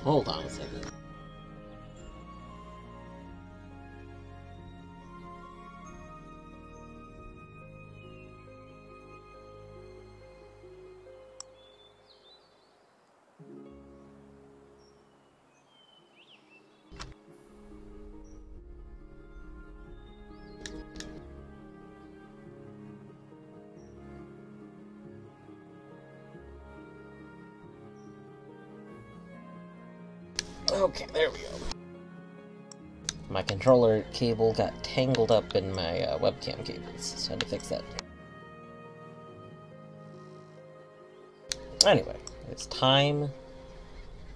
Hold on a second. Okay, there we go. My controller cable got tangled up in my webcam cables, so I had to fix that. Anyway, it's time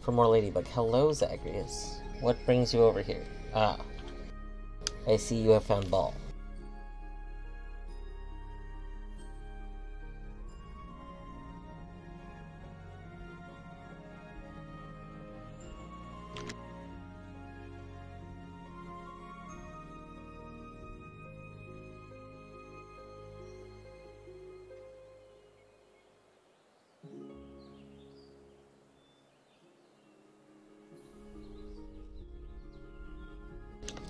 for more Ladybug. Hello, Zagreus. What brings you over here? Ah, I see you have found Ball.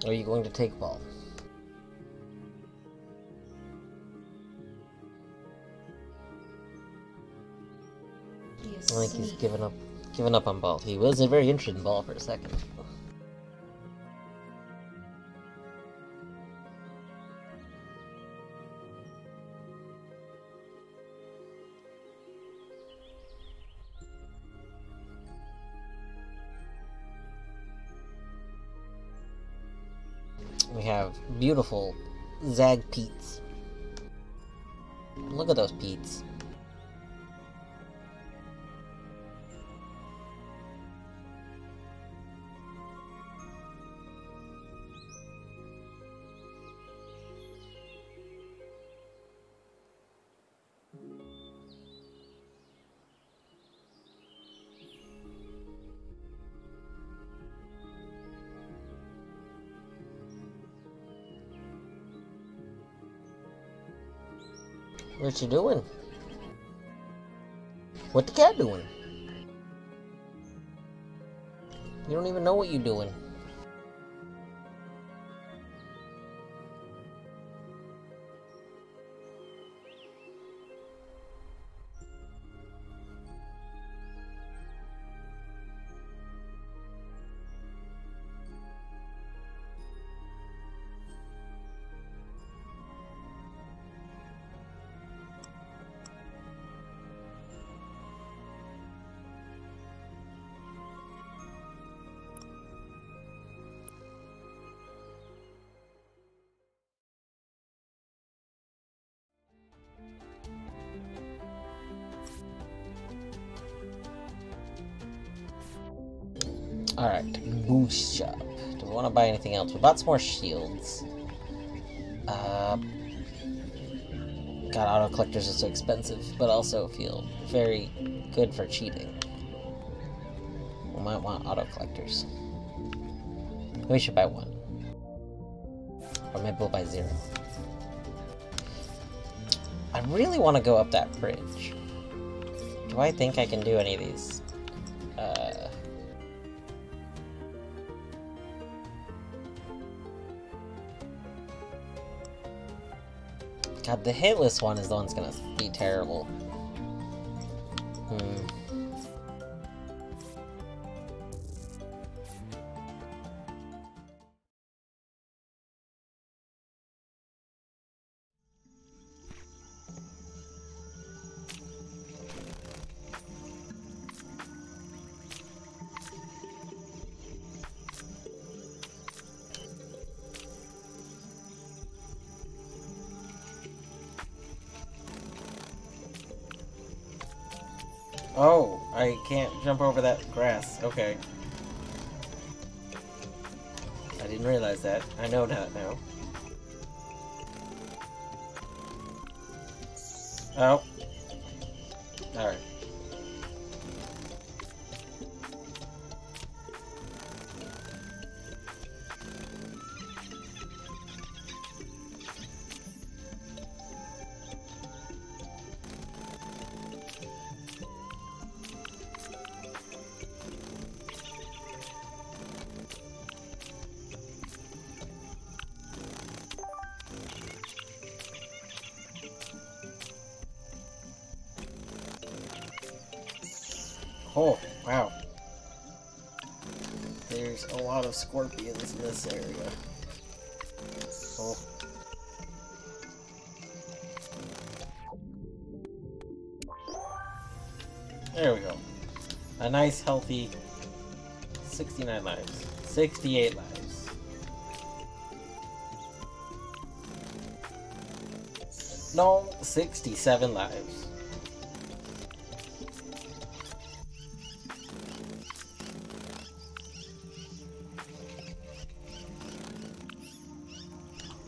Are you going to take Ball? I think he's given up on Ball. He was very interested in Ball for a second. We have beautiful Zag Peats. Look at those Peats. What you doing? What the cat doing? You don't even know what you're doing. Alright, boost shop. Do we want to buy anything else? We bought some more shields. God, auto collectors are so expensive, but also feel very good for cheating. We might want auto collectors. We should buy one. Or maybe we'll buy 0. I really want to go up that bridge. Do I think I can do any of these? God, the hitless one is the one that's gonna be terrible. Oh, I can't jump over that grass. Okay. I didn't realize that. I know that now. Oh. Alright. Oh, wow. There's a lot of scorpions in this area. Oh. There we go. A nice, healthy 69 lives. 68 lives. No, 67 lives.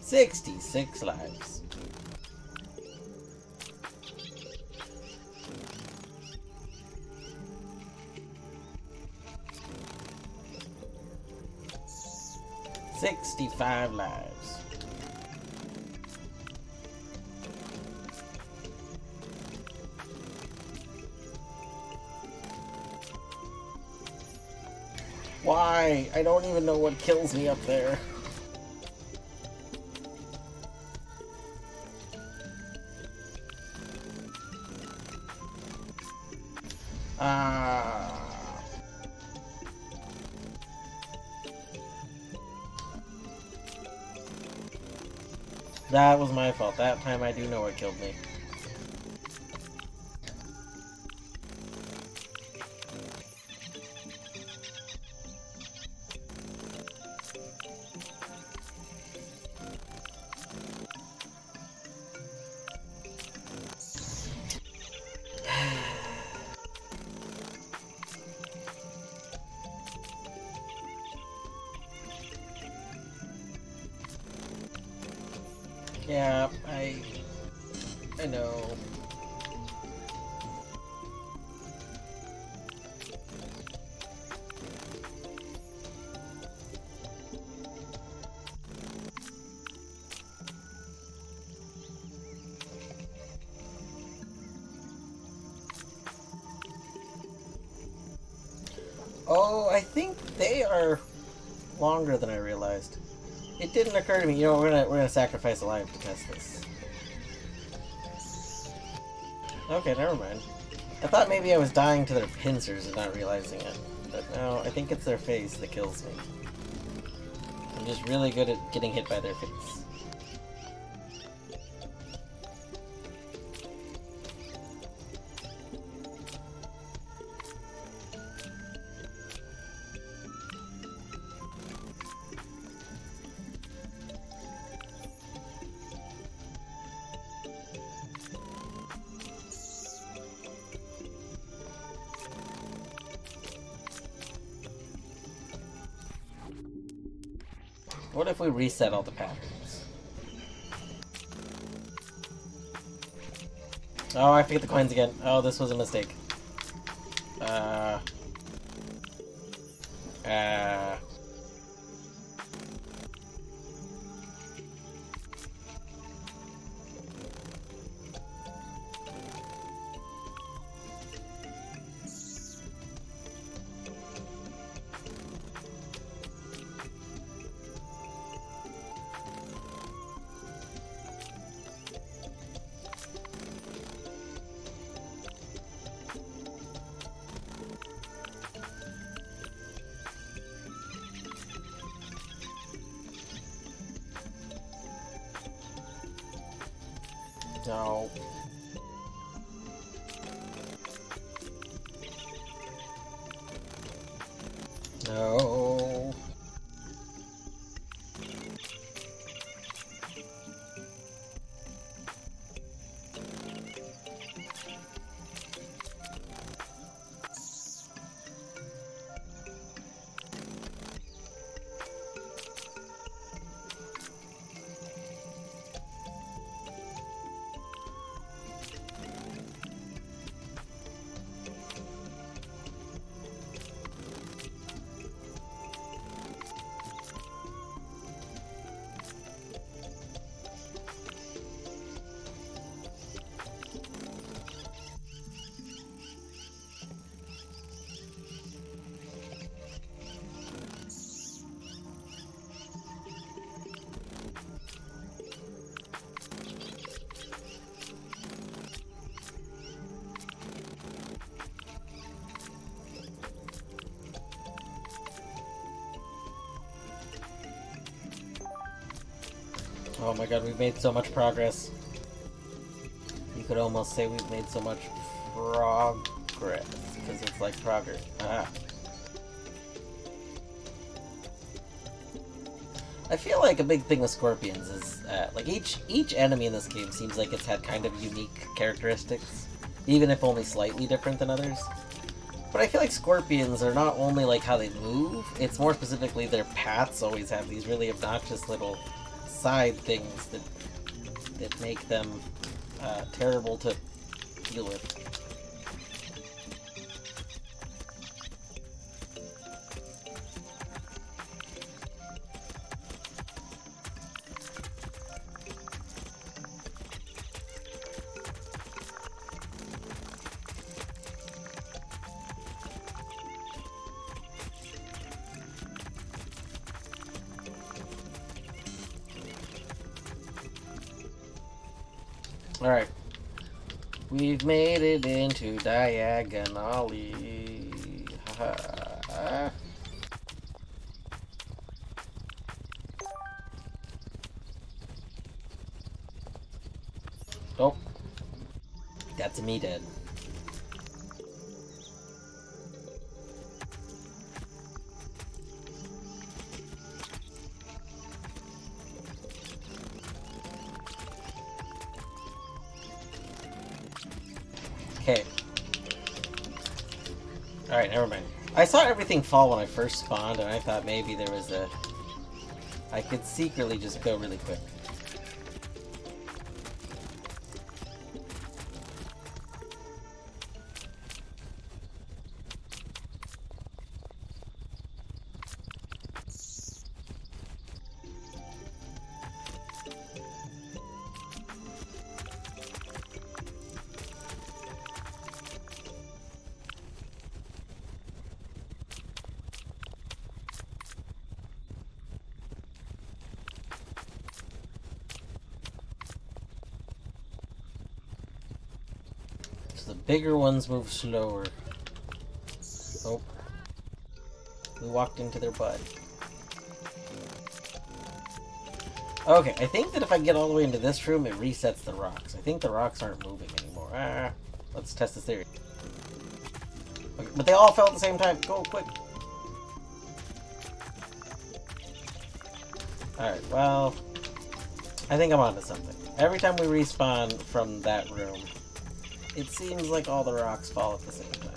$66 lives. $65 lives. Why? I don't even know what kills me up there. That was my fault. That time I do know what killed me. Yeah, I know. Oh, I think they are longer than I realized. It didn't occur to me. You know, we're gonna sacrifice a life to test this. Okay, never mind. I thought maybe I was dying to their pincers and not realizing it, but no, I think it's their face that kills me. I'm just really good at getting hit by their face. What if we reset all the patterns? Oh, I forget the coins again. Oh, this was a mistake. No. No. Oh my god, we've made so much progress. You could almost say we've made so much progress, because it's like progress. Ah. I feel like a big thing with scorpions is, like, each enemy in this game seems like it's had kind of unique characteristics, even if only slightly different than others. But I feel like scorpions are not only like how they move, it's more specifically their paths always have these really obnoxious little side things that make them terrible to deal with. Alright. We've made it into diagonally. Haha. Oh. That's me dead. Okay. Alright, never mind. I saw everything fall when I first spawned, and I thought maybe there was a... I could secretly just go really quick. The bigger ones move slower. Oh. We walked into their butt. Okay, I think that if I get all the way into this room, it resets the rocks. I think the rocks aren't moving anymore. Ah, let's test this theory. Okay, but they all fell at the same time. Go, quick. Alright, well... I think I'm onto something. Every time we respawn from that room, it seems like all the rocks fall at the same time.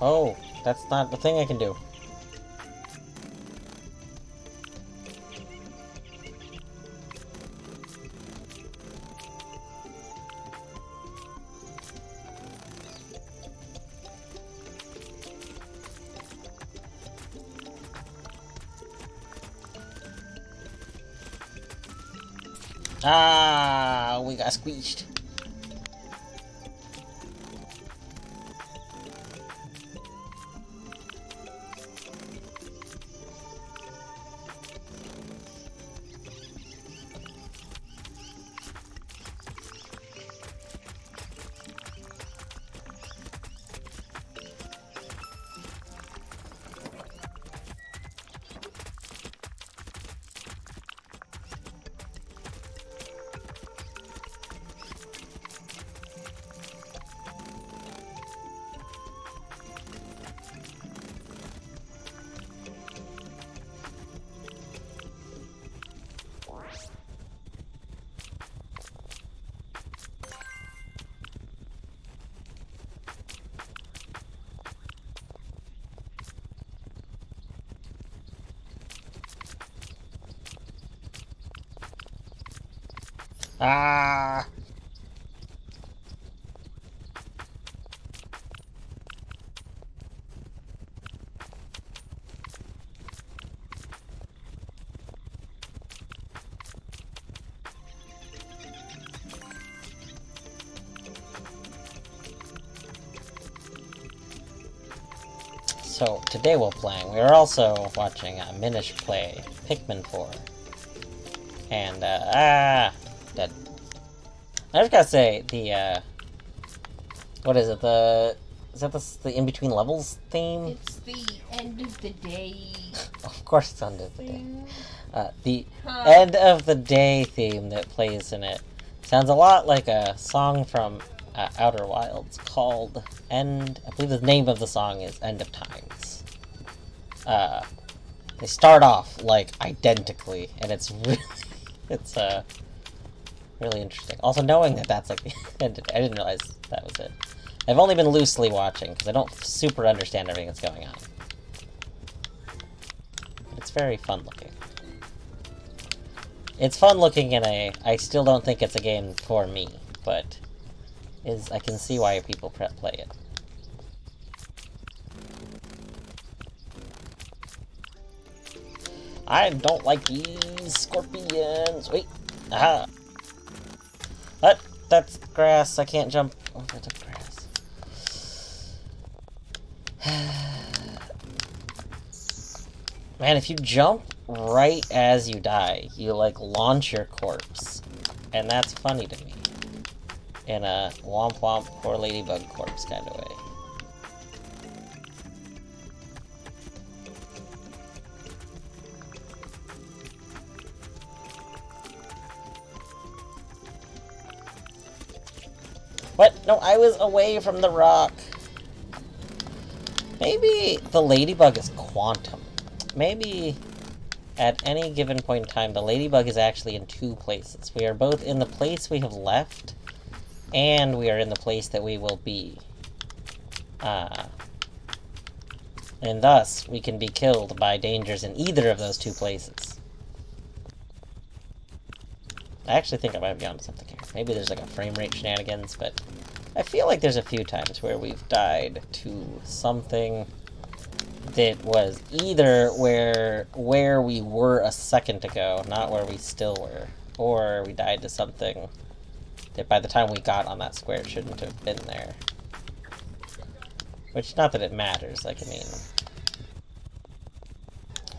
Oh, that's not the thing I can do. Ah, we got squeezed. Ah! So, today we're playing. We are also watching Minish play Pikmin 4. And, dead. I just gotta say, the, what is it, is that the In-Between Levels theme? It's the end of the day. Of course it's end of the day. The end of the day theme that plays in it sounds a lot like a song from Outer Wilds called I believe the name of the song is End of Times. They start off, like, identically, and it's really interesting. Also, knowing that that's, like, the end of, I didn't realize that was it. I've only been loosely watching, because I don't super understand everything that's going on. But it's very fun-looking. It's fun-looking in I still don't think it's a game for me, but I can see why people play it. I don't like these scorpions. Wait. Aha. That's grass. I can't jump over the grass. Man, if you jump right as you die, you, like, launch your corpse. And that's funny to me. In a womp womp poor Ladybug corpse kind of way. What? No, I was away from the rock. Maybe the Ladybug is quantum. Maybe at any given point in time, the Ladybug is actually in two places. We are both in the place we have left, and we are in the place that we will be. And thus, we can be killed by dangers in either of those two places. I actually think I might have gone to something here. Maybe there's like a frame rate shenanigans, but I feel like there's a few times where we've died to something that was either where we were a second ago, not where we still were, or we died to something that by the time we got on that square shouldn't have been there. Which, not that it matters, like, I mean,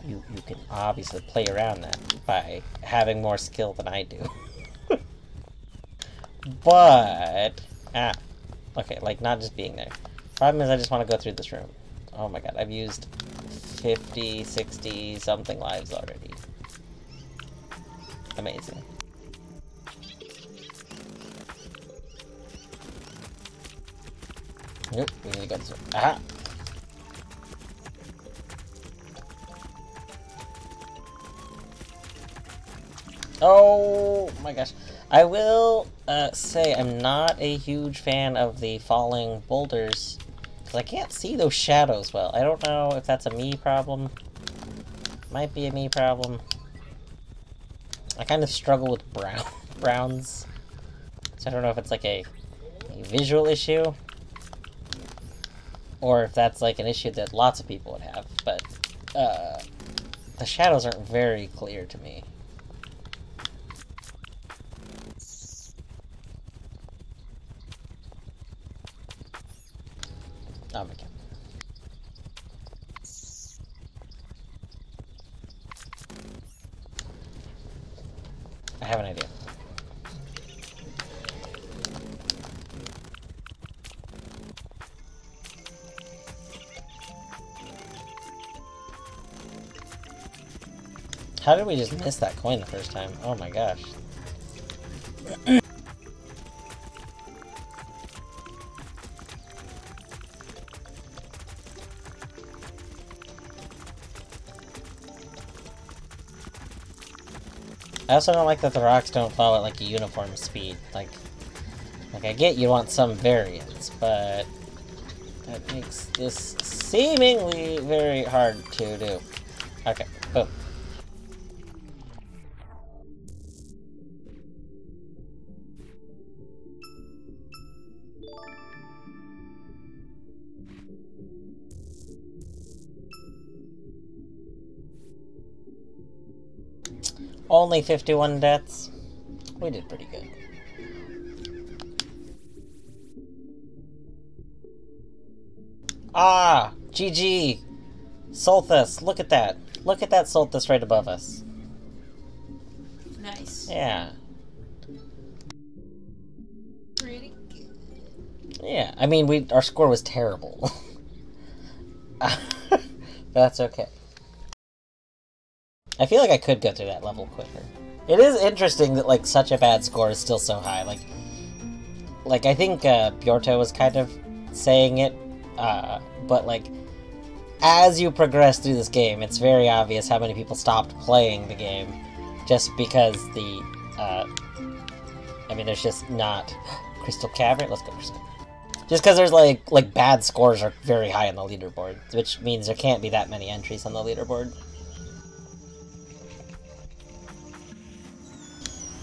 you can obviously play around that by having more skill than I do. But, okay, like, not just being there. Problem is I just want to go through this room. Oh my god, I've used 50, 60 something lives already. Amazing. Nope, we need to go this way. Aha! Oh my gosh. I will say I'm not a huge fan of the falling boulders, because I can't see those shadows well. I don't know if that's a me problem. Might be a me problem. I kind of struggle with browns. So I don't know if it's like a visual issue, or if that's like an issue that lots of people would have, but the shadows aren't very clear to me. Oh my god. I have an idea. How did we just miss that coin the first time? Oh my gosh. I also don't like that the rocks don't fall at like a uniform speed. Like I get you want some variance, but that makes this seemingly very hard to do. Okay, boom. Only 51 deaths. We did pretty good. Ah! GG! Solthus, look at that. Look at that Solthus right above us. Nice. Yeah. Pretty good. Yeah, I mean, our score was terrible. That's okay. I feel like I could go through that level quicker. It is interesting that, like, such a bad score is still so high. Like I think, Bjorto was kind of saying it, but, like, as you progress through this game, it's very obvious how many people stopped playing the game just because the, I mean, there's just not... Crystal Cavern? Let's go Crystal. Just because there's, like, bad scores are very high on the leaderboard, which means there can't be that many entries on the leaderboard.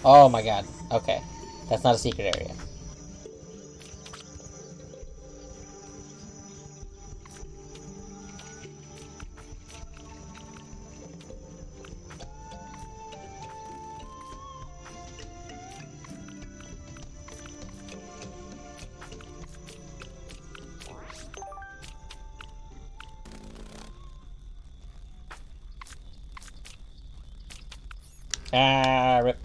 Oh my god. Okay. That's not a secret area. Ah, rip.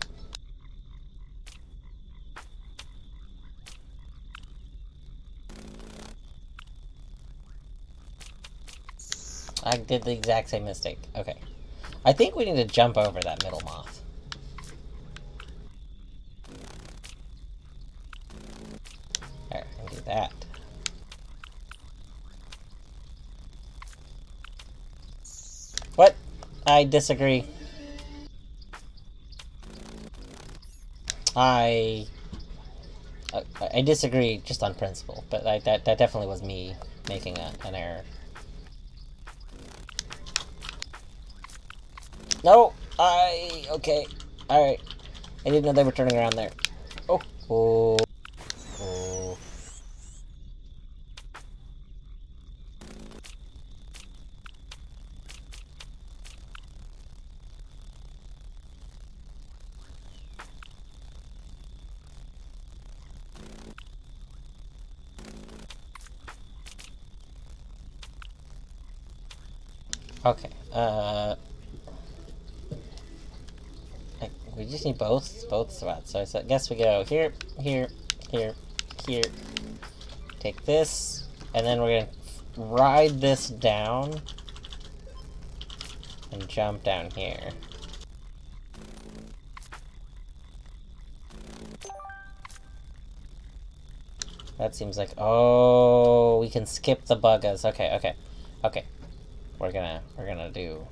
I did the exact same mistake. Okay. I think we need to jump over that middle moth. There, I can do that. What? I disagree. I disagree just on principle, but that definitely was me making an error. No! Okay. Alright. I didn't know they were turning around there. Oh. Oh. Oh. Okay, we just need both spots, so I guess we go here, here, here, here, take this, and then we're gonna ride this down, and jump down here. That seems like, oh, we can skip the buggas, okay. We're gonna do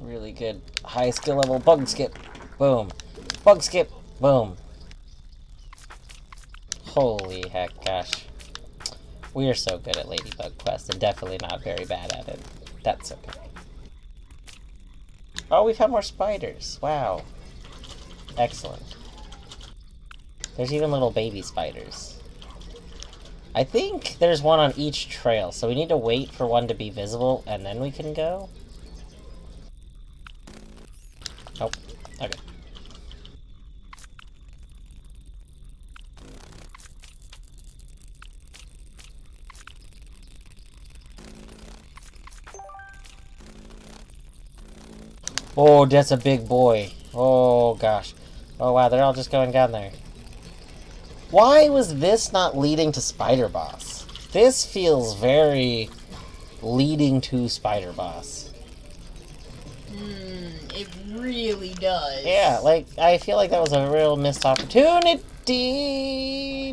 really good high skill level bug skip. Boom. Bug skip. Boom. Holy heck, gosh. We are so good at Ladybug Quest and definitely not very bad at it. That's okay. Oh, we've had more spiders. Wow. Excellent. There's even little baby spiders. I think there's one on each trail, so we need to wait for one to be visible, and then we can go? Oh, okay. Oh, that's a big boy. Oh, gosh. Oh, wow, they're all just going down there. Why was this not leading to Spider Boss? This feels very leading to Spider Boss. It really does. Yeah, like, I feel like that was a real missed opportunity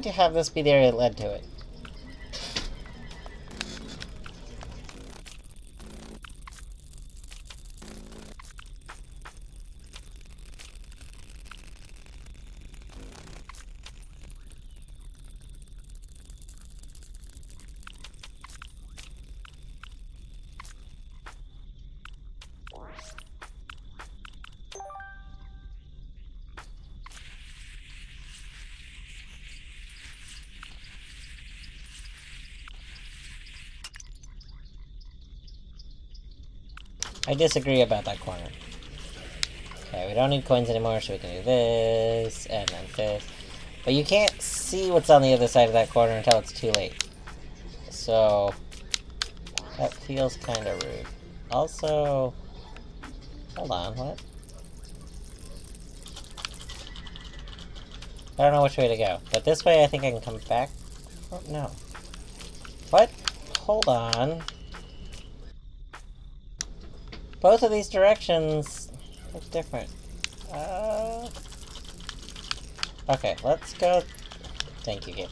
to have this be the area that led to it. I disagree about that corner. Okay, we don't need coins anymore, so we can do this, and then this. But you can't see what's on the other side of that corner until it's too late. So, that feels kind of rude. Also, hold on, what? I don't know which way to go, but this way I think I can come back. Oh, no. What? Hold on. Both of these directions look different. Okay, let's go. Thank you, game.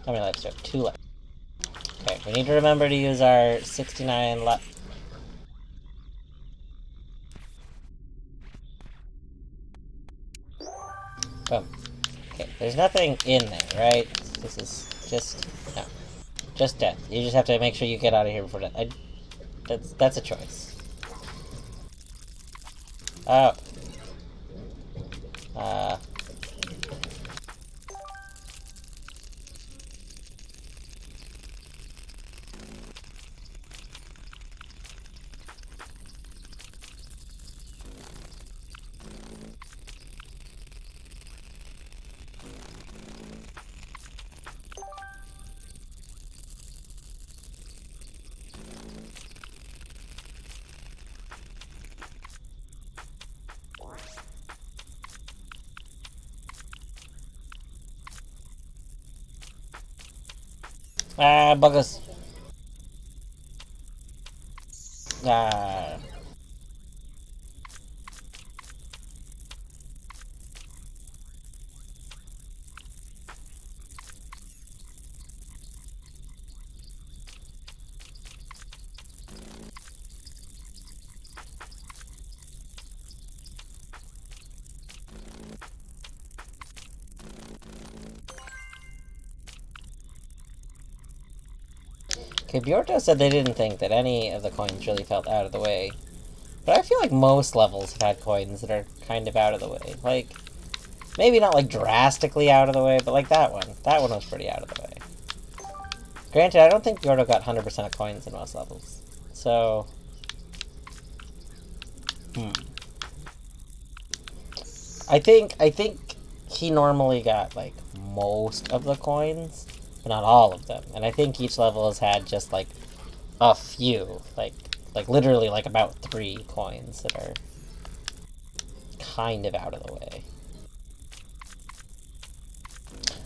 How many lives do we have? 2 left. Okay, we need to remember to use our 69 left. Boom. Okay, there's nothing in there, right? This is just... no. Just death. You just have to make sure you get out of here before death. That's a choice. Oh. Buggers. Okay, Bjorto said they didn't think that any of the coins really felt out of the way. But I feel like most levels have had coins that are kind of out of the way. Like, maybe not like drastically out of the way, but like that one. That one was pretty out of the way. Granted, I don't think Bjorto got 100% of coins in most levels. So... I think he normally got, like, most of the coins, but not all of them. And I think each level has had just, like, a few. Like literally, like, about 3 coins that are kind of out of the way.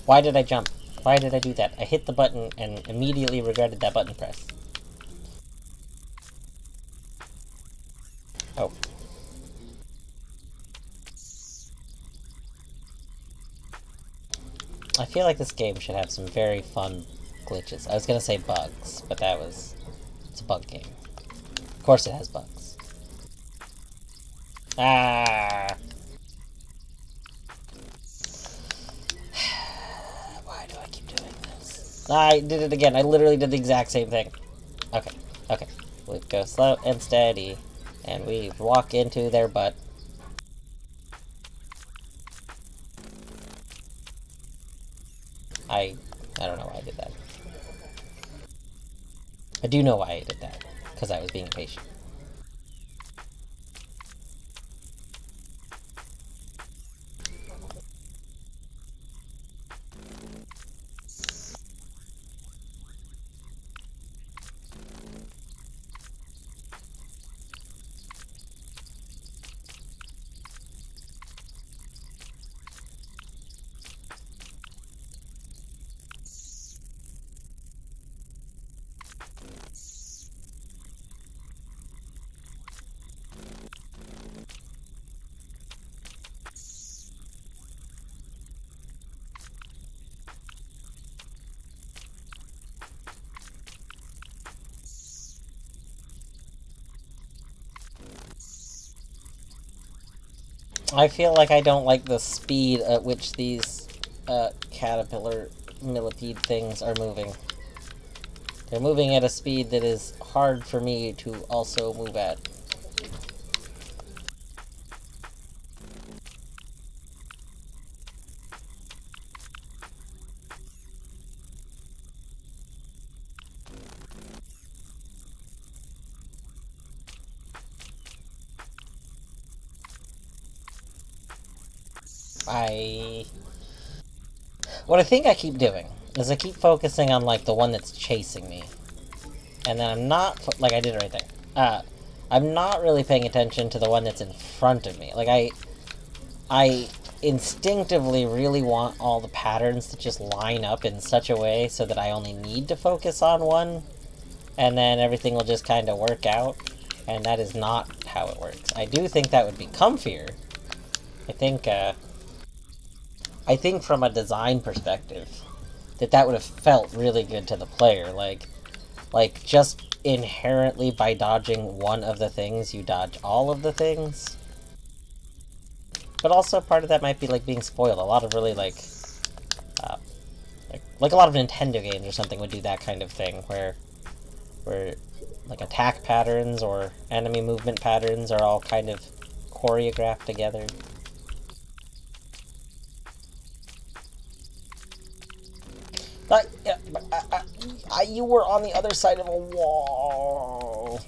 Why did I jump? Why did I do that? I hit the button and immediately regretted that button press. Oh. I feel like this game should have some very fun glitches. I was gonna say bugs, but it's a bug game. Of course it has bugs. Ah! Why do I keep doing this? I did it again. I literally did the exact same thing. Okay, okay. We go slow and steady, and we walk into their butt. I don't know why I did that. I do know why I did that. Because I was being impatient. I feel like I don't like the speed at which these caterpillar millipede things are moving. They're moving at a speed that is hard for me to also move at. What I think I keep doing is I keep focusing on, like, the one that's chasing me. And then I'm not, like I did it right there. I'm not really paying attention to the one that's in front of me. Like, I instinctively really want all the patterns to just line up in such a way so that I only need to focus on one, and then everything will just kind of work out. And that is not how it works. I do think that would be comfier. I think from a design perspective, that would have felt really good to the player. Like, just inherently by dodging one of the things, you dodge all of the things. But also part of that might be, like, being spoiled. A lot of really, like a lot of Nintendo games or something would do that kind of thing, where like, attack patterns or enemy movement patterns are all kind of choreographed together. But, yeah, you were on the other side of a wall.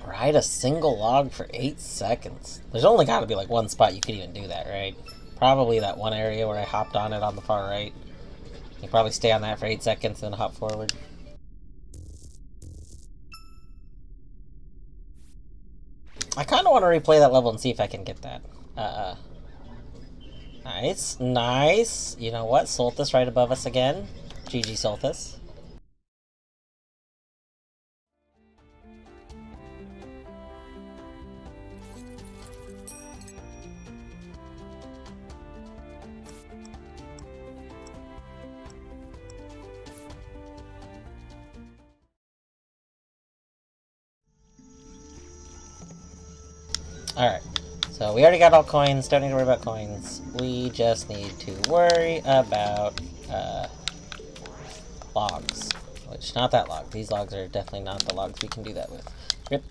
Ride a single log for 8 seconds. There's only got to be, like, one spot you could even do that, right? Probably that one area where I hopped on it on the far right. You probably stay on that for 8 seconds and then hop forward. I kind of want to replay that level and see if I can get that. Nice, nice. You know what? Soltis right above us again. GG Soltis. Alright, so we already got all coins, don't need to worry about coins. We just need to worry about, logs. Which, not that log. These logs are definitely not the logs we can do that with. Rip.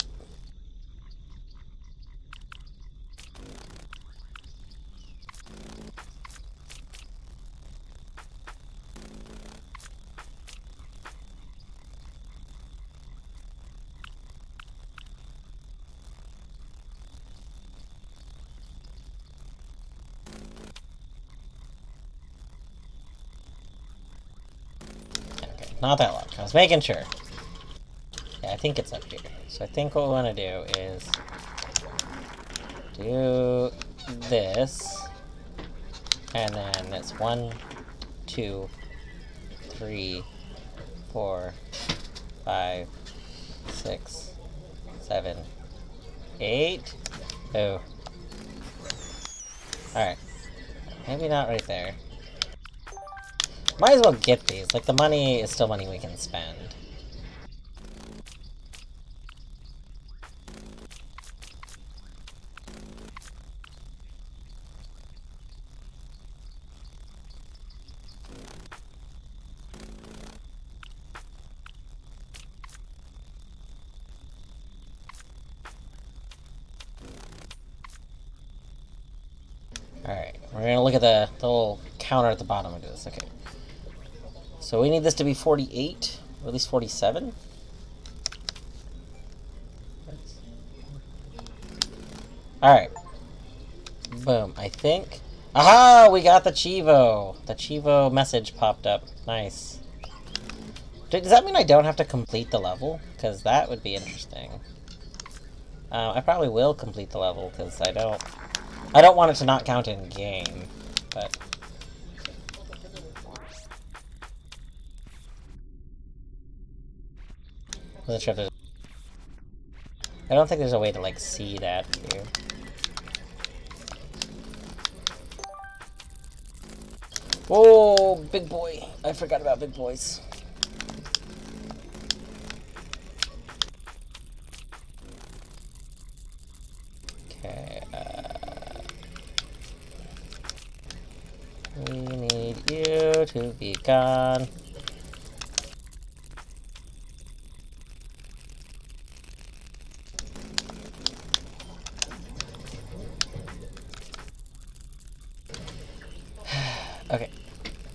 Not that long. I was making sure. Yeah, I think it's up here. So I think what we want to do is do this, and then it's 1, 2, 3, 4, 5, 6, 7, 8. Oh. Alright. Maybe not right there. Might as well get these. Like, the money is still money we can spend. Alright, we're gonna look at the little counter at the bottom and do this. Okay. So we need this to be 48, or at least 47. Alright. Boom, I think. Aha! We got the Chivo! The Chivo message popped up. Nice. Does that mean I don't have to complete the level? Because that would be interesting. I probably will complete the level, because I don't want it to not count in game. But Wasn't sure if there's... I don't think there's a way to, like, see that here. Whoa, big boy. I forgot about big boys. Okay, we need you to be gone. Okay,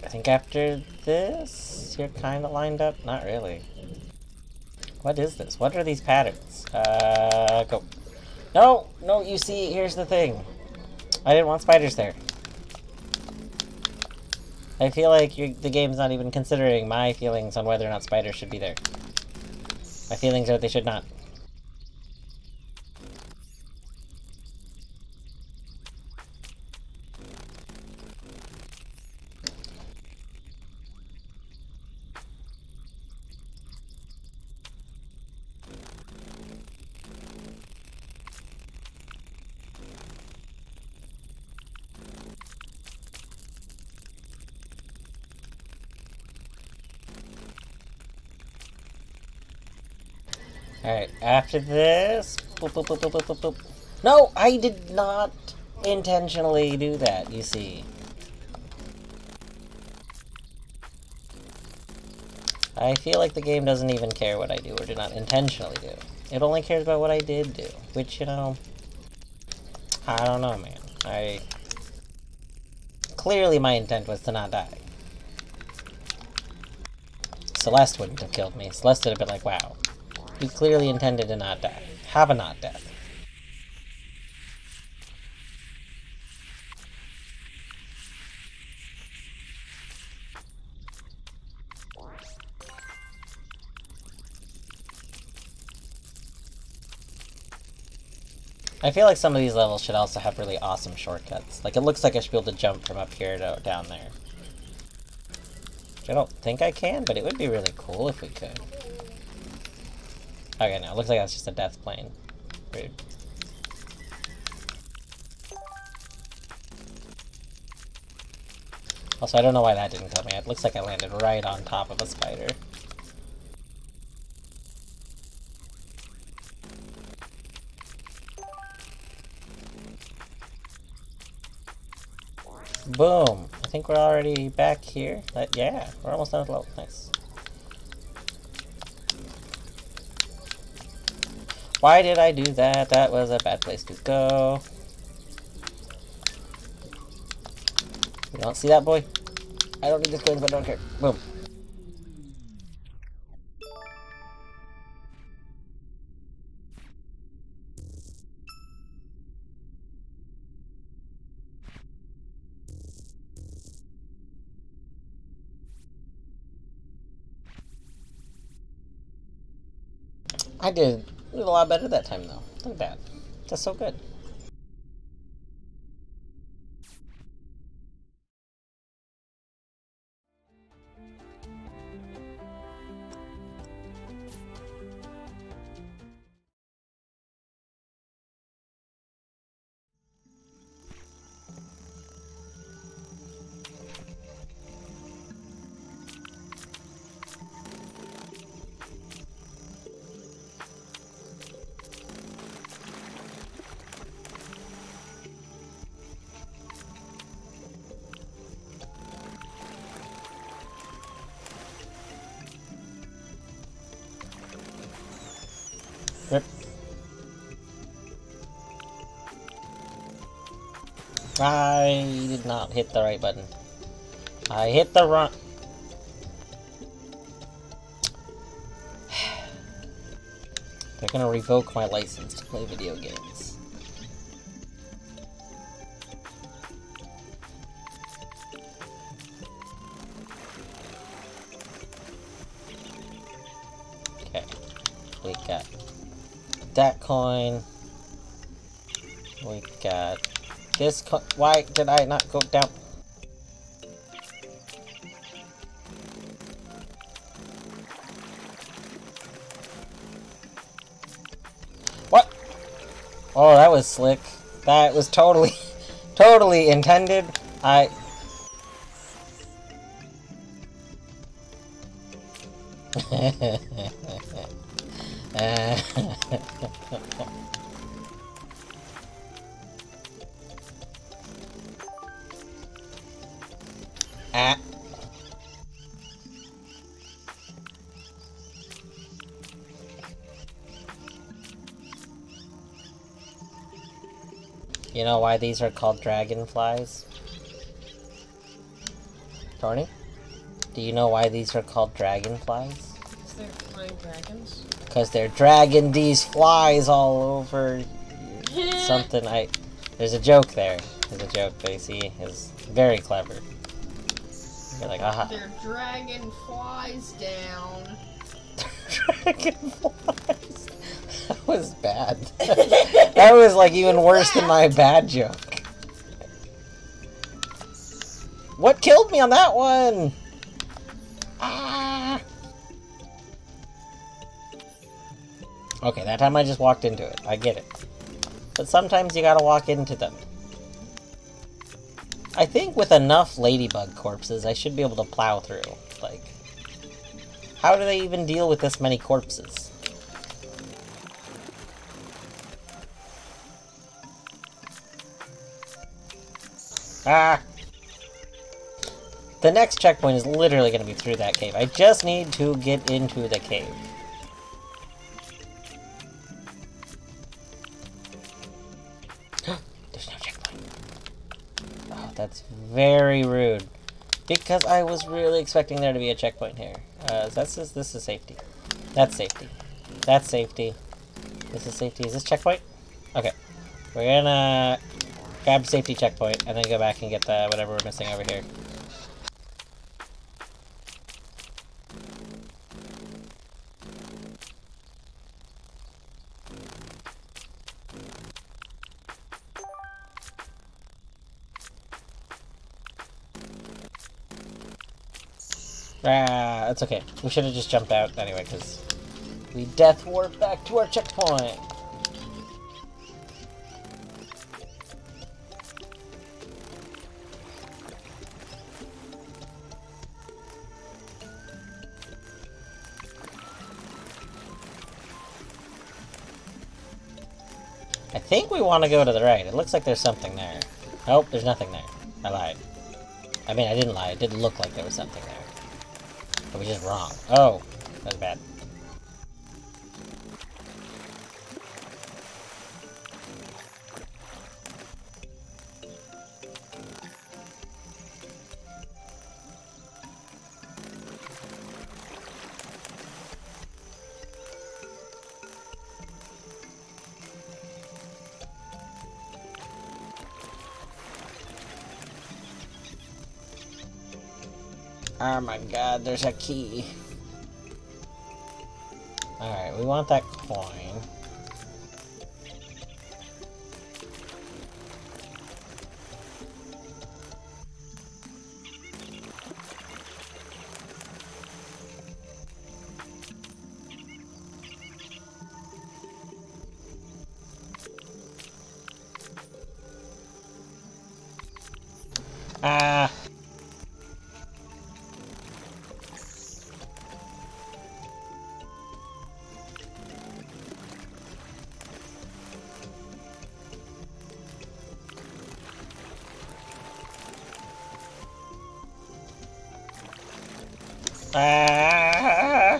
I think after this, you're kind of lined up? Not really. What is this? What are these patterns? Go. No! No, you see, here's the thing. I didn't want spiders there. I feel like the game's not even considering my feelings on whether or not spiders should be there. My feelings are they should not. Alright, after this... Boop, boop, boop, boop, boop, boop, boop. No! I did not intentionally do that, you see. I feel like the game doesn't even care what I do or did not intentionally do. It only cares about what I did do. Which, you know... I don't know, man. Clearly my intent was to not die. Celeste wouldn't have killed me. Celeste would have been like, wow. You clearly intended to not die. Have a not death. I feel like some of these levels should also have really awesome shortcuts. Like, it looks like I should be able to jump from up here to down there. Which I don't think I can, but it would be really cool if we could. Okay, no, it looks like that's just a death plane. Rude. Also, I don't know why that didn't kill me. It looks like I landed right on top of a spider. Boom! I think we're already back here. Yeah, we're almost done with the level. Nice. Why did I do that? That was a bad place to go. You don't see that, boy? I don't need this coins, but I don't care. Boom. I did a lot better that time, though. Look at that. That's so good. Rip. I did not hit the right button. I hit the wrong... They're gonna revoke my license to play video games. Okay. We got that coin. We got this coin. Why did I not go down? Oh, that was slick. That was totally, totally intended. Ah. You know why these are called dragonflies? Tony? Do you know why these are called dragonflies? Is there flying dragons? Because they're dragging these flies all over something. There's a joke there. There's a joke, but you see, is very clever. You're like, aha. They're dragging flies down. Dragonflies. That was bad. That was like even worse than my bad joke. What killed me on that one? Ah. Okay, that time I just walked into it. I get it. But sometimes you gotta walk into them. I think with enough Ladybug corpses, I should be able to plow through. Like, how do they even deal with this many corpses? Ah! The next checkpoint is literally going to be through that cave. I just need to get into the cave. There's no checkpoint. Oh, that's very rude. Because I was really expecting there to be a checkpoint here. This is safety. That's safety. That's safety. This is safety. Is this checkpoint? Okay. We're gonna grab safety checkpoint and then go back and get the whatever we're missing over here. Ah, that's okay. We should have just jumped out anyway, because we death warp back to our checkpoint. I think we want to go to the right. It looks like there's something there. Nope, there's nothing there. I lied. I mean, I didn't lie. It did look like there was something there. I was just wrong. Oh, that was bad. Oh my god, there's a key. Alright, we want that coin. Ah. Ah.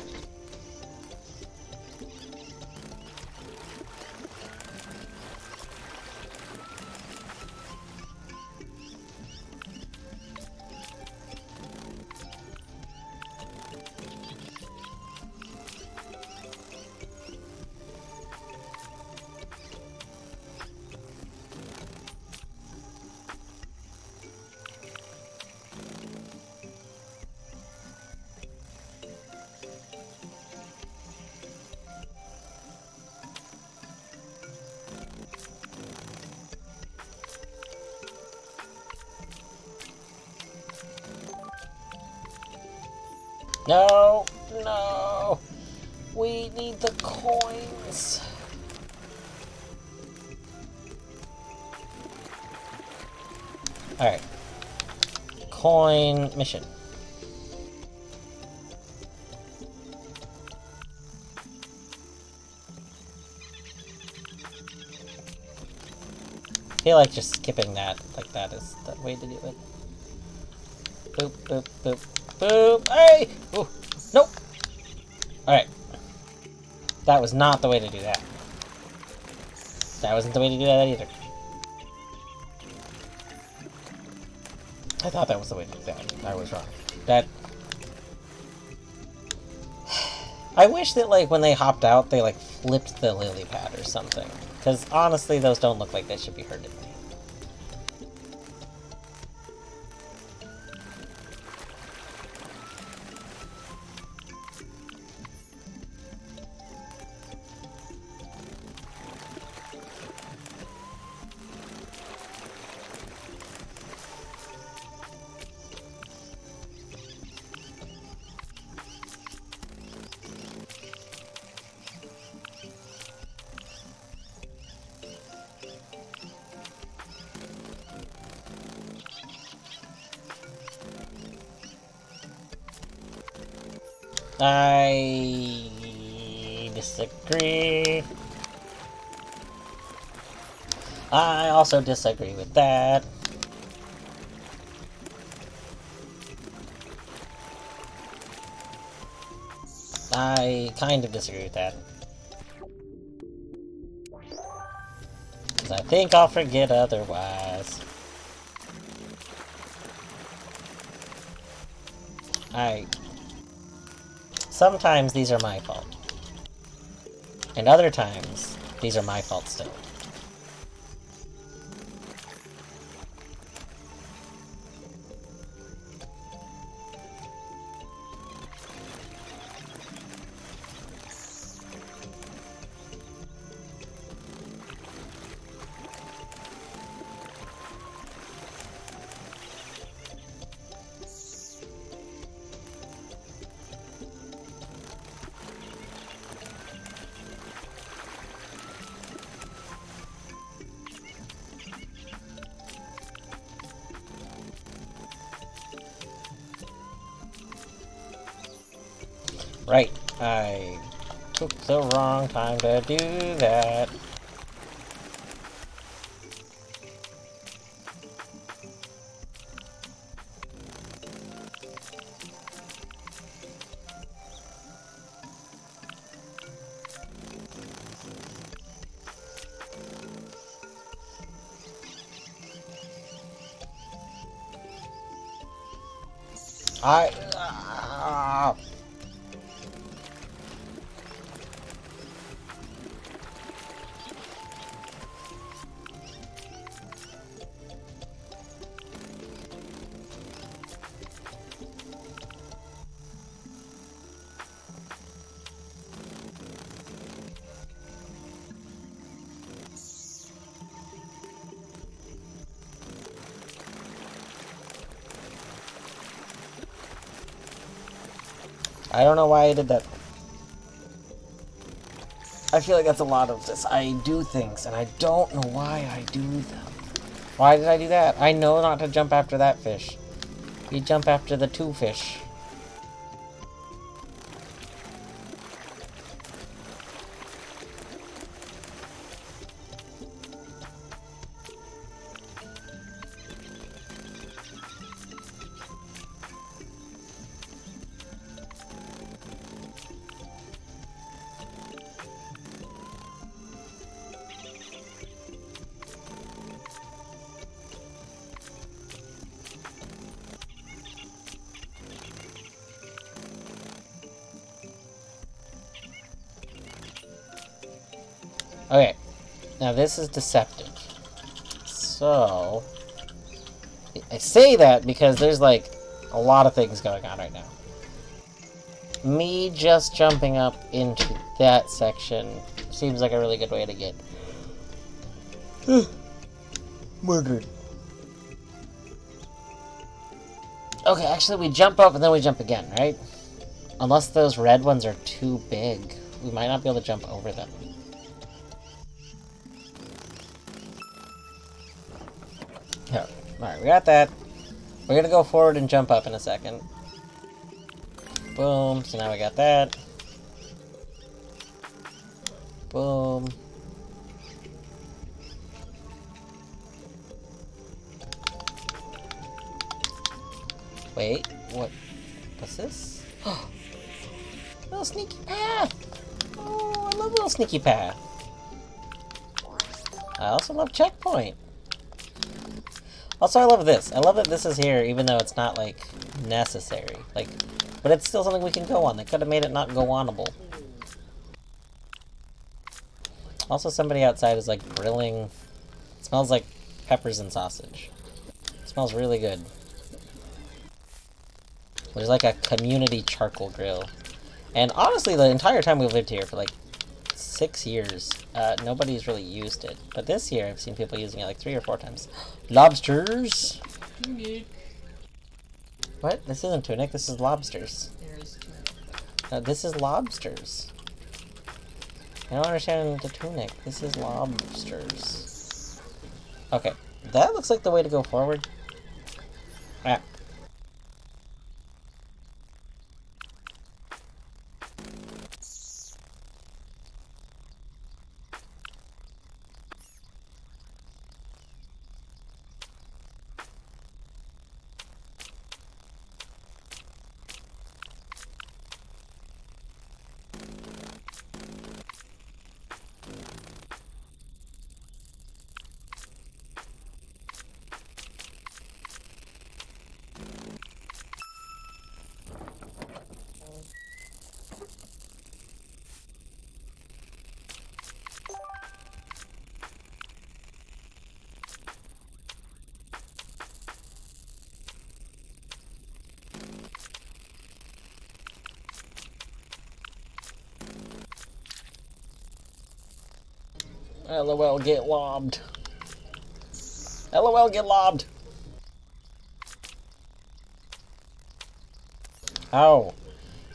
No, no. We need the coins. Alright. Coin mission. I feel like just skipping that like that is the way to do it. Boop, boop, boop, boop. Hey! Ooh, nope! Alright. That was not the way to do that. That wasn't the way to do that either. I thought that was the way to do that. I was wrong. That... I wish that, like, when they hopped out, they, like, flipped the lily pad or something. Because, honestly, those don't look like they should be hurting me. I disagree. I also disagree with that. I kind of disagree with that. Because I think I'll forget otherwise. Sometimes these are my fault. And other times, these are my fault still. Right, I took the wrong time to do that. I don't know why I did that. I feel like that's a lot of this. I do things, and I don't know why I do them. Why did I do that? I know not to jump after that fish. You jump after the two fish. Okay, now this is deceptive. So, I say that because there's like a lot of things going on right now. Me just jumping up into that section seems like a really good way to get murdered. Okay, actually we jump up and then we jump again, right? Unless those red ones are too big, we might not be able to jump over them. Yeah. Alright, we got that. We're gonna go forward and jump up in a second. Boom, so now we got that. Boom. Wait, what? What's this? Little sneaky path! Oh, I love little sneaky path. I also love checkpoint. Also, I love this. I love that this is here, even though it's not, like, necessary. Like, but it's still something we can go on. They could have made it not go-onable. Also, somebody outside is, like, grilling. It smells like peppers and sausage. It smells really good. There's, like, a community charcoal grill. And honestly, the entire time we've lived here, for, like, 6 years, nobody's really used it. But this year, I've seen people using it, like, 3 or 4 times. Lobsters! Tunic. What? This isn't tunic, this is lobsters. There is tunic. This is lobsters. I don't understand the tunic. This is lobsters. Okay, that looks like the way to go forward. Ah. LOL, get lobbed. LOL, get lobbed. Oh.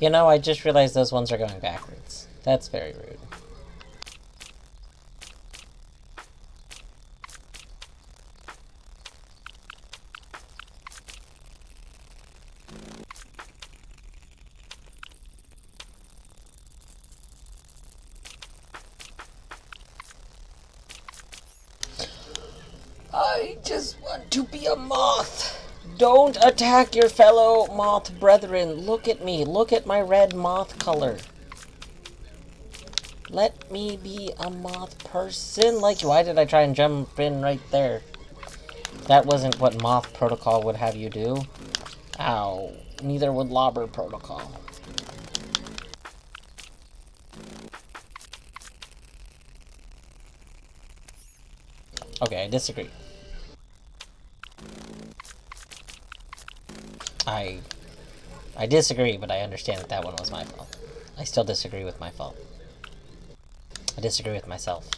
You know, I just realized those ones are going backwards. That's very rude. I just want to be a moth. Don't attack your fellow moth brethren. Look at me. Look at my red moth color. Let me be a moth person like you. Why did I try and jump in right there? That wasn't what moth protocol would have you do. Ow. Neither would lobber protocol. Okay, I disagree. I disagree, but I understand that that one was my fault. I still disagree with my fault. I disagree with myself.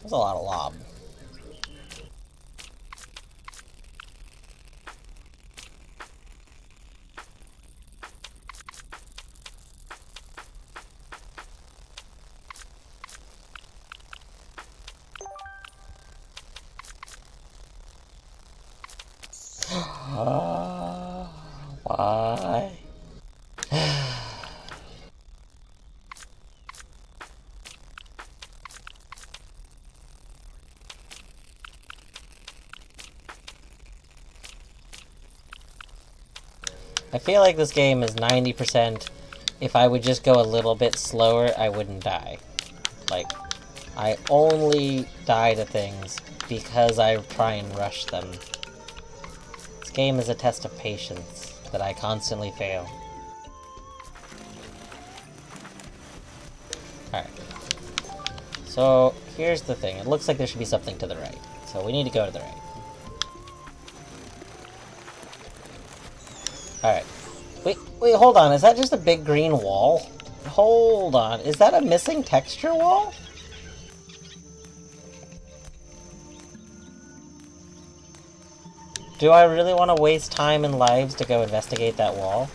That's a lot of lob. Why? I feel like this game is 90%. If I would just go a little bit slower, I wouldn't die. Like, I only die to things because I try and rush them. This game is a test of patience that I constantly fail. Alright. So, here's the thing. It looks like there should be something to the right. So we need to go to the right. Alright. Wait, hold on. Is that just a big green wall? Hold on. Is that a missing texture wall? Do I really want to waste time and lives to go investigate that wall?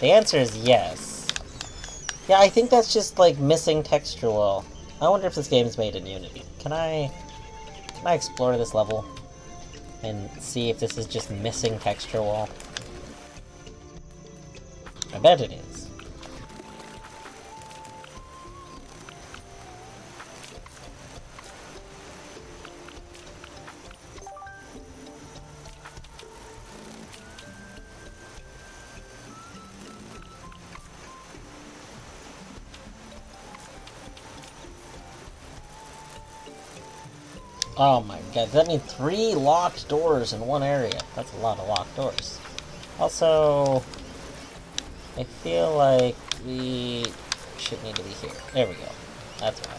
The answer is yes. Yeah, I think that's just, like, missing textual. I wonder if this game is made in Unity. Can I explore this level? And see if this is just missing texture wall? I bet it is. Oh my god, that means 3 locked doors in one area. That's a lot of locked doors. Also, I feel like we should need to be here. There we go. That's why.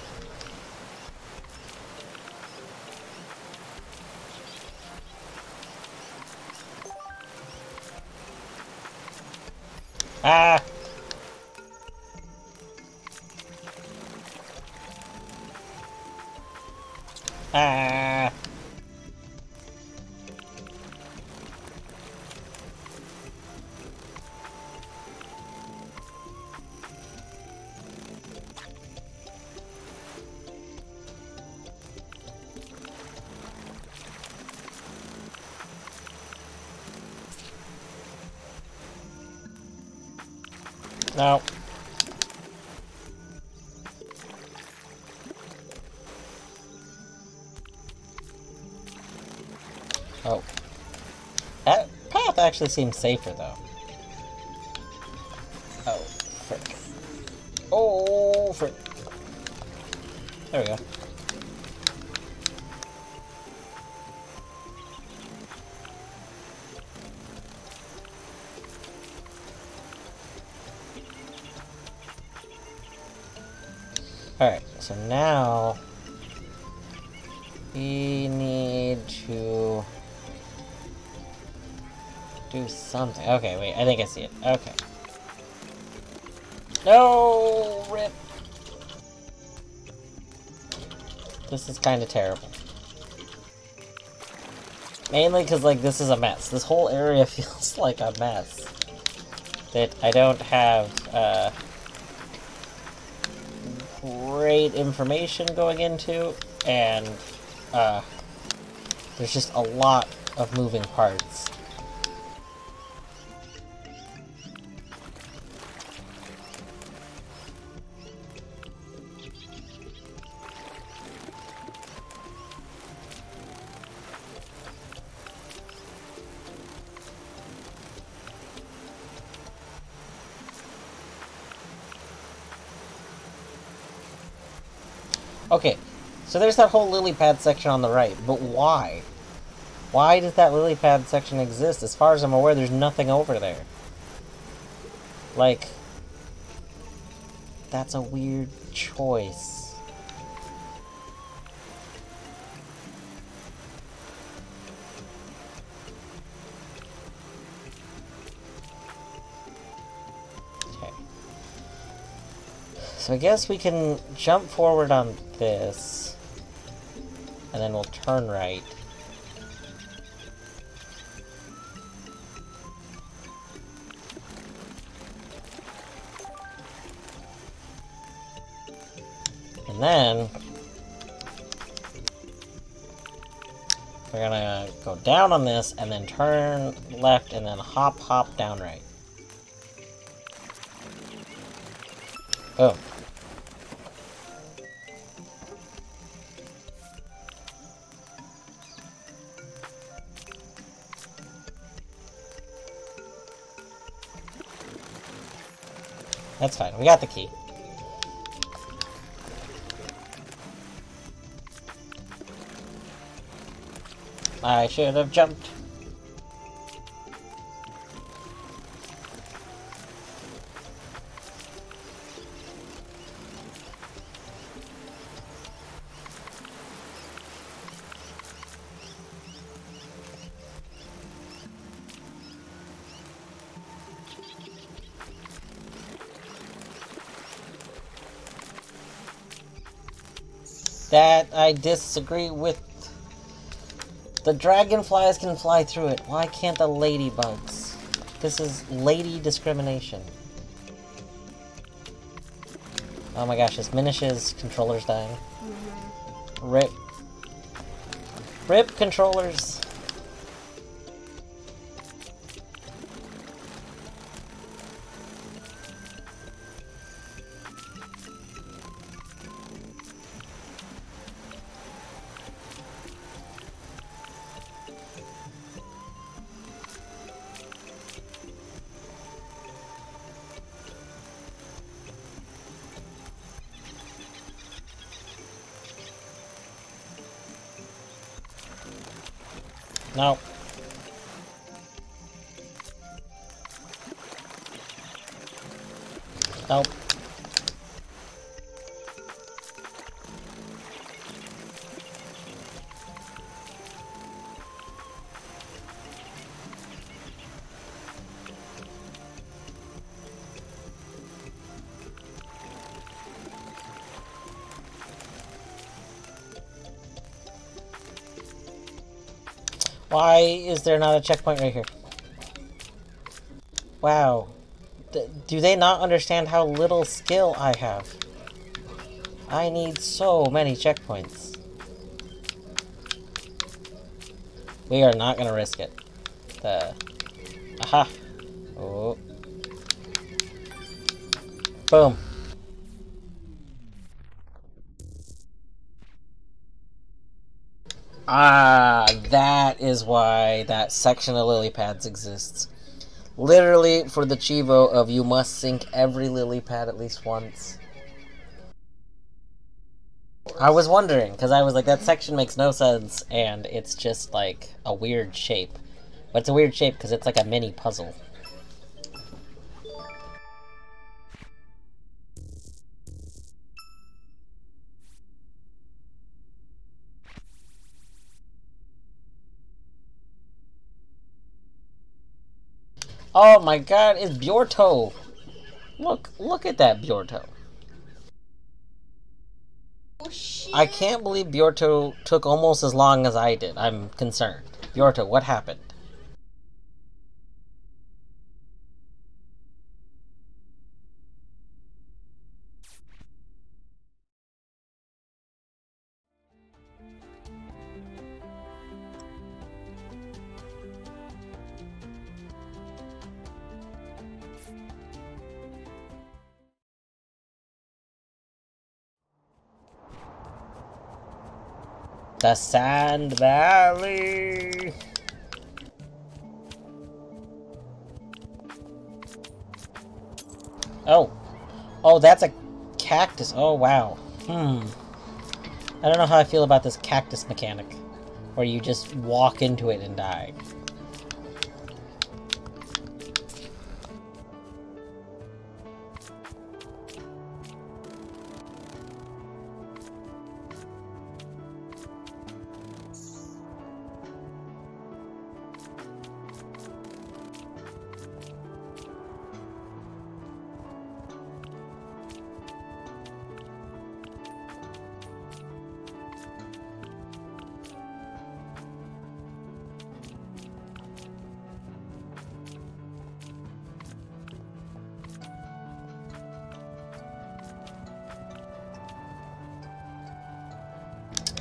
Ah! Ah! No. Oh. That path actually seems safer, though. Oh, frick. Oh, frick. There we go. Alright, so now we need to do something. Okay, wait, I think I see it. Okay. No! Rip! This is kind of terrible. Mainly because, like, this is a mess. This whole area feels like a mess. That I don't have, great information going into, and, there's just a lot of moving parts. Okay, so there's that whole lily pad section on the right, but why? Why does that lily pad section exist? As far as I'm aware, there's nothing over there. Like, that's a weird choice. Okay. So I guess we can jump forward on this, and then we'll turn right. And then we're gonna go down on this, and then turn left, and then hop down right. Oh. That's fine, we got the key. I should have jumped. That I disagree with. The dragonflies can fly through it. Why can't the ladybugs? This is lady discrimination. Oh my gosh, this Minish's controller's dying. Mm-hmm. Rip. Rip controllers! No. Nope. Why is there not a checkpoint right here? Wow. Do they not understand how little skill I have? I need so many checkpoints. We are not gonna risk it. Aha! Oh. Boom. Ah, that is why that section of lily pads exists. Literally for the Chivo of you must sink every lily pad at least once. I was wondering, because I was like, that section makes no sense, and it's just like a weird shape. But it's a weird shape because it's like a mini puzzle. Oh my god, it's Bjorto! Look at that Bjorto. Oh shit! I can't believe Bjorto took almost as long as I did. I'm concerned. Bjorto, what happened? The Sand Valley! Oh. Oh, that's a cactus. Oh, wow. I don't know how I feel about this cactus mechanic, where you just walk into it and die.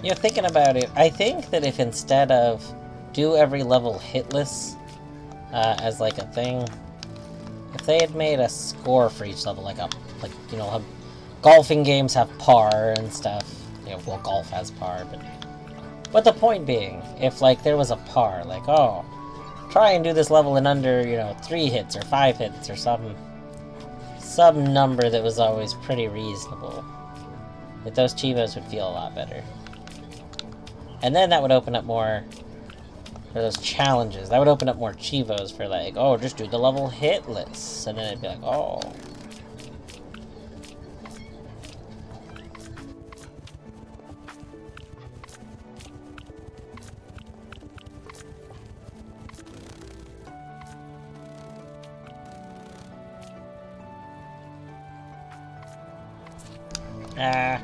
You're thinking about it. I think that if instead of do every level hitless as like a thing, if they had made a score for each level, like you know, how golfing games have par and stuff. You know, well, golf has par, but the point being, if like there was a par, like, oh, try and do this level in under, you know, 3 hits or 5 hits or some number that was always pretty reasonable, that those Chivos would feel a lot better. And then that would open up more for those challenges. That would open up more Chivos for like, oh, just do the level hitless. And then it'd be like, oh. Ah.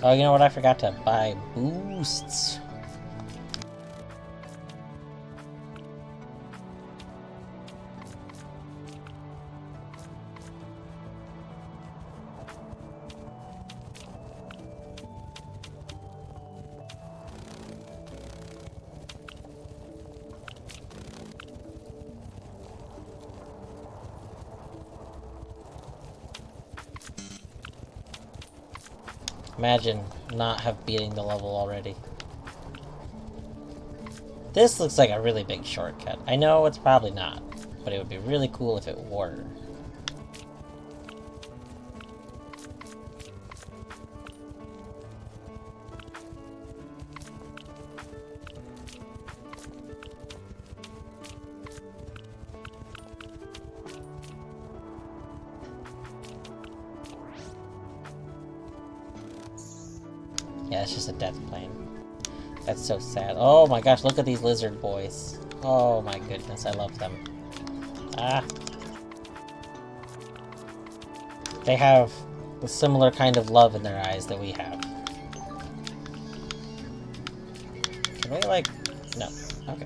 Oh, you know what? I forgot to buy boosts. Imagine not have beating the level already. This looks like a really big shortcut. I know it's probably not, but it would be really cool if it were. Yeah, it's just a death plane. That's so sad. Oh my gosh, look at these lizard boys. Oh my goodness, I love them. Ah. They have the similar kind of love in their eyes that we have. Can we, like... No. Okay.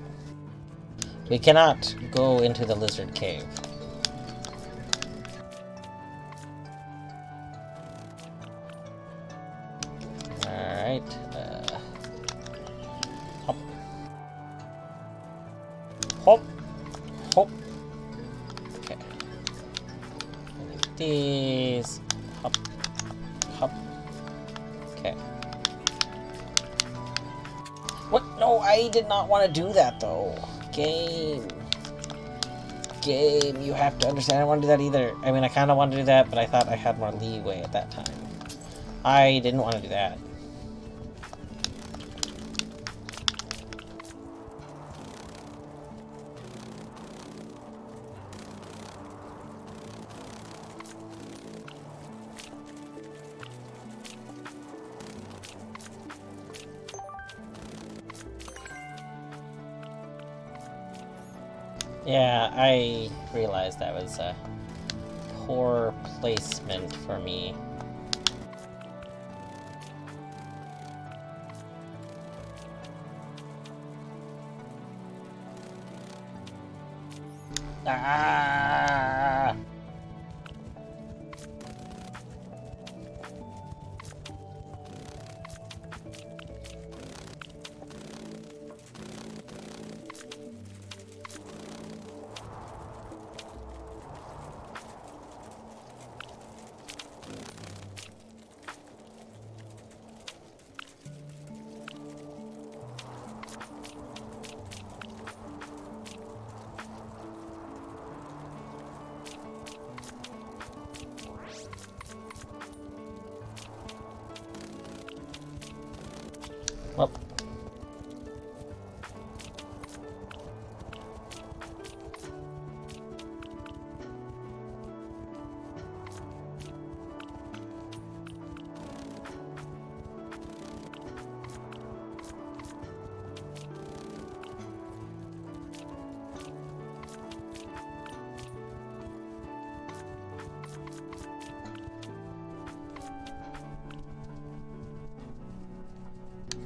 We cannot go into the lizard cave. Alright. Hop. Hop. Hop. Okay. Like these. Hop. Hop. Okay. What? No, I did not want to do that, though. Game. Game, you have to understand. I don't want to do that either. I mean, I kind of wanted to do that, but I thought I had more leeway at that time. I didn't want to do that. Yeah, I realized that was a poor placement for me. Ah! Well.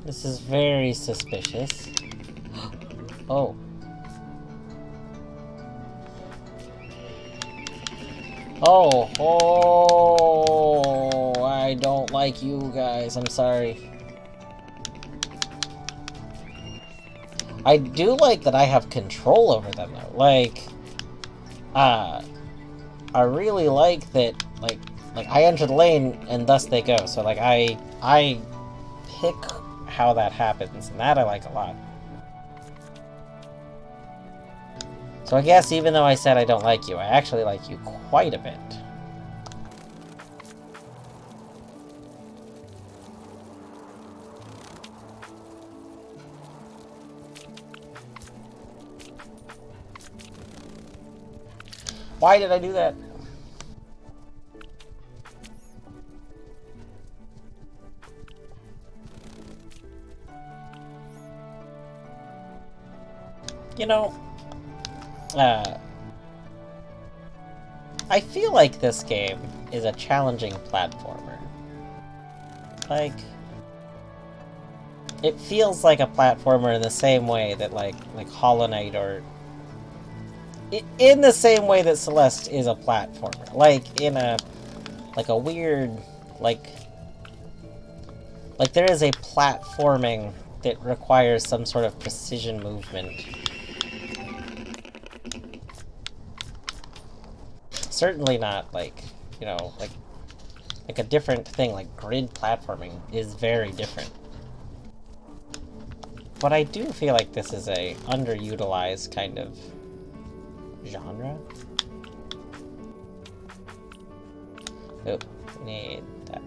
This is very suspicious. Oh. Oh, oh, I don't like you guys, I'm sorry. I do like that I have control over them though, like, I really like that, like I enter the lane and thus they go, so like I pick how that happens, and that I like a lot. So I guess even though I said I don't like you, I actually like you quite a bit. Why did I do that? You know, I feel like this game is a challenging platformer. Like, it feels like a platformer in the same way that like Hollow Knight, or in the same way that Celeste is a platformer. Like in a weird like there is a platforming that requires some sort of precision movement. Certainly not like, you know, like like a different thing, like grid platforming is very different. But I do feel like this is a underutilized kind of genre. Oh, we need that.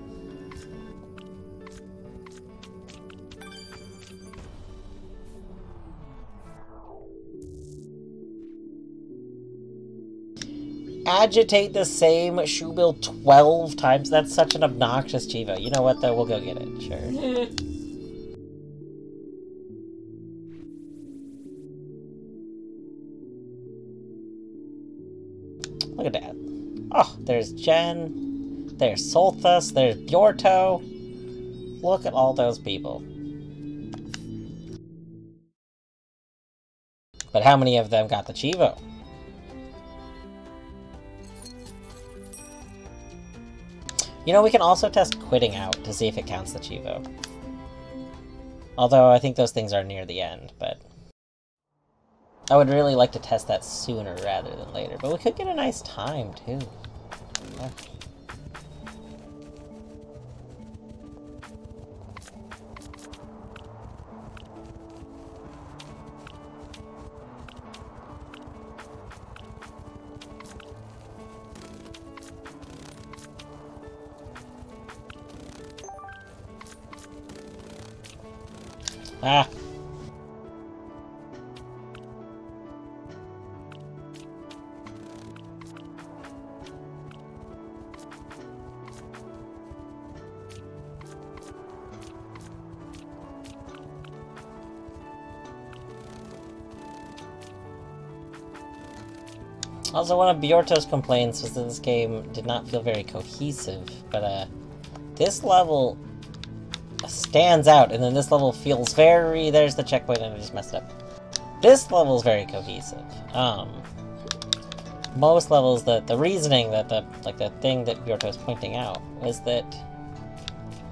Agitate the same shoe bill 12 times? That's such an obnoxious Chivo. You know what, though? We'll go get it. Sure. Look at that. Oh, there's Jen. There's Solthus. There's Bjorto. Look at all those people. But how many of them got the Chivo? You know, we can also test quitting out to see if it counts the Chivo. Although I think those things are near the end, but... I would really like to test that sooner rather than later, but we could get a nice time, too. Yeah. Ah! Also, one of Bjorto's complaints was that this game did not feel very cohesive, but this level stands out, and then this level feels very... There's the checkpoint, and I just messed up. This level is very cohesive. Most levels, the reasoning that the thing that Bjorto is pointing out was that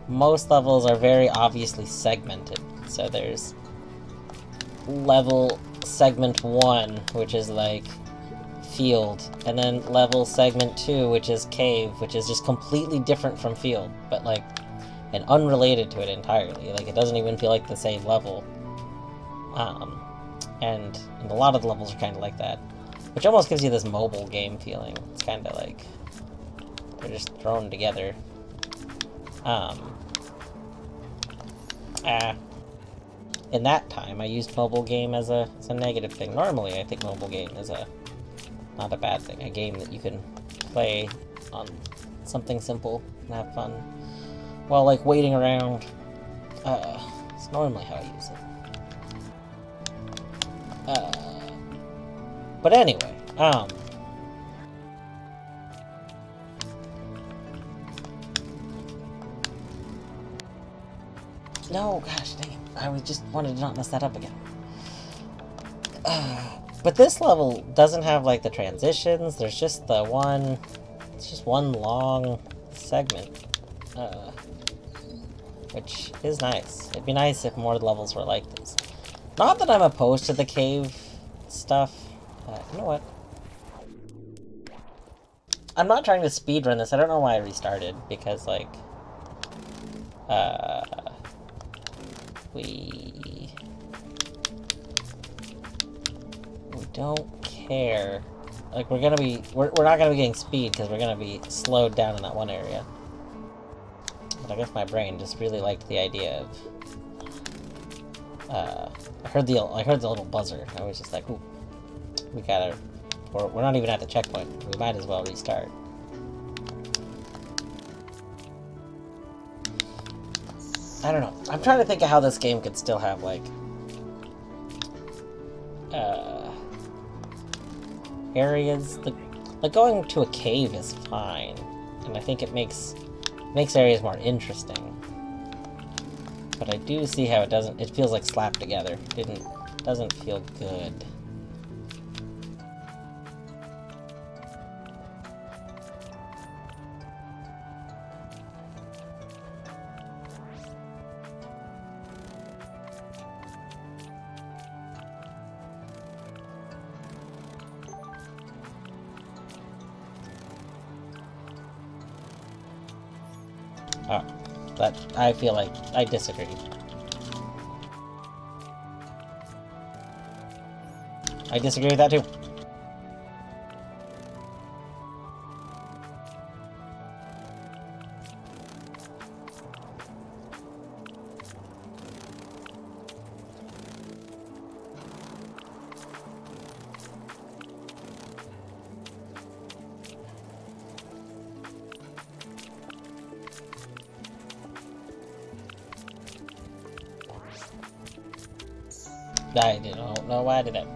most levels are very obviously segmented. So there's level segment 1, which is like field, and then level segment 2, which is cave, which is just completely different from field, but like, and unrelated to it entirely. Like, it doesn't even feel like the same level. And a lot of the levels are kind of like that, which almost gives you this mobile game feeling. It's kind of like they're just thrown together. In that time, I used mobile game as a negative thing. Normally, I think mobile game is not a bad thing. A game that you can play on something simple and have fun while, like, waiting around. It's normally how I use it. But anyway, no, gosh dang it. I just wanted to not mess that up again. But this level doesn't have, like, the transitions. There's just it's just one long segment. Which is nice. It'd be nice if more levels were like this. Not that I'm opposed to the cave stuff. You know what? I'm not trying to speedrun this. I don't know why I restarted, because, like, we don't care. Like, we're not gonna be getting speed, because we're gonna be slowed down in that one area. But I guess my brain just really liked the idea of, I heard the little buzzer. I was just like, ooh, we're not even at the checkpoint. We might as well restart. I don't know. I'm trying to think of how this game could still have, like, areas. Like going to a cave is fine, and I think it makes areas more interesting. But I do see how it feels like slapped together. Doesn't feel good. Oh, that I feel like I disagree. I disagree with that too. I don't know why I did that.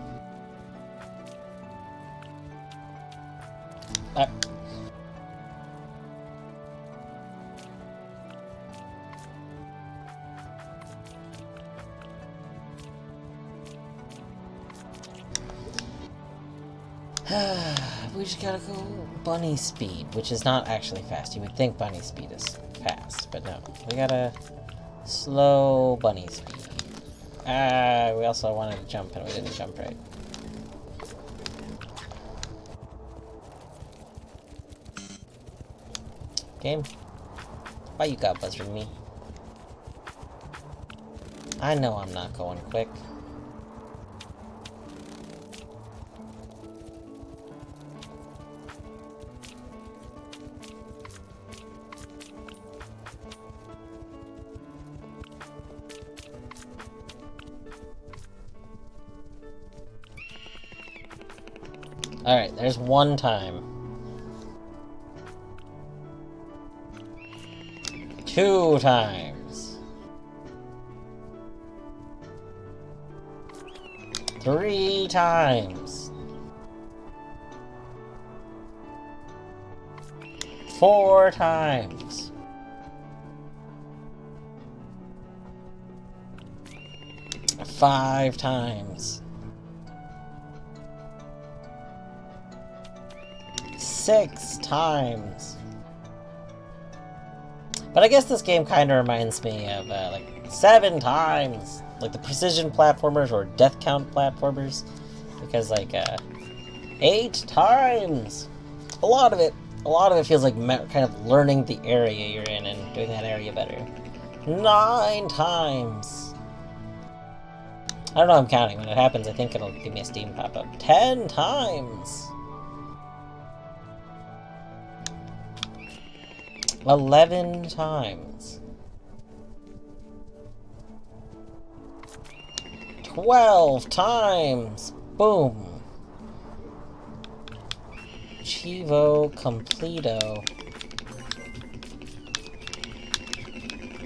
We just gotta go bunny speed, which is not actually fast. You would think bunny speed is fast, but no. We gotta slow bunny speed. We also wanted to jump and we didn't jump right. Game? Why you got buzzing me? I know I'm not going quick. Alright, there's one time. 2 times. 3 times. 4 times. 5 times. 6 times. But I guess this game kind of reminds me of, like, 7 times. Like the precision platformers or death count platformers. Because, like, 8 times. A lot of it feels like kind of learning the area you're in and doing that area better. 9 times. I don't know, I'm counting. When it happens, I think it'll give me a Steam pop-up. 10 times. 11 times. 12 times. Boom. Chivo completo.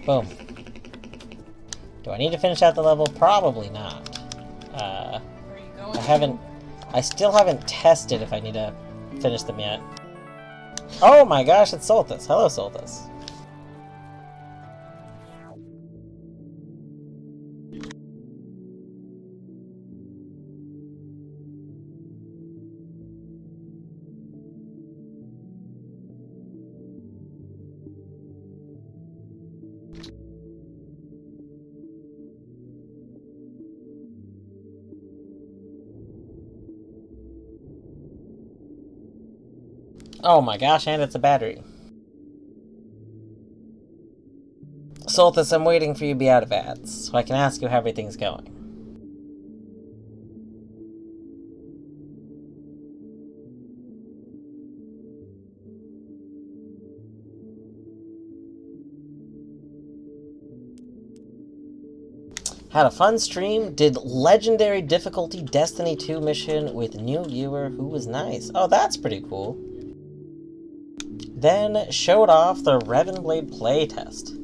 Boom. Do I need to finish out the level? Probably not. I still haven't tested if I need to finish them yet. Oh my gosh, it's Soltis. Hello, Soltis. Oh my gosh, and it's a battery. Soltis, I'm waiting for you to be out of ads, so I can ask you how everything's going. Had a fun stream, did legendary difficulty Destiny 2 mission with new viewer who was nice. Oh, that's pretty cool. Then showed off the Revenblade playtest.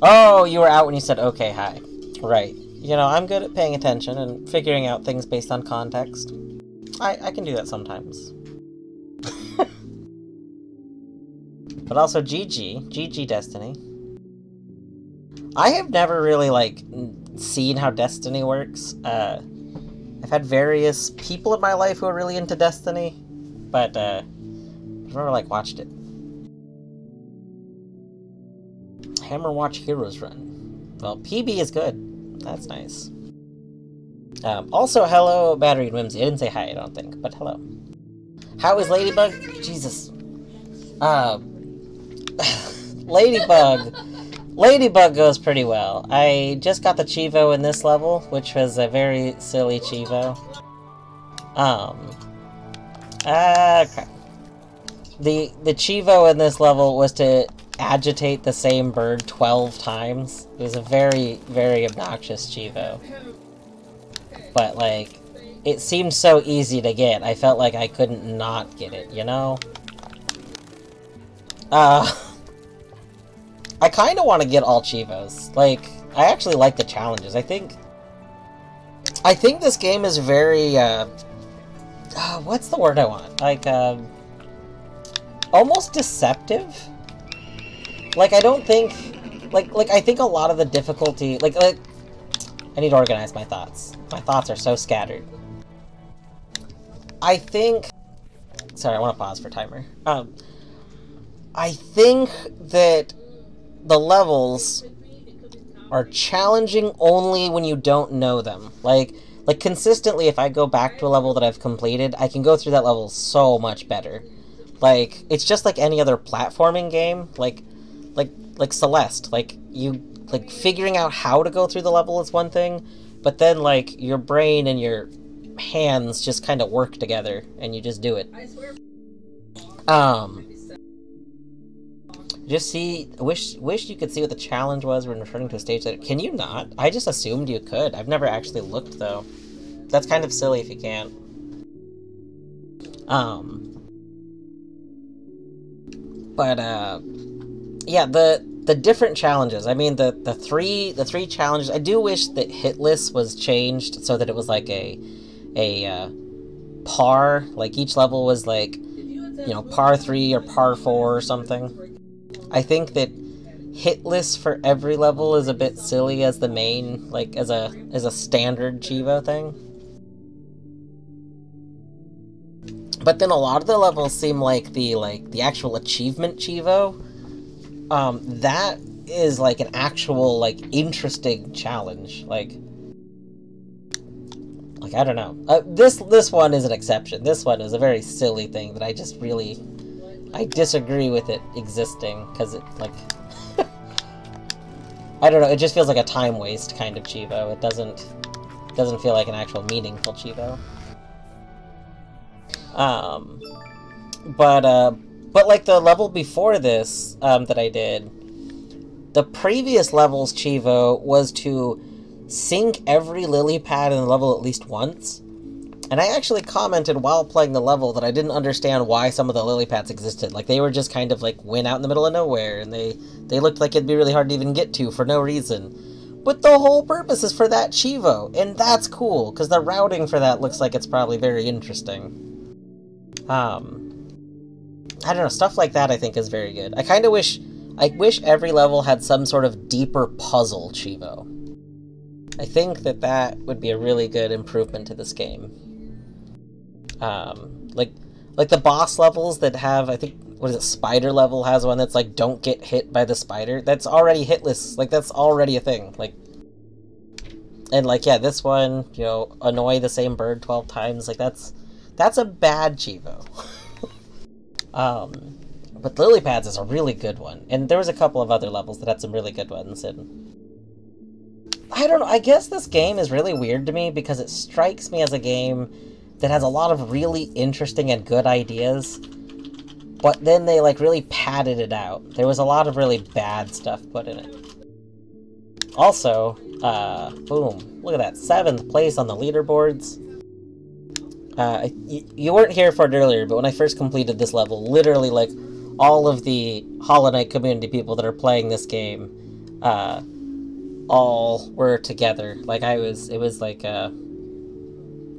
Oh, you were out when you said, okay, hi. Right. You know, I'm good at paying attention and figuring out things based on context. I can do that sometimes. But also GG Destiny. I have never really, like, seen how Destiny works. I've had various people in my life who are really into Destiny, but, I've never, like, watched it. Hammer Watch Heroes Run. Well, PB is good. That's nice. Also, hello, Battery and Whimsy. I didn't say hi, I don't think, but hello. How is Ladybug? Jesus. Ladybug. Ladybug goes pretty well. I just got the Chivo in this level, which was a very silly Chivo. Crap. The Chivo in this level was to agitate the same bird 12 times. It was a very, very obnoxious Chivo. But, like, it seemed so easy to get. I felt like I couldn't not get it, you know? I kind of want to get all Chivos. Like, I actually like the challenges. I think this game is very, what's the word I want? Like, almost deceptive? Like, I don't think, like, I think a lot of the difficulty, like, I need to organize my thoughts. My thoughts are so scattered. I think, sorry, I want to pause for timer. I think that the levels are challenging only when you don't know them. Like consistently, if I go back to a level that I've completed, I can go through that level so much better. Like, it's just like any other platforming game, like Celeste. Like, figuring out how to go through the level is one thing, but then, like, your brain and your hands just kind of work together, and you just do it. Just see, wish you could see what the challenge was when returning to a stage that... Can you not? I just assumed you could. I've never actually looked, though. That's kind of silly if you can't. Yeah, the different challenges. I mean, the three challenges. I do wish that hit list was changed so that it was like a par. Like, each level was like, you know, par 3 or par 4 or something. I think that hit list for every level is a bit silly as the main, like, as a standard Chivo thing. But then a lot of the levels seem like the actual achievement Chivo. That is like an actual, like, interesting challenge. Like, I don't know. This one is an exception. This one is a very silly thing that I just really... I disagree with it existing, because it, like... I don't know, it just feels like a time waste kind of Chivo. It doesn't feel like an actual meaningful Chivo. But like the level before this, that I did, the previous level's Chivo was to sink every lily pad in the level at least once. And I actually commented while playing the level that I didn't understand why some of the lily pads existed. Like, they were just kind of, like, went out in the middle of nowhere, and they looked like it'd be really hard to even get to for no reason. But the whole purpose is for that Chivo, and that's cool, because the routing for that looks like it's probably very interesting. I don't know, stuff like that I think is very good. I wish every level had some sort of deeper puzzle Chivo. I think that would be a really good improvement to this game. Like the boss levels that have, I think, what is it, spider level has one that's like, don't get hit by the spider. That's already hitless. Like, that's already a thing. Like, and like, yeah, this one, you know, annoy the same bird 12 times. Like, that's a bad Chivo. But lily pads is a really good one. And there was a couple of other levels that had some really good ones, and I don't know, I guess this game is really weird to me because it strikes me as a game that has a lot of really interesting and good ideas, but then they, like, really padded it out. There was a lot of really bad stuff put in it. Also, boom, look at that, 7th place on the leaderboards. You weren't here for it earlier, but when I first completed this level, literally, like, all of the Hollow Knight community people that are playing this game, all were together. Like, it was like,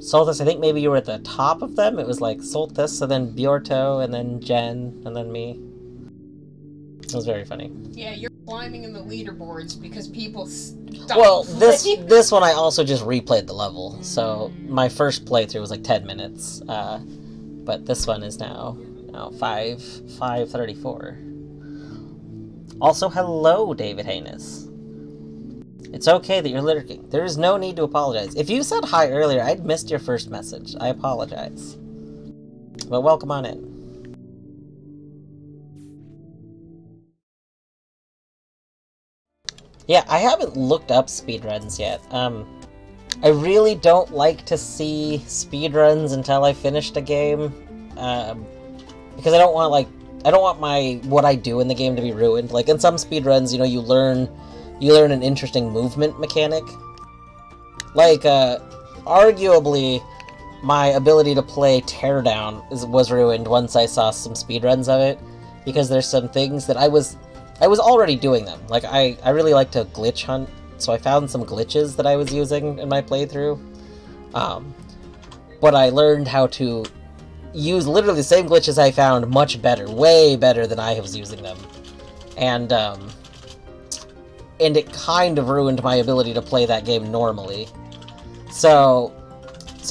Soltis, I think maybe you were at the top of them. It was like Soltis, and then Bjorto, and then Jen, and then me. It was very funny. Yeah, you're climbing in the leaderboards because people stop. Well, this one I also just replayed the level, so my first playthrough was like 10 minutes. But this one is now 5:34. Also, hello, David Haynes. It's okay that you're lurking. There is no need to apologize. If you said hi earlier, I'd missed your first message. I apologize. But welcome on in. Yeah, I haven't looked up speedruns yet. I really don't like to see speedruns until I finished a game, because I don't want, like, what I do in the game to be ruined. Like, in some speedruns, you know, you learn an interesting movement mechanic. Like, arguably, my ability to play Teardown was ruined once I saw some speedruns of it, because there's some things that I was already doing them. Like, I really like to glitch hunt, so I found some glitches that I was using in my playthrough. But I learned how to use literally the same glitches I found much better, way better than I was using them. And it kind of ruined my ability to play that game normally. So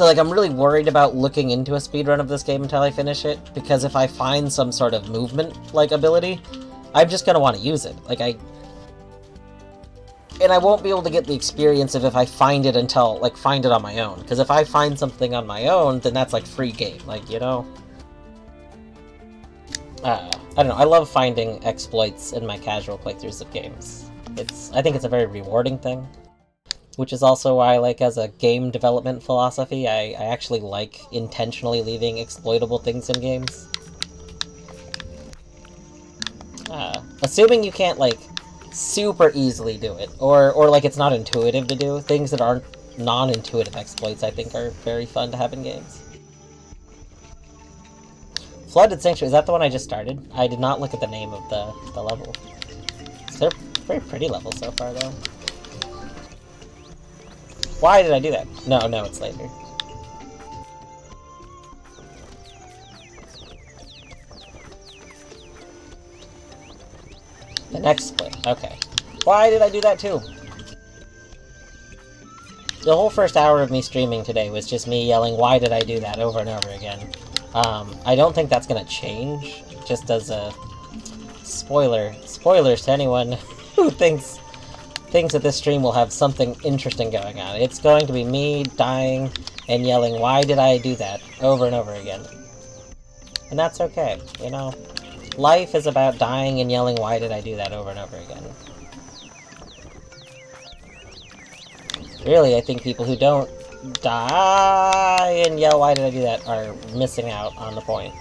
like, I'm really worried about looking into a speedrun of this game until I finish it, because if I find some sort of movement, like, ability, I'm just gonna want to use it. Like, and I won't be able to get the experience if I find it until, like, find it on my own. Because if I find something on my own, then that's, like, free game. Like, you know? I don't know. I love finding exploits in my casual playthroughs of games. I think it's a very rewarding thing. Which is also why, like, as a game development philosophy, I actually like intentionally leaving exploitable things in games. Assuming you can't, like, super easily do it, or like, it's not intuitive to do. Things that aren't non-intuitive exploits, I think, are very fun to have in games. Flooded Sanctuary, is that the one I just started? I did not look at the name of the level. They're very pretty levels so far, though. Why did I do that? No, it's later. The next split, okay. Why did I do that too? The whole first hour of me streaming today was just me yelling, why did I do that, over and over again. I don't think that's gonna change, just as a spoilers to anyone who thinks that this stream will have something interesting going on. It's going to be me dying and yelling, why did I do that, over and over again. And that's okay, you know? Life is about dying and yelling, why did I do that, over and over again. Really, I think people who don't die and yell, why did I do that, are missing out on the point.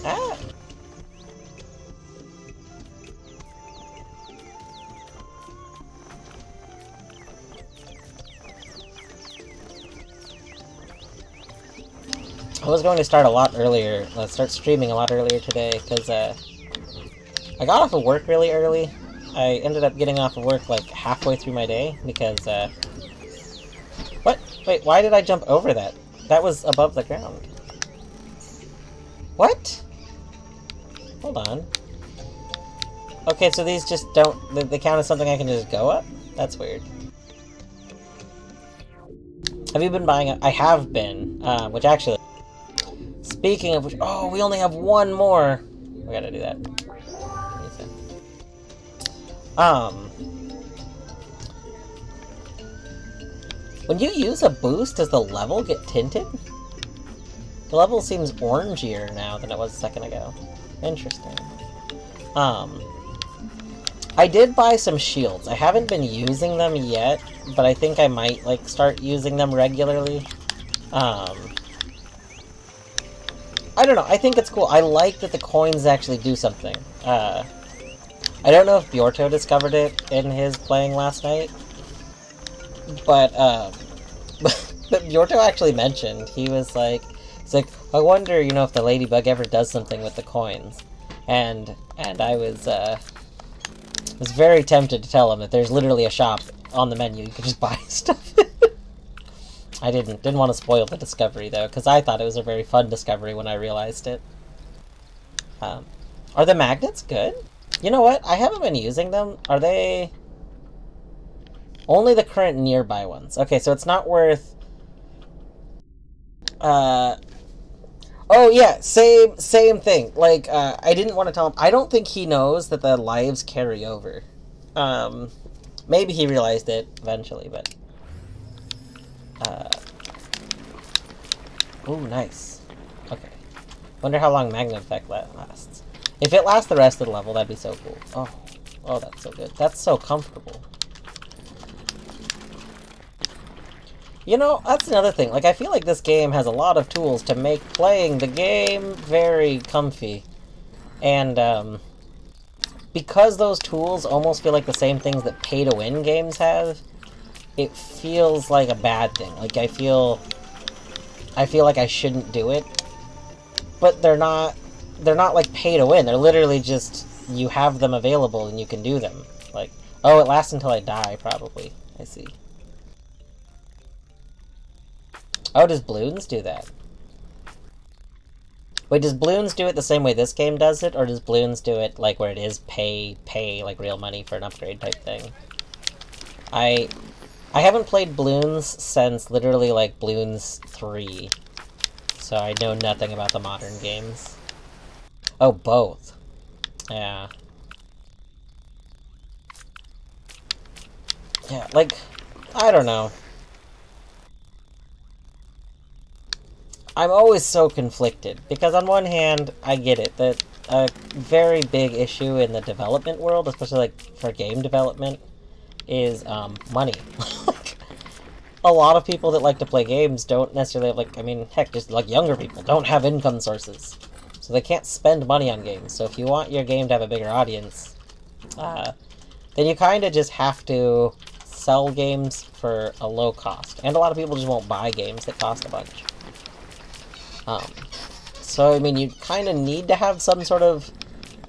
Ah! I was going to start a lot earlier, start streaming a lot earlier today, because, I got off of work really early. I ended up getting off of work, like, halfway through my day, because, What? Wait, why did I jump over that? That was above the ground. What? Hold on. Okay, so these just don't... They count as something I can just go up? That's weird. Have you been buying... I have been, which actually... Speaking of which... Oh, we only have one more! We gotta do that. When you use a boost, does the level get tinted? The level seems orangier now than it was a second ago. Interesting. I did buy some shields. I haven't been using them yet, but I think I might, like, start using them regularly. I don't know, I think it's cool. I like that the coins actually do something. I don't know if Bjorto discovered it in his playing last night, but Bjorto actually mentioned, he was like, I wonder, you know, if the Ladybug ever does something with the coins. And I was very tempted to tell him that there's literally a shop on the menu, you could just buy stuff. I didn't want to spoil the discovery, though, because I thought it was a very fun discovery when I realized it. Are the magnets good? You know what? I haven't been using them. Are they... Only the current nearby ones. Okay, so it's not worth... Oh, yeah, same thing. Like, I didn't want to tell him... I don't think he knows that the lives carry over. Maybe he realized it eventually, but... Ooh, nice. Okay. Wonder how long Magnet Effect lasts. If it lasts the rest of the level, that'd be so cool. Oh, oh, that's so good. That's so comfortable. You know, that's another thing. Like, I feel like this game has a lot of tools to make playing the game very comfy. And, because those tools almost feel like the same things that pay-to-win games have, it feels like a bad thing. Like, I feel like I shouldn't do it. But they're not like pay-to-win. They're literally just, you have them available and you can do them. Like, oh, it lasts until I die, probably. I see. Oh, does Bloons do that? Wait, does Bloons do it the same way this game does it, or does Bloons do it, like, where it is pay, like, real money for an upgrade type thing? I haven't played Bloons since, literally, like, Bloons 3. So I know nothing about the modern games. Oh, both. Yeah. Yeah, like, I don't know. I'm always so conflicted, because on one hand, I get it, that a very big issue in the development world, especially like for game development, is money. A lot of people that like to play games don't necessarily have, like, I mean, heck, just like younger people don't have income sources. So they can't spend money on games. So if you want your game to have a bigger audience, then you kind of just have to sell games for a low cost. And a lot of people just won't buy games that cost a bunch. So, I mean, you kind of need to have some sort of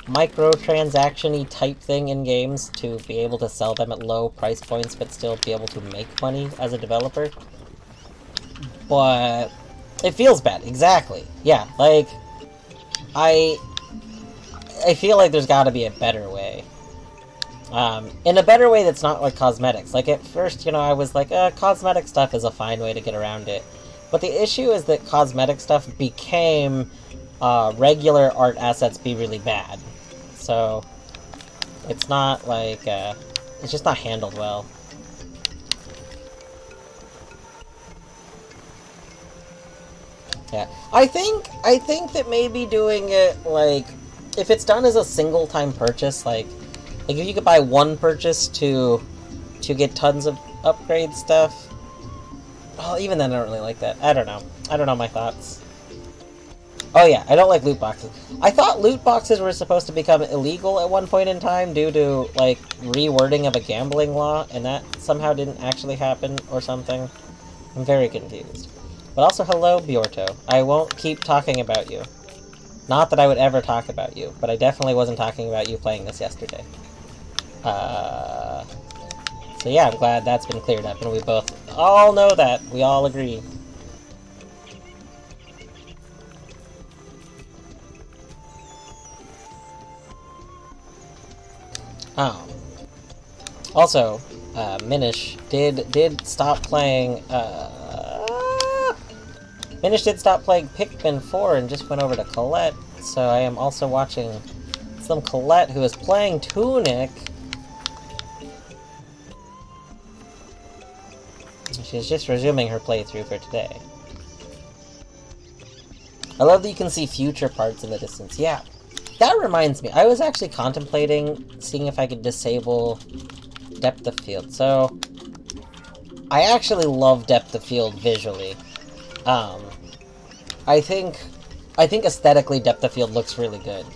microtransaction-y type thing in games to be able to sell them at low price points but still be able to make money as a developer. But it feels bad, exactly. Yeah, like, I feel like there's gotta be a better way. In a better way that's not like cosmetics. Like, at first, you know, I was like, cosmetic stuff is a fine way to get around it. But the issue is that cosmetic stuff became regular art assets be really bad. So, it's not like, it's just not handled well. Yeah. I think that maybe doing it, like, if it's done as a single-time purchase, like if you could buy one purchase to get tons of upgrade stuff, well, even then I don't really like that. I don't know. I don't know my thoughts. Oh yeah, I don't like loot boxes. I thought loot boxes were supposed to become illegal at one point in time due to, like, rewording of a gambling law, and that somehow didn't actually happen or something. I'm very confused. But also, hello, Bjorto. I won't keep talking about you. Not that I would ever talk about you, but I definitely wasn't talking about you playing this yesterday. So yeah, I'm glad that's been cleared up, and we both all know that. We all agree. Oh. Also, Minish did stop playing, Minish did stop playing Pikmin 4 and just went over to Colette, so I am also watching some Colette who is playing Tunic. She's just resuming her playthrough for today. I love that you can see future parts in the distance. Yeah, that reminds me. I was actually contemplating seeing if I could disable depth of field. So, I actually love depth of field visually. I think aesthetically depth of field looks really good.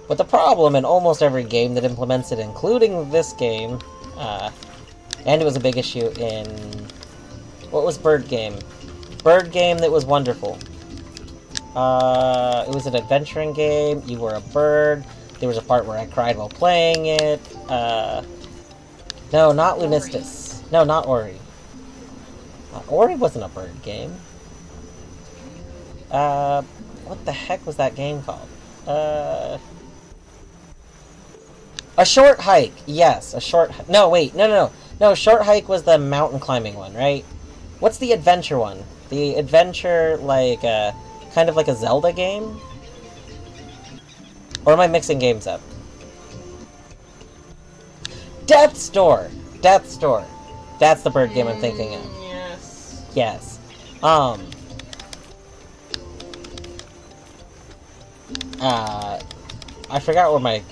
But the problem in almost every game that implements it, including this game, and it was a big issue in... What was Bird Game? Bird Game that was wonderful. It was an adventuring game. You were a bird. There was a part where I cried while playing it. No, not Lunistis. No, not Ori. Ori wasn't a bird game. What the heck was that game called? A Short Hike. Yes, a short... No, wait. No. No, Short Hike was the mountain climbing one, right? What's the adventure one? The adventure, like, kind of like a Zelda game? Or am I mixing games up? Death's Door! Death's Door. That's the bird game I'm thinking of. Yes. Yes. I forgot where my...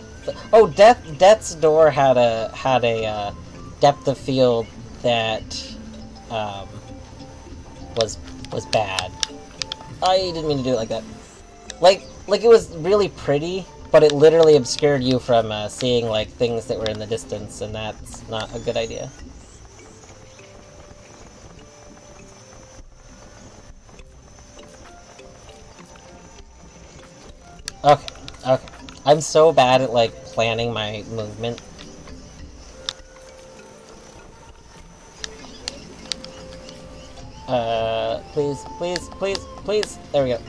Oh, Death's Door had a depth of field that was bad. I didn't mean to do it like that. Like it was really pretty, but it literally obscured you from seeing like things that were in the distance, and that's not a good idea. Okay, okay. I'm so bad at like planning my movement. Please, please, please, please. There we go.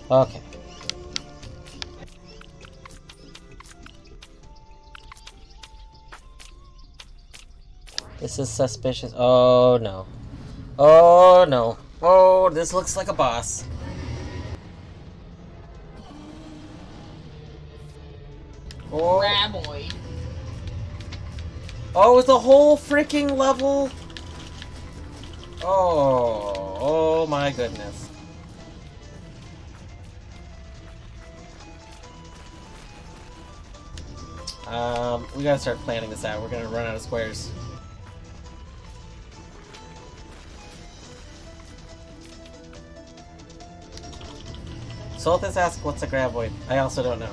Okay. This is suspicious. Oh no. Oh no. Oh, this looks like a boss. Oh. Graboid. Oh, it's a whole freaking level. Oh, oh my goodness. We gotta start planning this out. We're gonna run out of squares. Soltis asks, what's a graboid? I also don't know.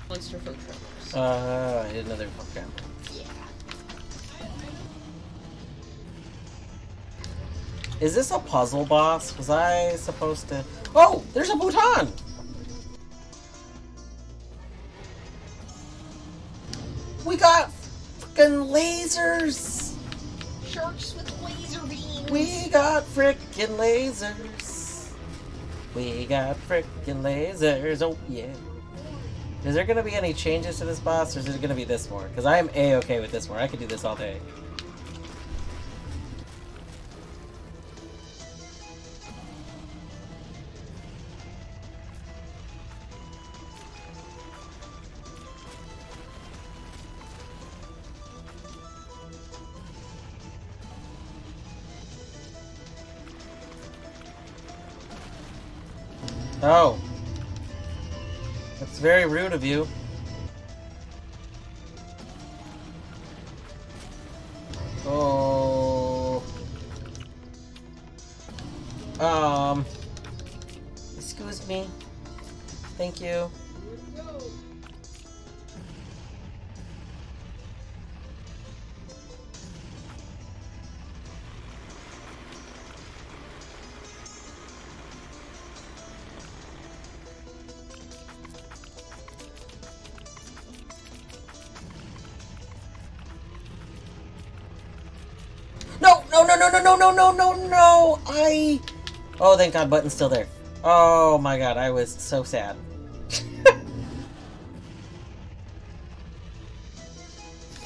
Monster Folk Travelers. I didn't know they were called graboid. Yeah. Is this a puzzle boss? Was I supposed to... Oh! There's a Bhutan! We got frickin' lasers! Sharks with laser beams! We got frickin' lasers! We got frickin' lasers, oh yeah. Is there gonna be any changes to this boss, or is it gonna be this more? Because I am A-okay with this more. I could do this all day. Oh. That's very rude of you. Oh. Excuse me. Thank you. No! No, no, no, no, no, no, no, no, no! Oh, thank God, button's still there. Oh my God, I was so sad.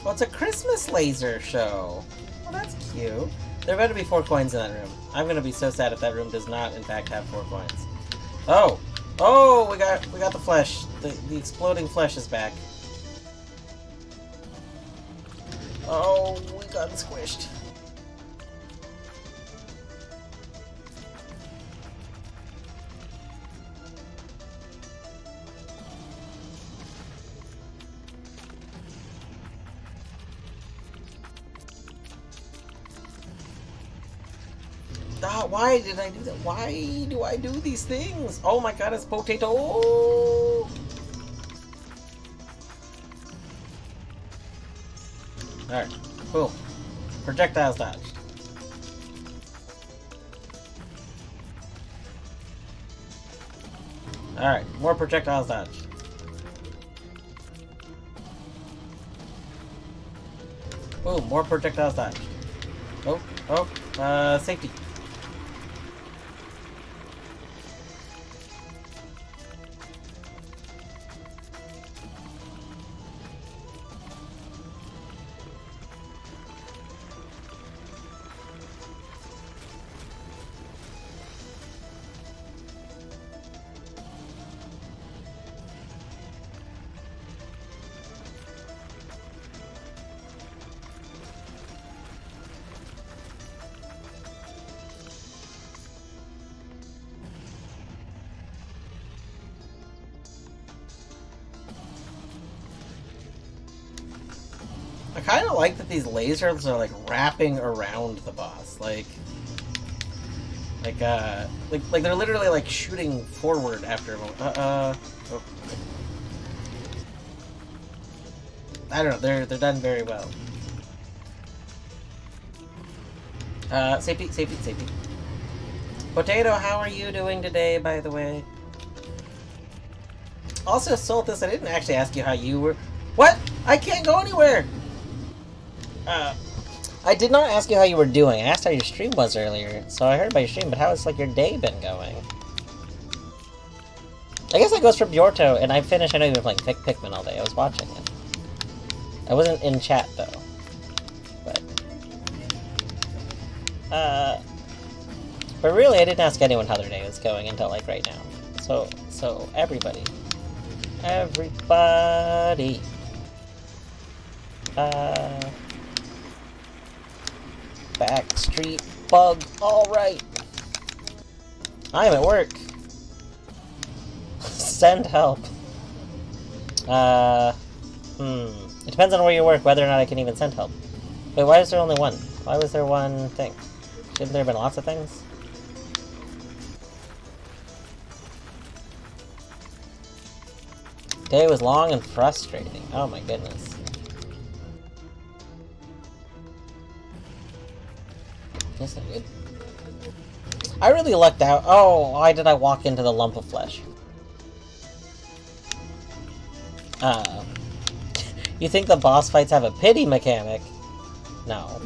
Well, it's a Christmas laser show. Well, that's cute. There better be 4 coins in that room. I'm gonna be so sad if that room does not, in fact, have 4 coins. Oh! Oh, we got the flesh. The exploding flesh is back. Oh, we got squished. Why did I do that? Why do I do these things? Oh my God, it's potato! Alright, boom. Projectiles dodged. Alright, more projectiles dodged. Boom, more projectiles dodged. Oh, safety. kind of like that these lasers are like wrapping around the boss, like they're literally like shooting forward after a moment. Oh. I don't know. They're done very well. Safety. Potato, how are you doing today, by the way? Also, Soltis, I didn't actually ask you how you were. What? I can't go anywhere! I did not ask you how you were doing. I asked how your stream was earlier, so I heard about your stream, but how has, like, your day been going? I guess that goes for Bjorto, and I finished, I know you've been playing Pikmin all day. I was watching it. I wasn't in chat, though. But really, I didn't ask anyone how their day was going until, like, right now. So, everybody. Backstreet Bug, alright. I'm at work. Send help. It depends on where you work, whether or not I can even send help. Wait, why is there only one? Why was there one thing? Shouldn't there have been lots of things? Day was long and frustrating. Oh my goodness. That's not good. I really lucked out. Oh, why did I walk into the lump of flesh? You think the boss fights have a pity mechanic? No.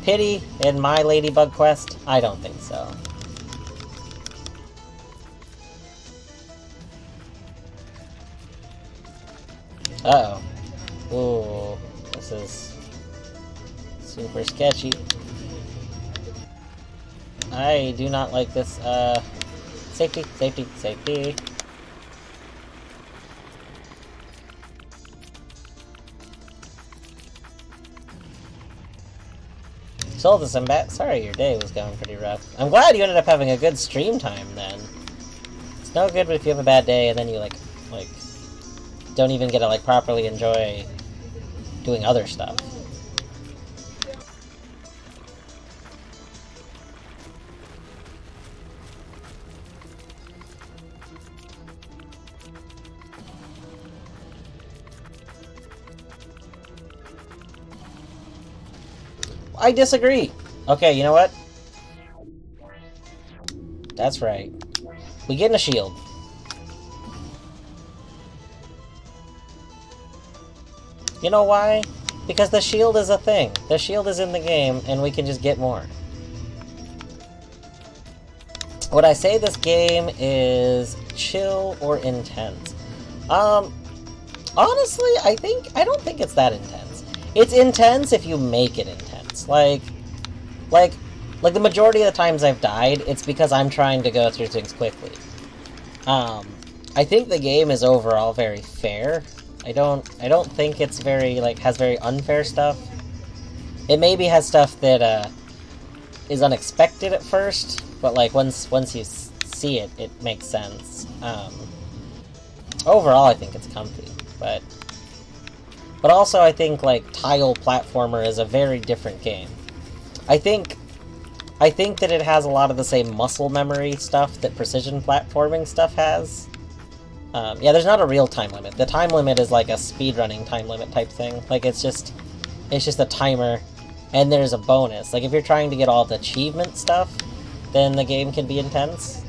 Pity in my Ladybug quest? I don't think so. Uh-oh. Ooh, this is super sketchy. I do not like this. Safety. Soltis, I'm back. Sorry your day was going pretty rough. I'm glad you ended up having a good stream time then. It's no good if you have a bad day and then you like don't even get to like properly enjoy doing other stuff. I disagree. Okay, you know what? That's right. We get in a shield. You know why? Because the shield is a thing. The shield is in the game, and we can just get more. Would I say this game is chill or intense? Honestly, I don't think it's that intense. It's intense if you make it intense. Like the majority of the times I've died, it's because I'm trying to go through things quickly. I think the game is overall very fair. I don't think it's very, has very unfair stuff. It maybe has stuff that, is unexpected at first, but, once you see it, it makes sense. Overall, I think it's comfy, but also I think, Tile Platformer is a very different game. I think that it has a lot of the same muscle memory stuff that Precision Platforming stuff has. Yeah, there's not a real time limit. The time limit is like a speedrunning time limit type thing. It's just a timer, and there's a bonus. If you're trying to get all the achievement stuff, then the game can be intense.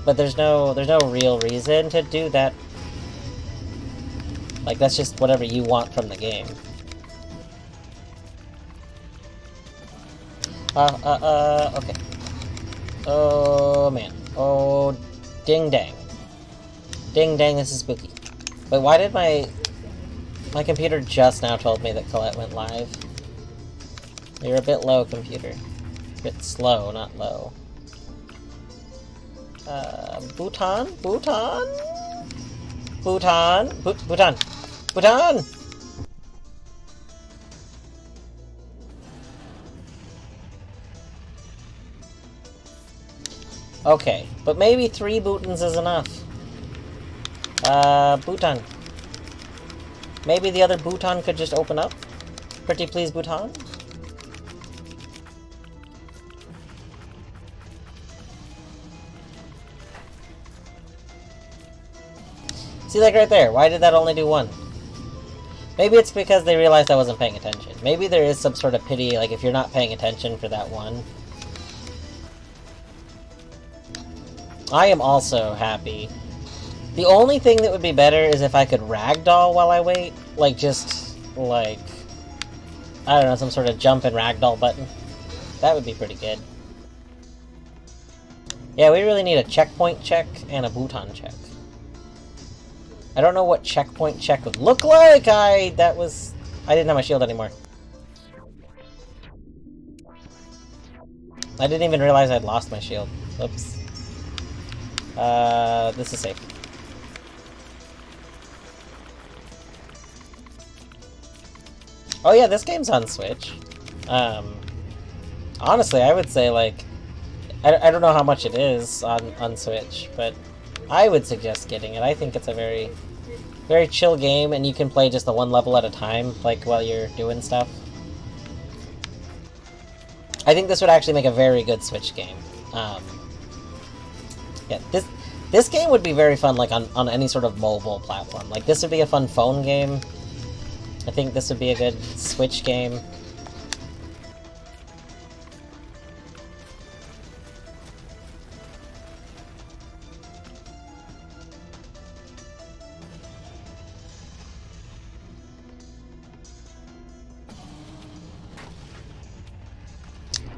But there's no real reason to do that. That's just whatever you want from the game. Okay. Oh, man. Oh, ding dang. Ding dang, this is spooky. Wait, why did my computer just now told me that Colette went live? You're a bit low, computer. A bit slow, not low. Bhutan? Bhutan? Bhutan? Bhutan! Bhutan! Okay, but maybe 3 Bhutans is enough. Bhutan. Maybe the other Bhutan could just open up? Pretty please, Bhutan? See, like right there, why did that only do one? Maybe it's because they realized I wasn't paying attention. Maybe there is some sort of pity, like if you're not paying attention for that one. I am also happy. The only thing that would be better is if I could ragdoll while I wait. Like, just, like... I don't know, some sort of jump and ragdoll button. That would be pretty good. Yeah, we really need a checkpoint check and a Bhutan check. I don't know what checkpoint check would look like. I didn't have my shield anymore. I didn't even realize I'd lost my shield. Oops. This is safe. Oh yeah, this game's on Switch. Honestly, I would say, like, I don't know how much it is on Switch, but I would suggest getting it. I think it's a very, very chill game, and you can play just the one level at a time, like, while you're doing stuff. I think this would actually make a very good Switch game. Yeah, this game would be very fun, like, on any sort of mobile platform. Like, this would be a fun phone game. I think this would be a good Switch game.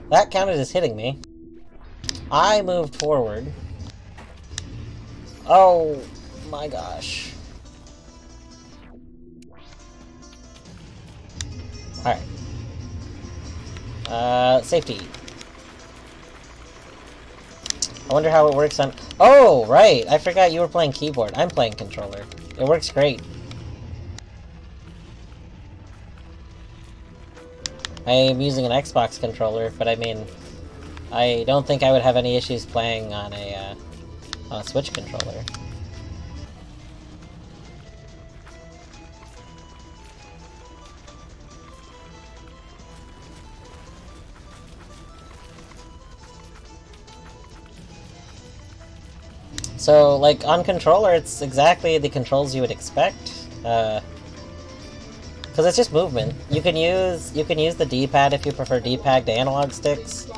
That counted as hitting me. I moved forward. Oh my gosh. Alright. Safety. I wonder how it works on... Oh, right! I forgot you were playing keyboard. I'm playing controller. It works great. I am using an Xbox controller, but I mean... I don't think I would have any issues playing on a Switch controller. So, like, on controller, it's exactly the controls you would expect. Because it's just movement. You can use the D-pad if you prefer D-pad to analog sticks.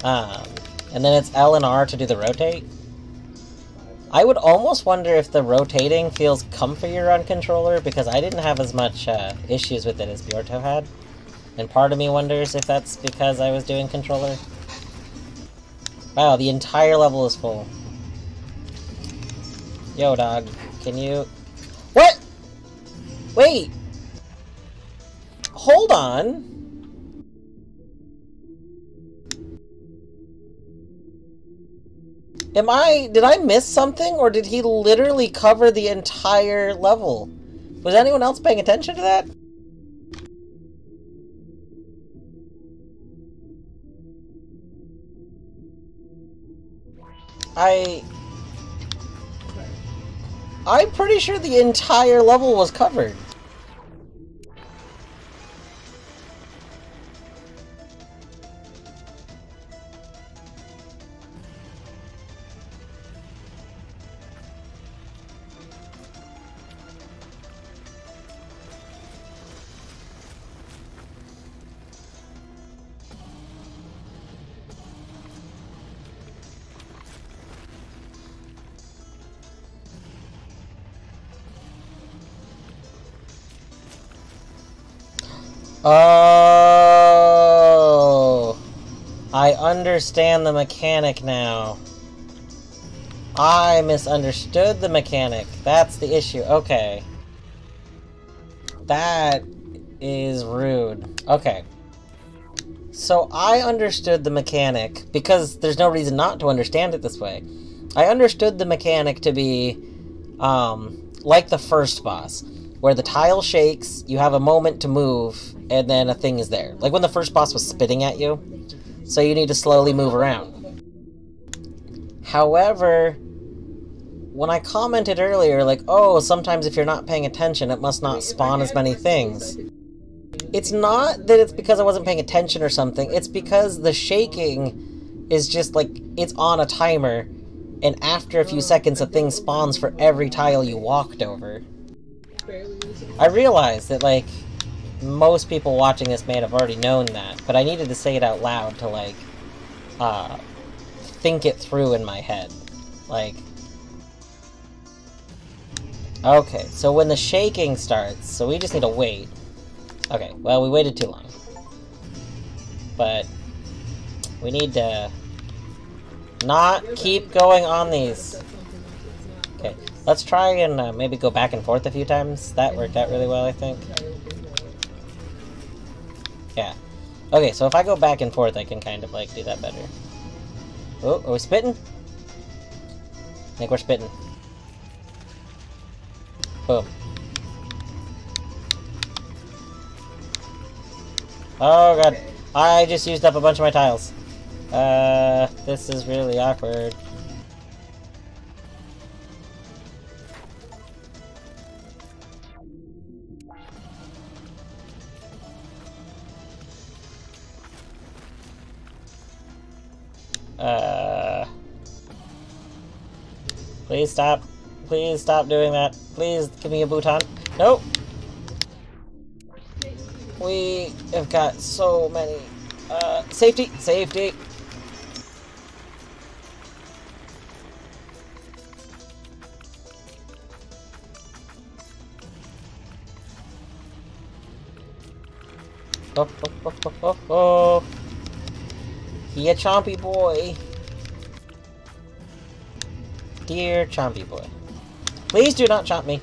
And then it's L and R to do the rotate. I would almost wonder if the rotating feels comfier on controller, because I didn't have as much issues with it as Bjorto had. And part of me wonders if that's because I was doing controller. Wow, the entire level is full. Yo, dog, can you... What?! Wait! Hold on! Did I miss something, or did he literally cover the entire level? Was anyone else paying attention to that? I'm pretty sure the entire level was covered. Oh, I understand the mechanic now. I misunderstood the mechanic. That's the issue. Okay. That is rude. Okay. So I understood the mechanic, because there's no reason not to understand it this way. I understood the mechanic to be, like the first boss, where the tile shakes, you have a moment to move, and then a thing is there. Like when the first boss was spitting at you, so you need to slowly move around. However, when I commented earlier, like, oh, sometimes if you're not paying attention, it must not spawn as many things. It's not that it's because I wasn't paying attention or something. It's because the shaking is just like, it's on a timer, and after a few seconds a thing spawns for every tile you walked over. I realized that, like, most people watching this may have already known that, but I needed to say it out loud to, like, think it through in my head. Like, okay, so when the shaking starts, so we just need to wait. Okay, well, we waited too long. But we need to not keep going on these. Okay, let's try and maybe go back and forth a few times. That worked out really well, I think. Yeah. Okay, so if I go back and forth, I can kind of, like, do that better. Oh, are we spitting? I think we're spitting. Boom. Oh god. I just used up a bunch of my tiles. This is really awkward. Please stop. Please stop doing that. Please give me a bouton. Nope. We have got so many. Safety! Safety! Oh, oh, oh, oh, oh, oh. He a chompy boy. Dear chompy boy. Please do not chomp me.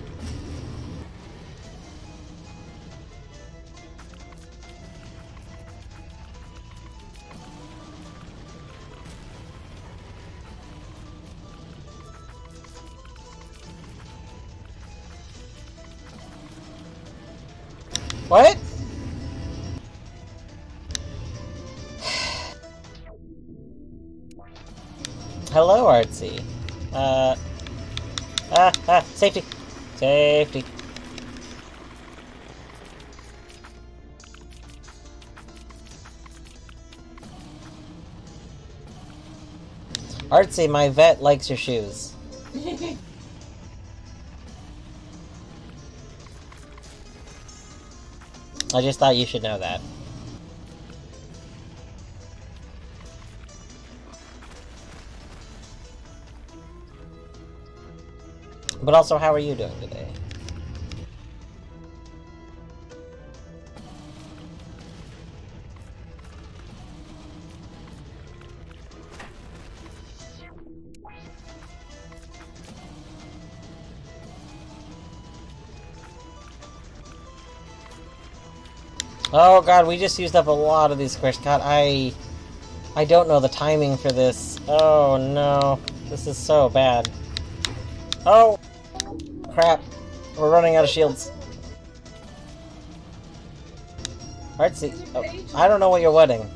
What? Hello, Artsy. Safety. Safety. Artsy, my vet likes your shoes. I just thought you should know that. But also, how are you doing today? Oh god, we just used up a lot of these squares. God, I don't know the timing for this. Oh no, this is so bad. Oh! Crap. We're running out of shields. Artsy. Oh, I don't know what you're wedding.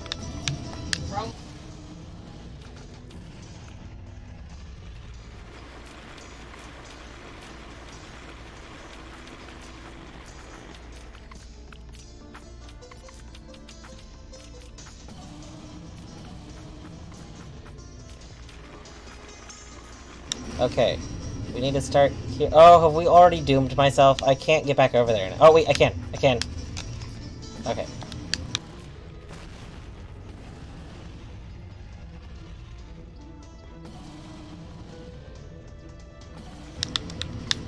Okay. We need to start here. Oh, have we already doomed myself? I can't get back over there now. Oh, wait, I can. I can. Okay.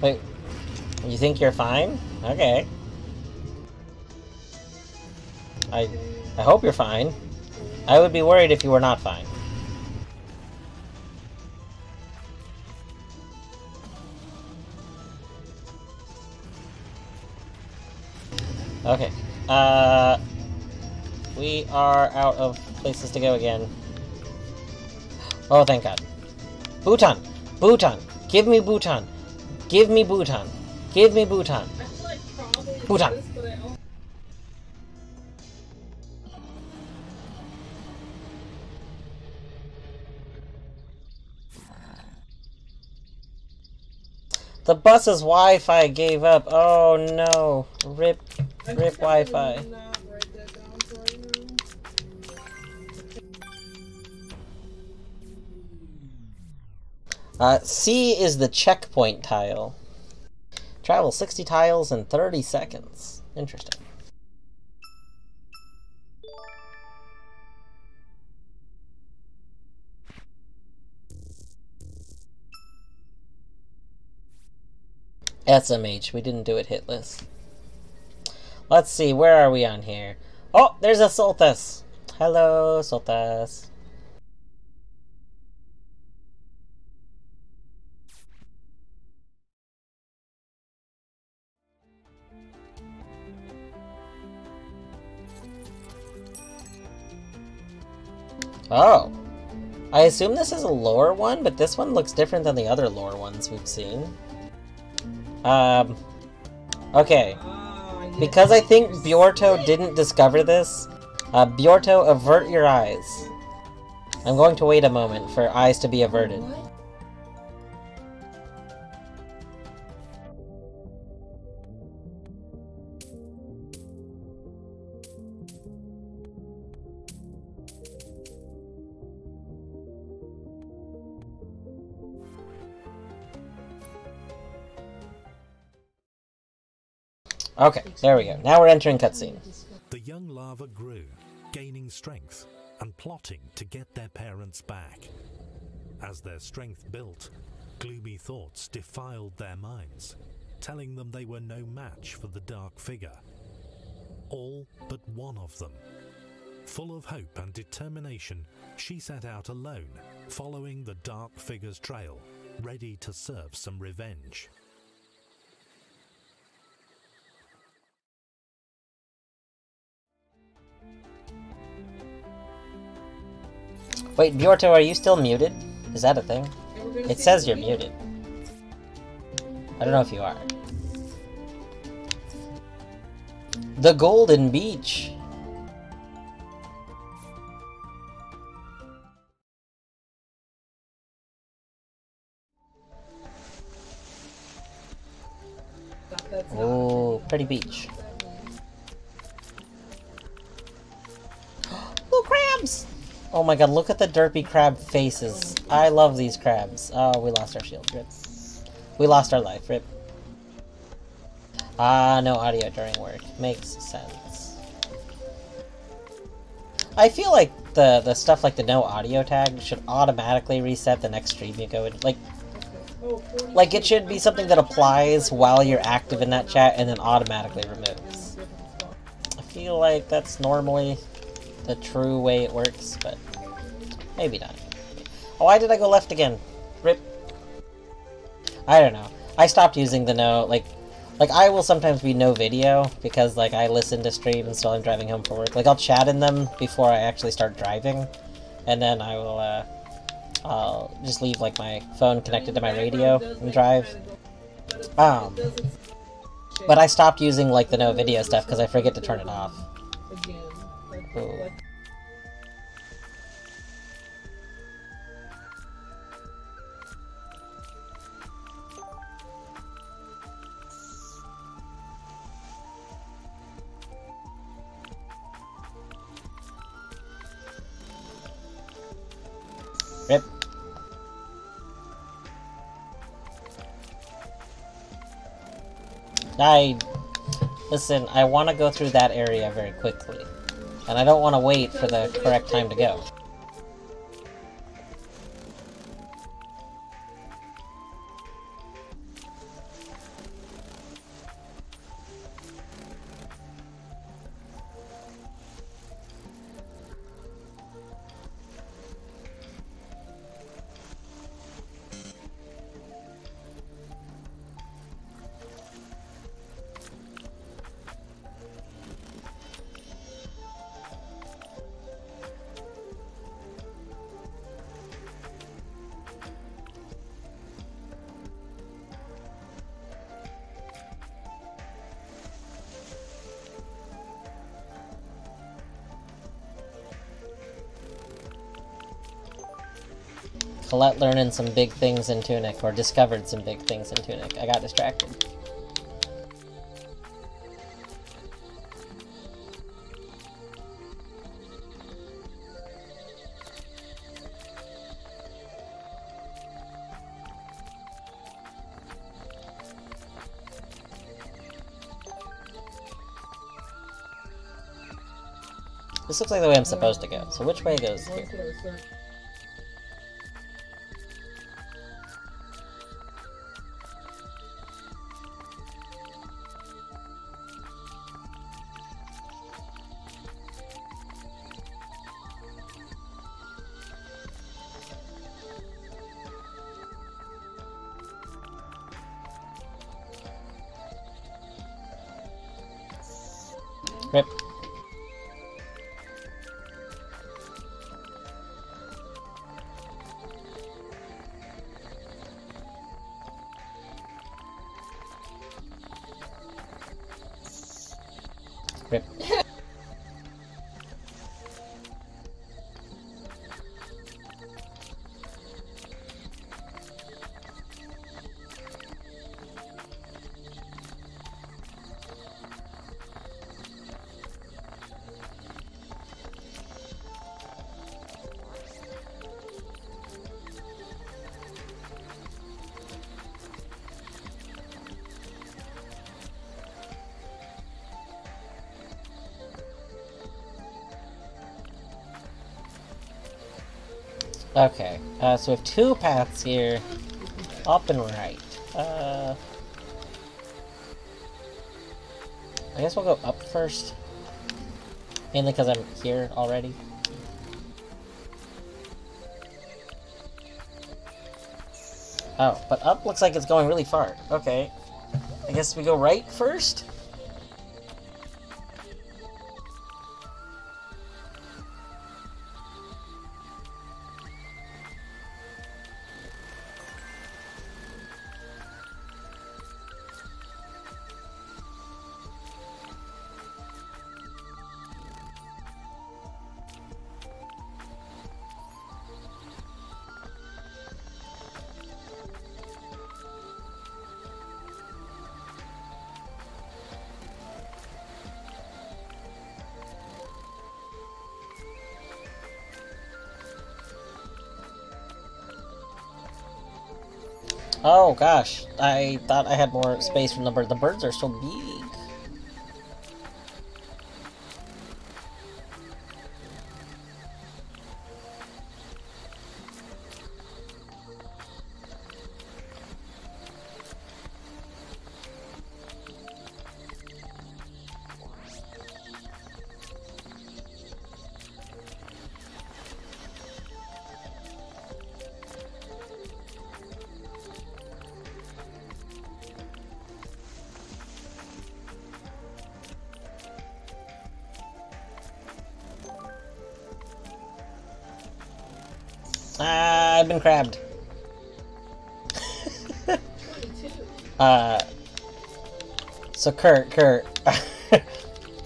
Wait. You think you're fine? Okay. I hope you're fine. I would be worried if you were not fine. Okay. We are out of places to go again. Oh, thank God. Bhutan! Bhutan! Give me Bhutan! Give me Bhutan! Give me Bhutan! Bhutan! The bus's Wi-Fi gave up. Oh no. Rip Wi-Fi. C is the checkpoint tile. Travel 60 tiles in 30 seconds. Interesting. SMH, we didn't do it hitless. Let's see, where are we on here? Oh, there's a Soltas! Hello, Soltas. Oh. I assume this is a lore one, but this one looks different than the other lore ones we've seen. Okay. Because I think Bjorto didn't discover this, Bjorto, avert your eyes. I'm going to wait a moment for eyes to be averted. Okay, there we go. Now we're entering cutscene. The young larva grew, gaining strength and plotting to get their parents back. As their strength built, gloomy thoughts defiled their minds, telling them they were no match for the dark figure. All but one of them. Full of hope and determination, she set out alone, following the dark figure's trail, ready to serve some revenge. Wait, Bjorto, are you still muted? Is that a thing? It says you're muted. I don't know if you are. The Golden Beach! Oh, pretty beach. Little crabs! Oh my god, look at the derpy crab faces. I love these crabs. Oh, we lost our shield. Rip. We lost our life. Rip. Ah, no audio during work. Makes sense. I feel like the stuff like the no audio tag should automatically reset the next stream you go in. Like it should be something that applies while you're active in that chat and then automatically removes. I feel like that's normally the true way it works, but maybe not. Oh, why did I go left again? Rip. I don't know. I stopped using the no, like I will sometimes be no video because like I listen to streams while I'm driving home from work. Like I'll chat in them before I actually start driving, and then I will I'll just leave like my phone connected to my radio and drive. But I stopped using like the no video stuff because I forget to turn it off. Ooh. Rip. Listen, I want to go through that area very quickly. And I don't want to wait for the correct time to go. Colette learning some big things in Tunic, or discovered some big things in Tunic. I got distracted. This looks like the way I'm supposed to go. So which way goes here? Rip. Rip. Okay, so we have two paths here, up and right. I guess we'll go up first, mainly because I'm here already. Oh, but up looks like it's going really far. Okay, I guess we go right first? Oh gosh, I thought I had more space from the bird. The birds are so big. I've been crabbed. So Kurt,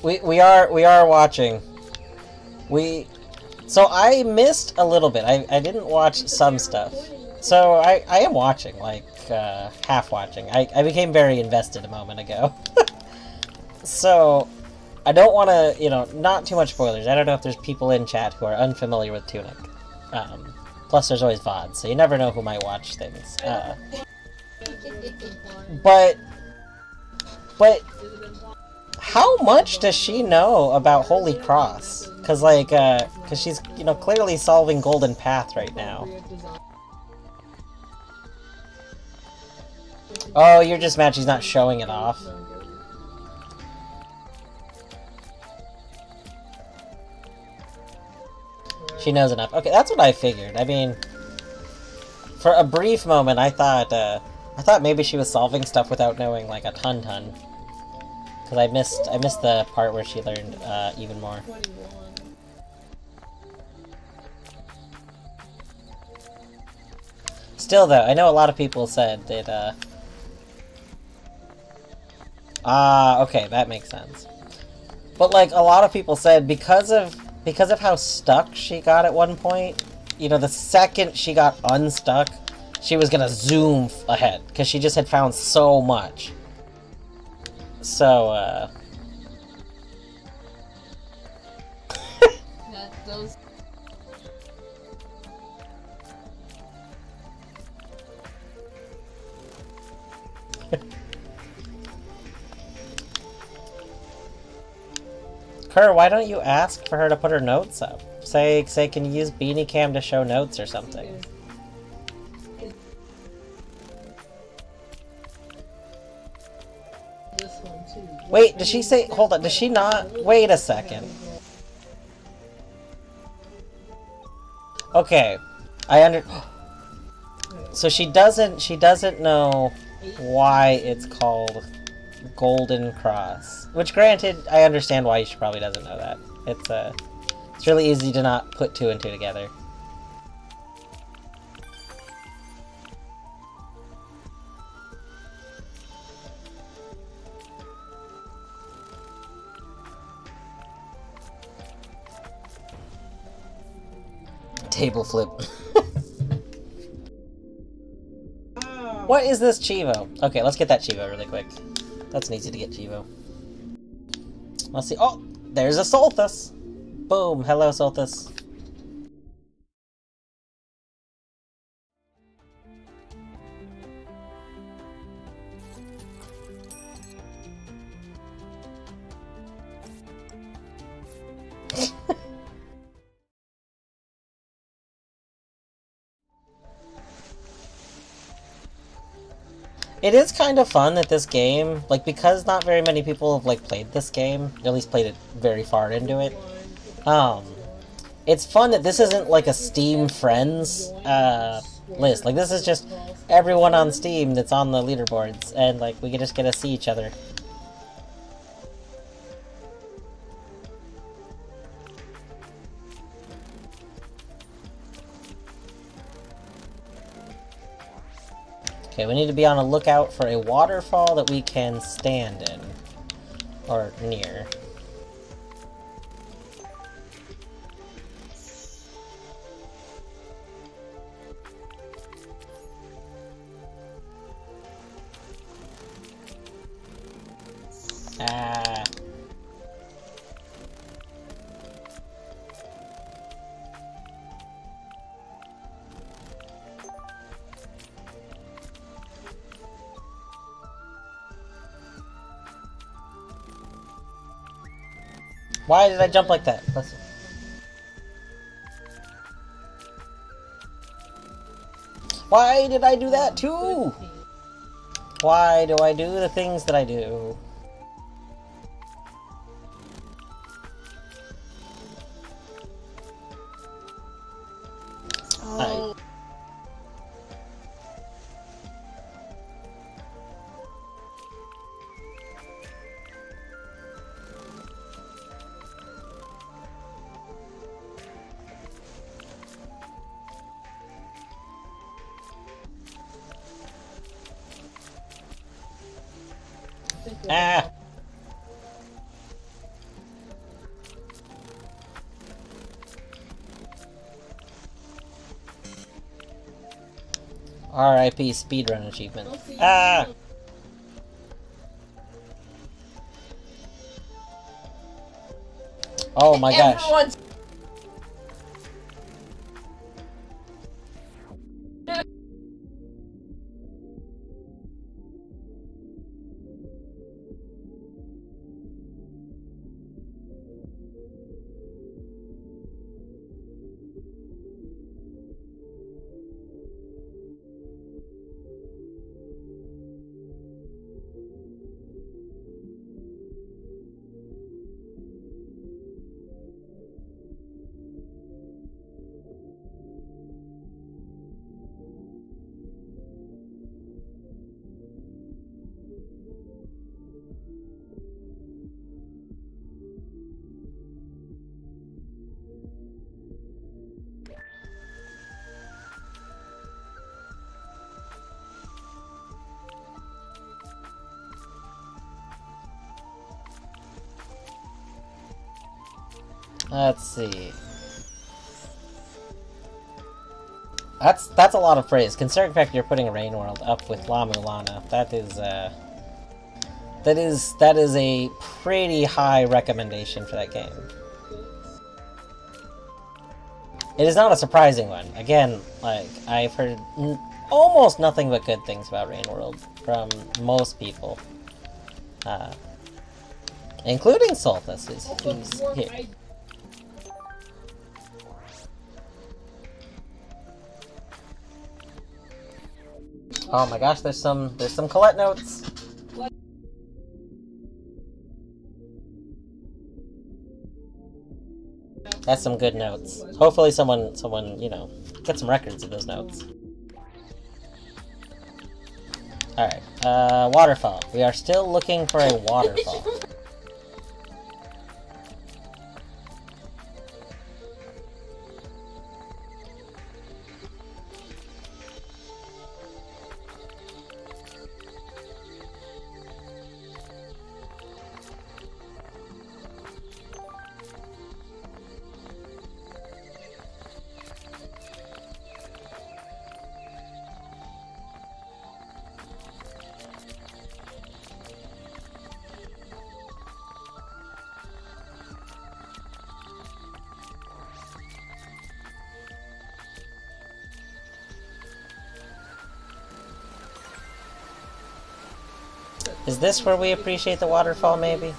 we are watching. So I missed a little bit. I didn't watch some stuff. So I am watching, like, half watching. I became very invested a moment ago. So, I don't want to, you know, not too much spoilers. I don't know if there's people in chat who are unfamiliar with Tunic. Plus, there's always VODs, so you never know who might watch things. But how much does she know about Holy Cross? Cause she's, you know, clearly solving Golden Path right now. Oh, you're just mad she's not showing it off. She knows enough. Okay, that's what I figured. I mean, for a brief moment, I thought maybe she was solving stuff without knowing like a ton. Because I missed the part where she learned even more. Still, though, I know a lot of people said that. Okay, that makes sense. But like a lot of people said, because of how stuck she got at one point, you know, the second she got unstuck, she was gonna zoom ahead, because she just had found so much. So, those... Kerr, why don't you ask for her to put her notes up? Say, can you use Beanie Cam to show notes or something? Wait, did she say- hold on, does she not- wait a second. Okay, so she doesn't know why it's called Golden Cross. Which, granted, I understand why she probably doesn't know that. It's really easy to not put two and two together. Table flip. What is this Chivo? Okay, let's get that Chivo really quick. That's easy to get Chivo. Let's see. Oh, there's a Solthus. Boom. Hello, Solthus. It is kind of fun that this game, like, because not very many people have, like, played this game, at least played it very far into it, it's fun that this isn't, like, a Steam Friends, list. Like, this is just everyone on Steam that's on the leaderboards, and, like, we can just get to see each other. Okay, we need to be on a lookout for a waterfall that we can stand in. Or near. Ah. Why did I jump like that? Listen. Why did I do that too? Why do I do the things that I do? Oh. Ah! RIP speedrun achievement. Ah! Oh my gosh. Everyone's Let's see. That's a lot of praise. Considering the fact you're putting a Rain World up with La Mulana, that is a pretty high recommendation for that game. It is not a surprising one. Again, like, I've heard almost nothing but good things about Rain World from most people. Including Solthus, who's here. Oh my gosh, there's some Colette notes. That's some good notes. Hopefully someone, you know, get some records of those notes. Alright, waterfall. We are still looking for a waterfall. Is this where we appreciate the waterfall, maybe?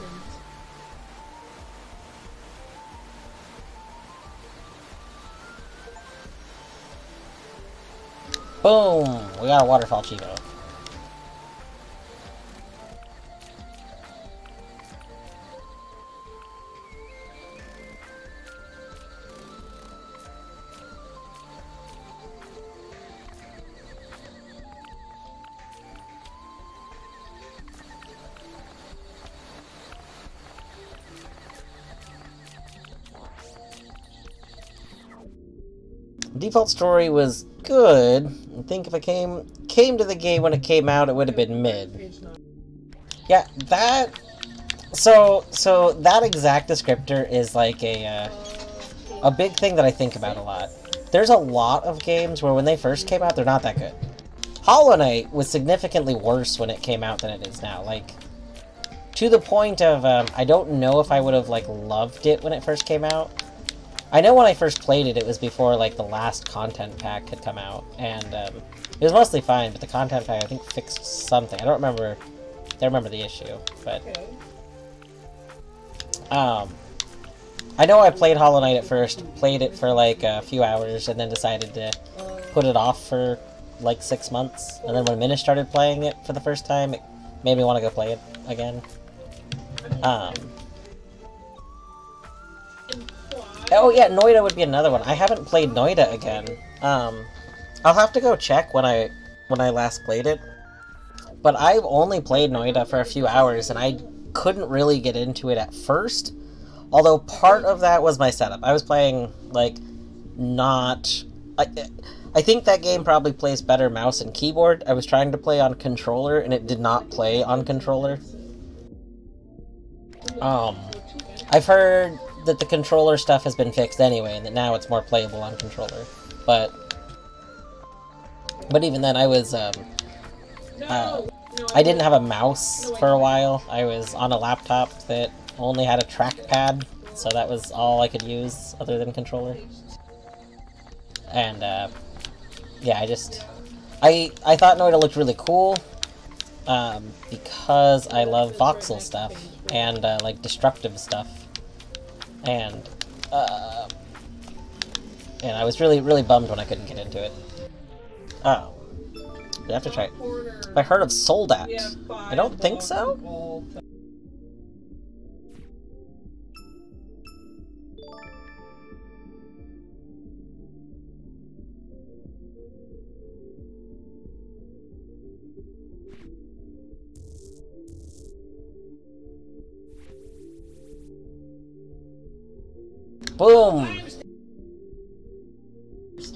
Boom! We got a waterfall Chivo. Default story was good. I think if I came to the game when it came out, it would have been mid. Yeah, that. So that exact descriptor is like a big thing that I think about a lot. There's a lot of games where when they first came out, they're not that good. Hollow Knight was significantly worse when it came out than it is now. Like, to the point of I don't know if I would have like loved it when it first came out. I know when I first played it, it was before, like, the last content pack had come out, and, it was mostly fine, but the content pack, I think, fixed something. I don't remember the issue, but, I know I played Hollow Knight at first, played it for, like, a few hours, and then decided to put it off for, like, 6 months, and then when Minna started playing it for the first time, it made me want to go play it again. Oh yeah, Noida would be another one. I haven't played Noida again. I'll have to go check when I last played it. But I've only played Noida for a few hours, and I couldn't really get into it at first. Although part of that was my setup. I was playing, like, not... I think that game probably plays better mouse and keyboard. I was trying to play on controller, and it did not play on controller. I've heard that the controller stuff has been fixed anyway, and that now it's more playable on controller. But even then, I was, I didn't have a mouse for a while. I was on a laptop that only had a trackpad, so that was all I could use other than controller. And, yeah, I thought Noida looked really cool, because I love voxel stuff, and, like, destructive stuff. And I was really bummed when I couldn't get into it. Oh. We have to try it. Have I heard of Soldat? I don't think so? Boom!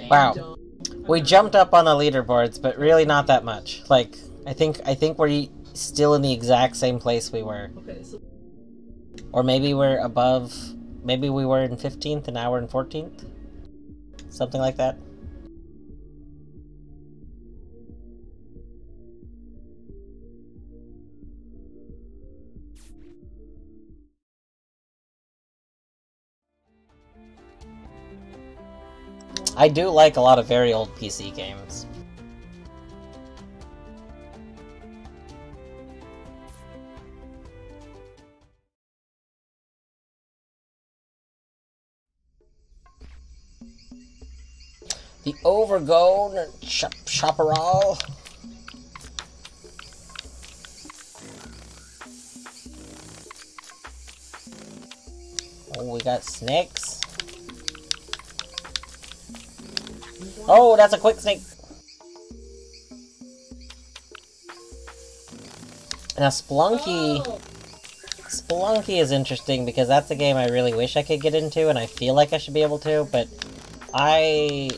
Wow. We jumped up on the leaderboards, but really not that much. Like, I think we're still in the exact same place we were. Or maybe we're above... Maybe we were in 15th and now we're in 14th? Something like that. I do like a lot of very old PC games. The overgrown chaparral. Oh, we got snakes. Oh, that's a quick snake. Now, Spelunky is interesting because that's a game I really wish I could get into, and I feel like I should be able to, but I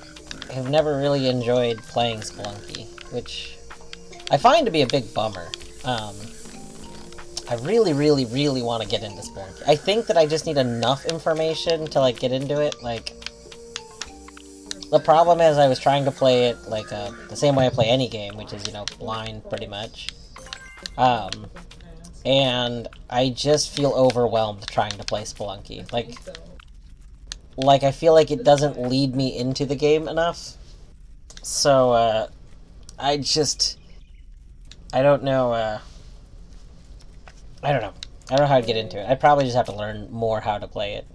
have never really enjoyed playing Spelunky, which I find to be a big bummer. I really, really, really want to get into Spelunky. I think that I just need enough information to, like, get into it. Like, the problem is I was trying to play it, like, the same way I play any game, which is, you know, blind, pretty much. And I just feel overwhelmed trying to play Spelunky. Like, I feel like it doesn't lead me into the game enough. So, I don't know, I don't know. I don't know how to get into it. I'd probably just have to learn more how to play it.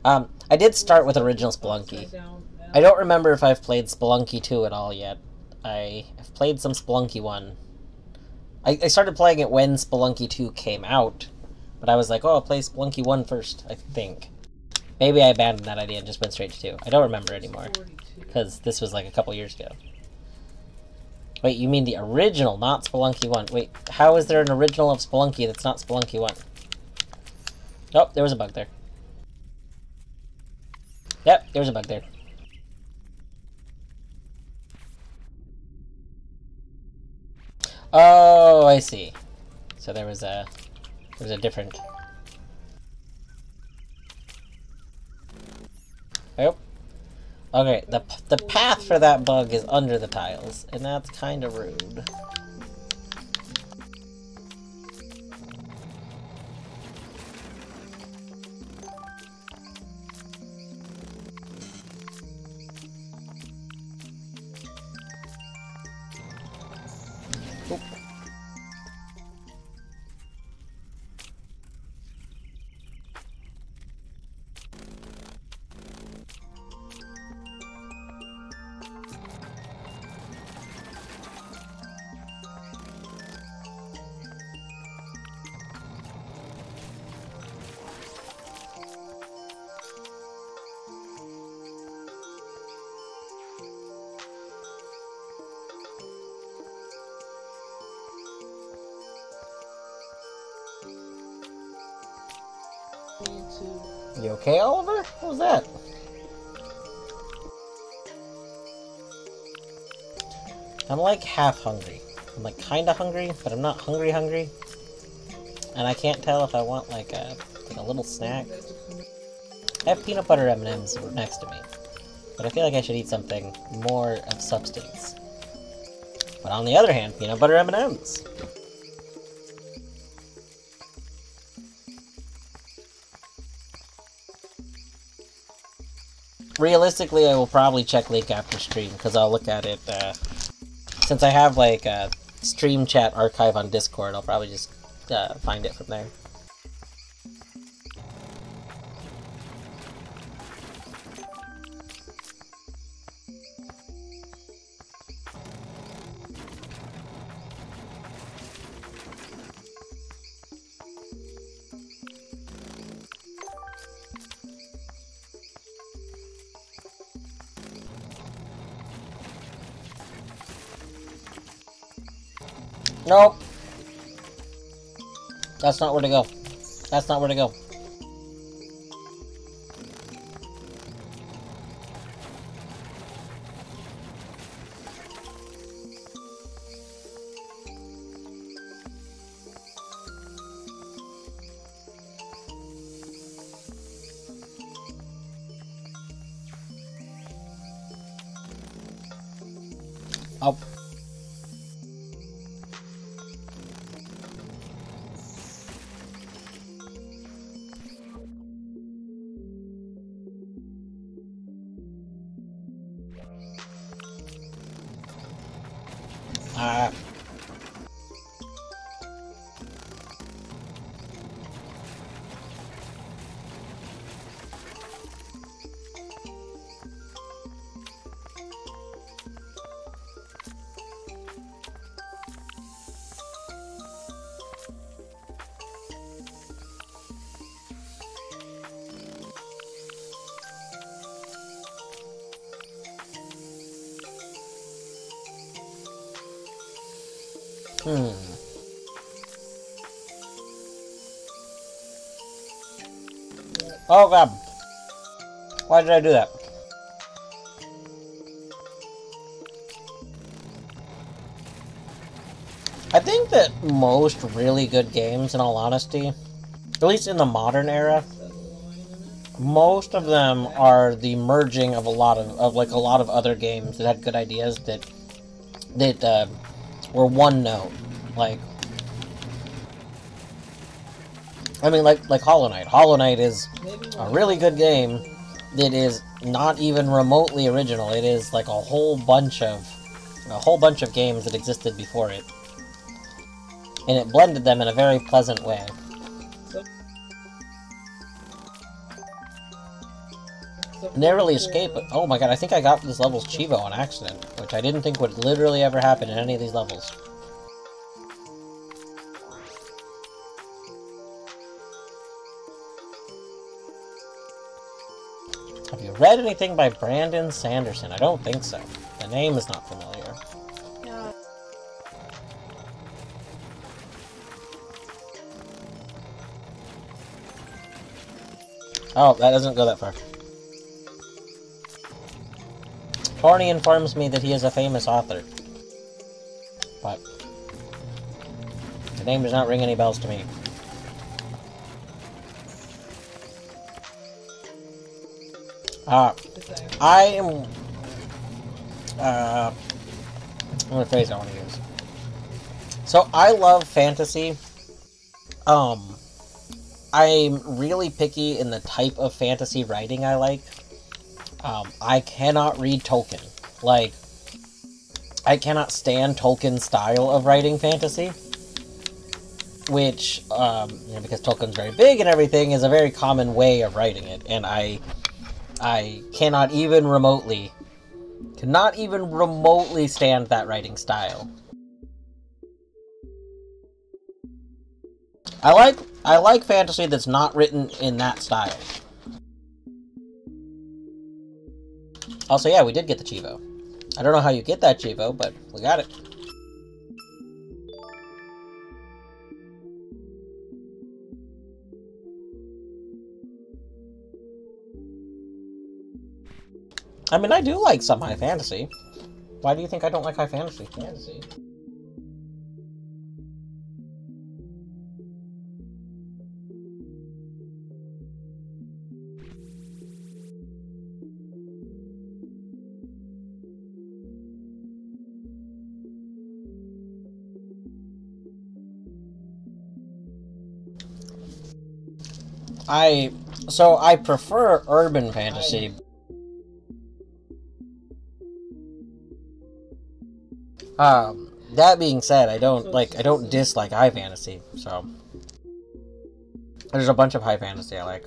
I did start with original Spelunky. I don't remember if I've played Spelunky 2 at all yet. I have played some Spelunky 1. I started playing it when Spelunky 2 came out, but I was like, oh, I'll play Spelunky 1 first, I think. Maybe I abandoned that idea and just went straight to 2. I don't remember anymore, because this was like a couple years ago. Wait, you mean the original, not Spelunky 1. Wait, how is there an original of Spelunky that's not Spelunky 1? Oh, there was a bug there. Yep, there was a bug there. Oh, I see. So there was a different... Oh. Okay, the path for that bug is under the tiles, and that's kind of rude. Oop. You okay, Oliver? What was that? I'm like half hungry. I'm like kinda hungry, but I'm not hungry. And I can't tell if I want like a little snack. I have peanut butter M&Ms next to me, but I feel like I should eat something more of substance. But on the other hand, peanut butter M&Ms. Realistically, I will probably check link after stream, because I'll look at it, since I have, like, a stream chat archive on Discord, I'll probably just, find it from there. Nope. That's not where to go. That's not where to go. Oh. Hmm. Oh god. Why did I do that? I think that most really good games, in all honesty, at least in the modern era, most of them are the merging of a lot of other games that had good ideas that were one note. Like, I mean, like Hollow Knight. Hollow Knight is a really good game that is not even remotely original. It is like a whole bunch of games that existed before it, and it blended them in a very pleasant way. Narrowly escape. Oh my god, I think I got this level's Chivo on accident, which I didn't think would literally ever happen in any of these levels. Have you read anything by Brandon Sanderson? I don't think so. The name is not familiar. No. Oh, that doesn't go that far. Horny informs me that he is a famous author. But the name does not ring any bells to me. I am... what phrase I want to use. So, I love fantasy. I'm really picky in the type of fantasy writing I like. I cannot read Tolkien. Like, I cannot stand Tolkien's style of writing fantasy. Which, because Tolkien's very big and everything, is a very common way of writing it. And I cannot even remotely stand that writing style. I like fantasy that's not written in that style. Also, yeah, we did get the Chivo. I don't know how you get that Chivo, but we got it. I mean, I do like some high fantasy. Why do you think I don't like high fantasy? I prefer urban fantasy. That being said, I don't dislike high fantasy, so there's a bunch of high fantasy I like.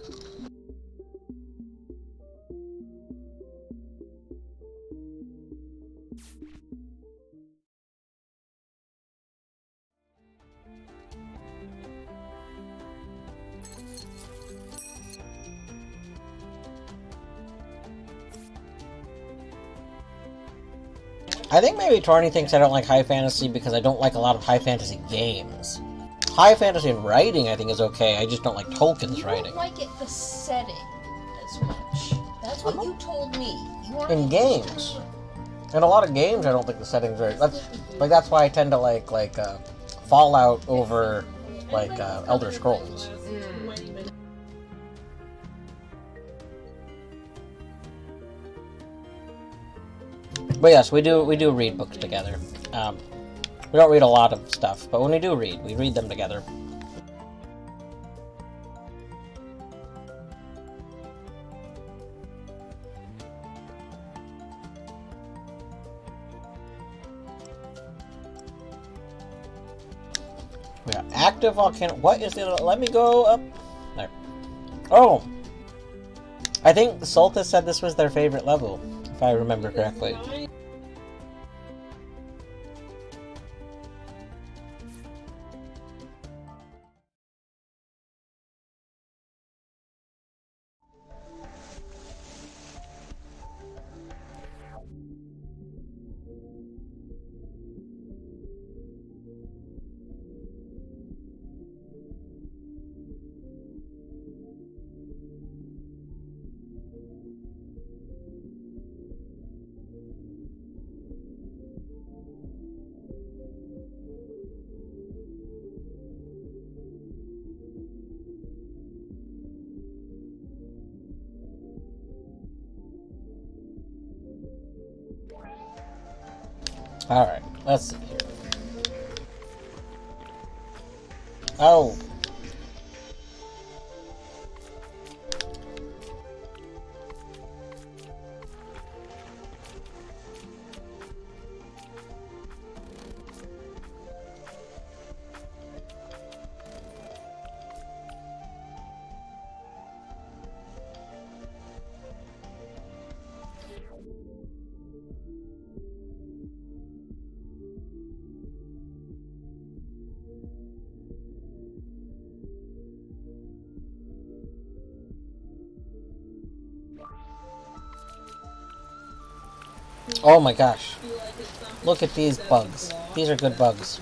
I think maybe Torny thinks I don't like high fantasy because I don't like a lot of high fantasy games. High fantasy and writing, I think, is okay. I just don't like Tolkien's writing. You don't like the setting as much. That's what you told me. In games. In a lot of games, I don't think the setting's very... That's why I tend to like Fallout over, Elder Scrolls. But yes, we do read books together. We don't read a lot of stuff, but when we do read, we read them together. We are active volcano. What is it? Let me go up there. Oh, I think Soltis said this was their favorite level, if I remember correctly. Alright, let's see here. Oh! Oh my gosh. Look at these bugs. These are good bugs.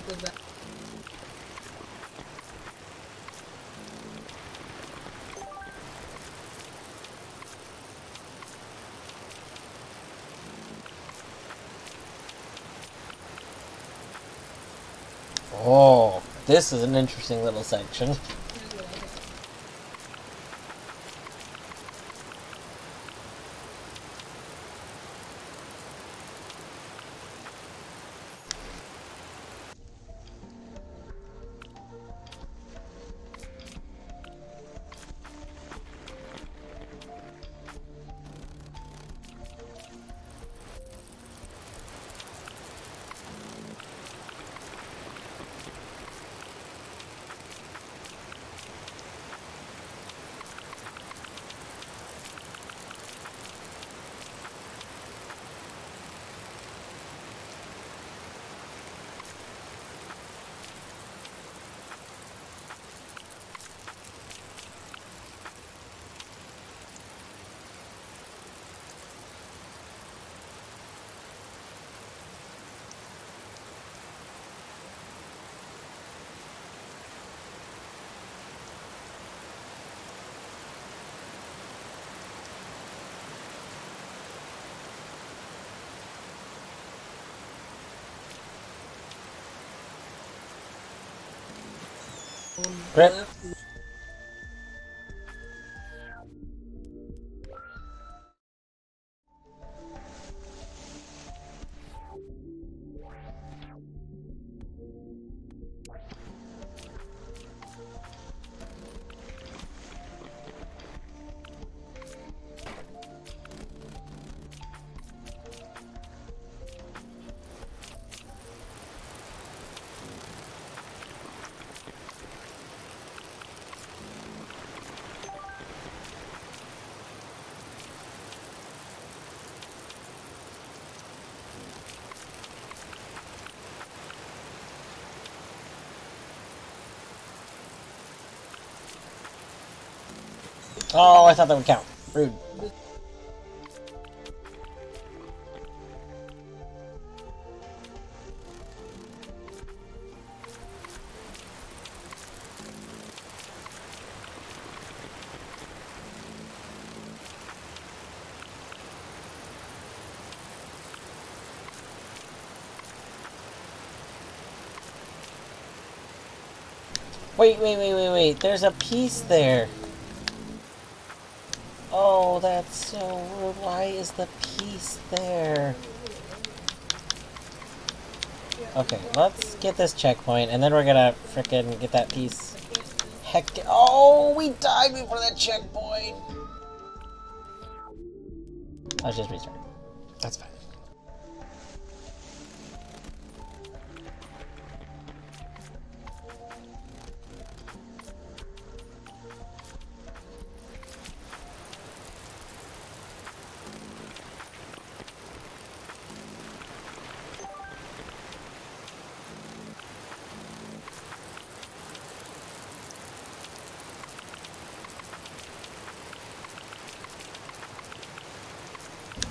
Oh, this is an interesting little section. Grip. Oh, I thought that would count. Rude. Wait. There's a piece there. Oh, that's so rude. Why is the piece there? Okay, let's get this checkpoint, and then we're gonna frickin' get that piece. Heck, oh, we died before that checkpoint! Let's just restart. That's fine.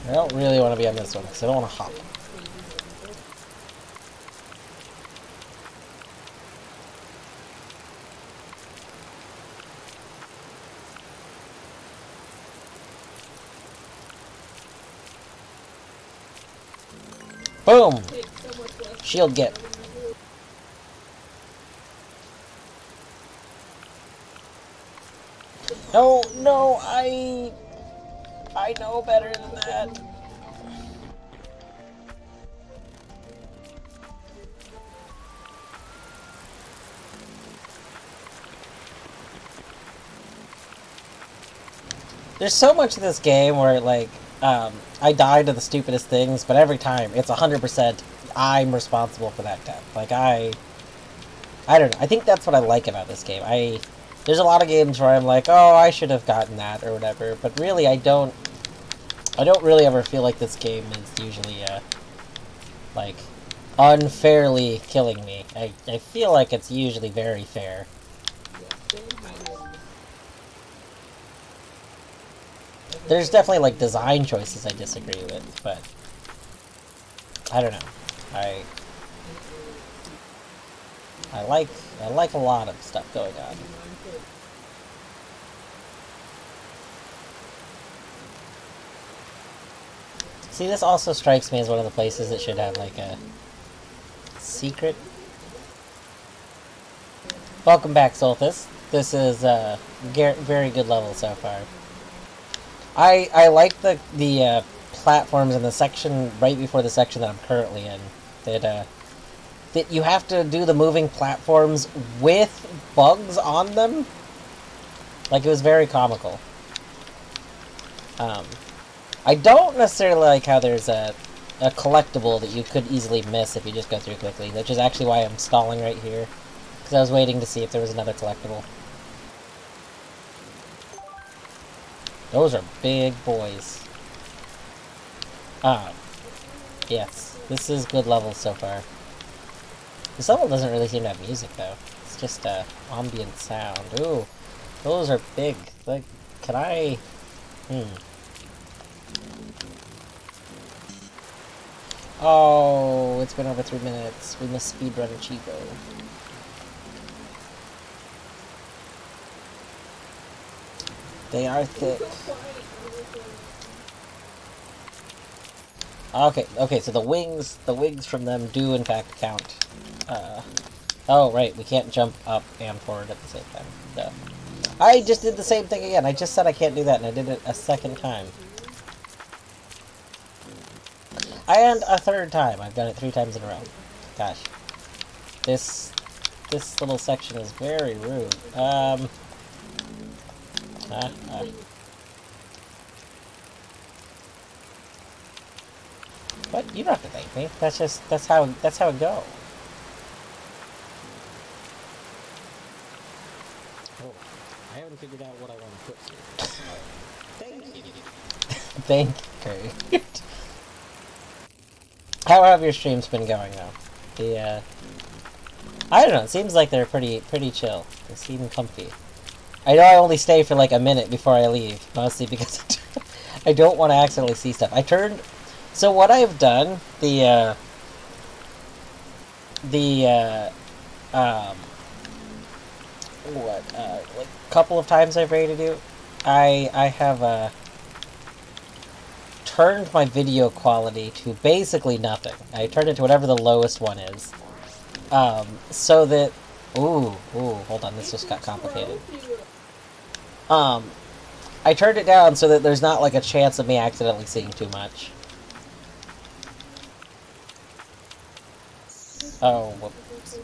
I don't really want to be on this one, because I don't want to hop. Boom! Shield get. No, I know better than that. There's so much of this game where, like, I die to the stupidest things, but every time, it's 100% I'm responsible for that death. Like, I don't know. I think that's what I like about this game. There's a lot of games where I'm like, oh, I should have gotten that, or whatever, but really, I don't really ever feel like this game is usually, like, unfairly killing me. I feel like it's usually very fair. There's definitely, like, design choices I disagree with, but I don't know. I like a lot of stuff going on. See, this also strikes me as one of the places that should have, like, a secret. Welcome back, Solthus. This is a very good level so far. I like the platforms in the section right before the section that I'm currently in. That you have to do the moving platforms with bugs on them. Like, it was very comical. I don't necessarily like how there's a collectible that you could easily miss if you just go through quickly, which is actually why I'm stalling right here. Because I was waiting to see if there was another collectible. Those are big boys. Yes. This is good levels so far. This level doesn't really seem to have music, though. It's just, ambient sound. Ooh. Those are big. Like, can I... Oh, it's been over 3 minutes. We must speedrun Chico. They are thick. Okay, so the wings from them do in fact count. Oh, right, we can't jump up and forward at the same time. No. I just did the same thing again. I just said I can't do that, and I did it a second time. And a third time. I've done it 3 times in a row. Gosh. This little section is very rude. What? You don't have to thank me. That's how it go. Oh, I haven't figured out what I want to put here. Thank you. Thank you, Curry. How have your streams been going, though? I don't know, it seems like they're pretty chill. They seem comfy. I know I only stay for like a minute before I leave, mostly because I don't want to accidentally see stuff. So what I've done, like a couple of times I've rated you, I have, turned my video quality to basically nothing. I turned it to whatever the lowest one is. So that... Ooh, hold on, this just got complicated. I turned it down so that there's not, like, a chance of me accidentally seeing too much. Oh, whoops.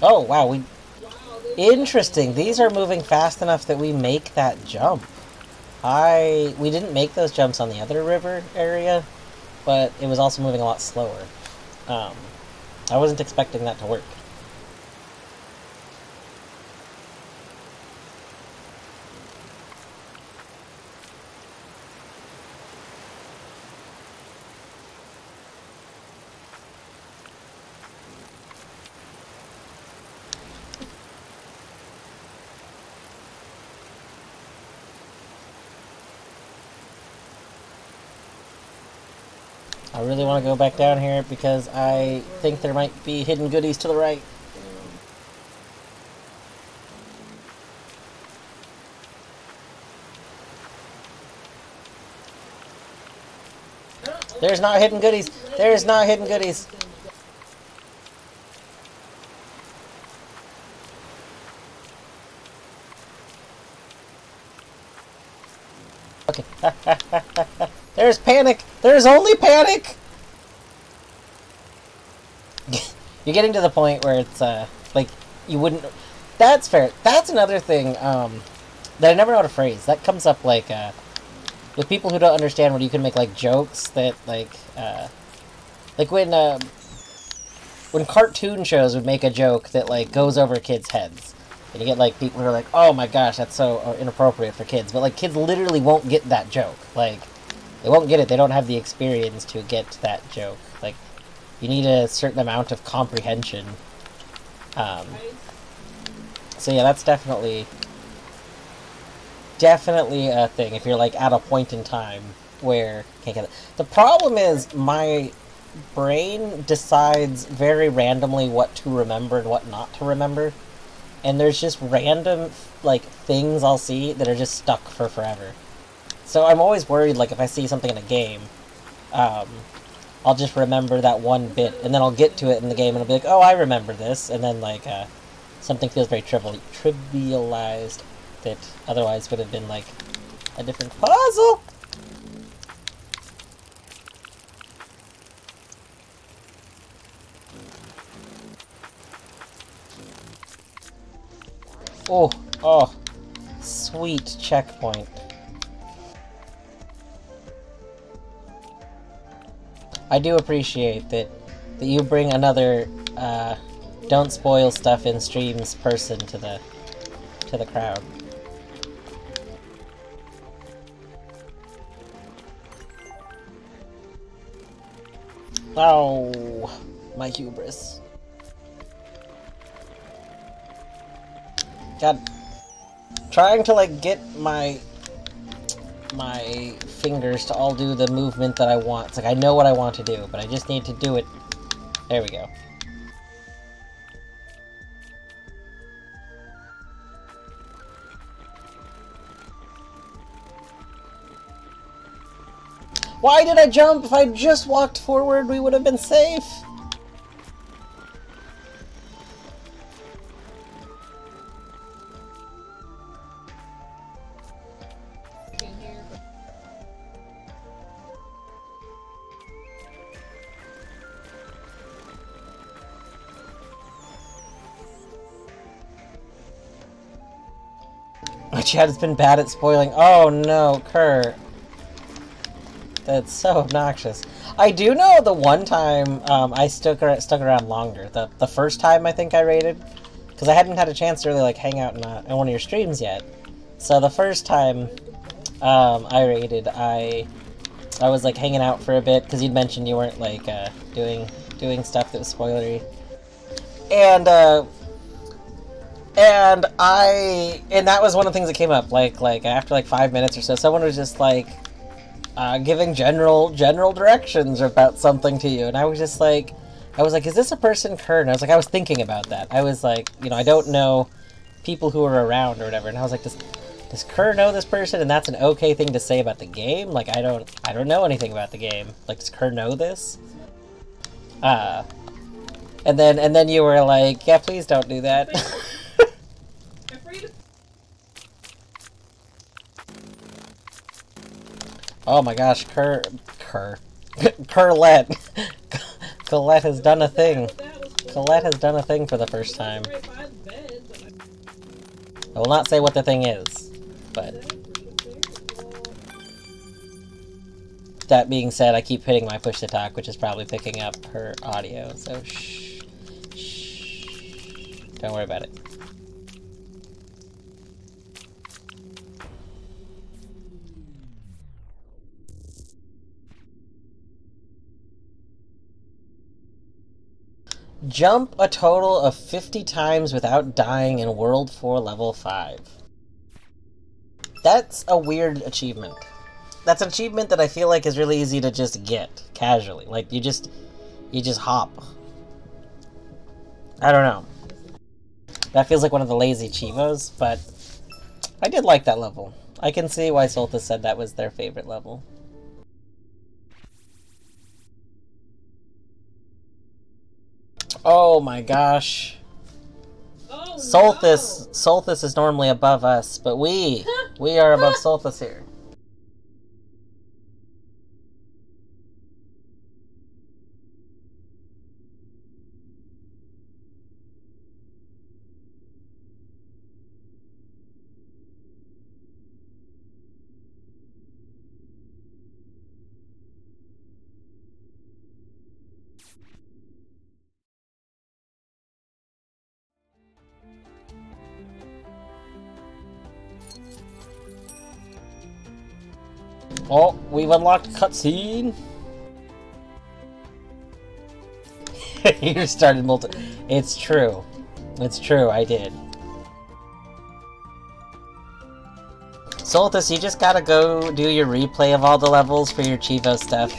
Oh, wow, Interesting, these are moving fast enough that we make that jump. We didn't make those jumps on the other river area, but it was also moving a lot slower. I wasn't expecting that to work. I really want to go back down here because I think there might be hidden goodies to the right. There's not hidden goodies! There's not hidden goodies! Okay. There's panic! There's only panic! You're getting to the point where it's, like, you wouldn't... That's fair. That's another thing, that I never know how to phrase. That comes up, like, with people who don't understand when you can make, like, jokes that, like when cartoon shows would make a joke that, like, goes over kids' heads. And you get, like, people who are like, oh my gosh, that's so inappropriate for kids. But, like, kids literally won't get that joke. Like, they won't get it. They don't have the experience to get that joke. Like, you need a certain amount of comprehension. So yeah, that's definitely a thing if you're, like, at a point in time where can't get it. The problem is my brain decides very randomly what to remember and what not to remember. And there's just random, like, things I'll see that are just stuck for forever. So I'm always worried, like, if I see something in a game, I'll just remember that one bit, and then I'll get to it in the game, and I'll be like, oh, I remember this, and then, like, something feels very trivialized that otherwise would have been, like, a different puzzle! Oh, sweet checkpoint. I do appreciate that you bring another, don't spoil stuff in streams person to the crowd. Oh, my hubris. God, trying to, like, get my fingers to all do the movement that I want. It's like, I know what I want to do, but I just need to do it. There we go. Why did I jump? If I just walked forward, we would have been safe. My chat has been bad at spoiling. Oh no, Kerr. That's so obnoxious. I do know the one time I stuck around longer. The first time I think I raided, because I hadn't had a chance to really, like, hang out in one of your streams yet. So the first time I raided, I was, like, hanging out for a bit because you'd mentioned you weren't, like, doing stuff that was spoilery, and that was one of the things that came up. Like after, like, 5 minutes or so, someone was just like giving general directions about something to you, and I was just like, is this a person, Kerr? And I was thinking about that. I was like, you know, I don't know people who are around or whatever, and I was like, does Kerr know this person? And that's an okay thing to say about the game? Like, I don't know anything about the game. Like, does Kerr know this? And then you were like, yeah, please don't do that. Oh my gosh, Colette. Colette has done a thing. Colette has done a thing for the first time. I will not say what the thing is, but that being said, I keep hitting my push to talk, which is probably picking up her audio, so shh. Don't worry about it. Jump a total of 50 times without dying in World 4 Level 5. That's a weird achievement. That's an achievement that I feel like is really easy to just get, casually. Like, you just hop. I don't know. That feels like one of the lazy Chivos, but I did like that level. I can see why Soltis said that was their favorite level. Oh my gosh. Oh, Soltis is normally above us, but we are above Soltis here. Oh, we've unlocked cutscene. You started It's true. It's true, I did. Soltis, you just gotta go do your replay of all the levels for your Chivo stuff.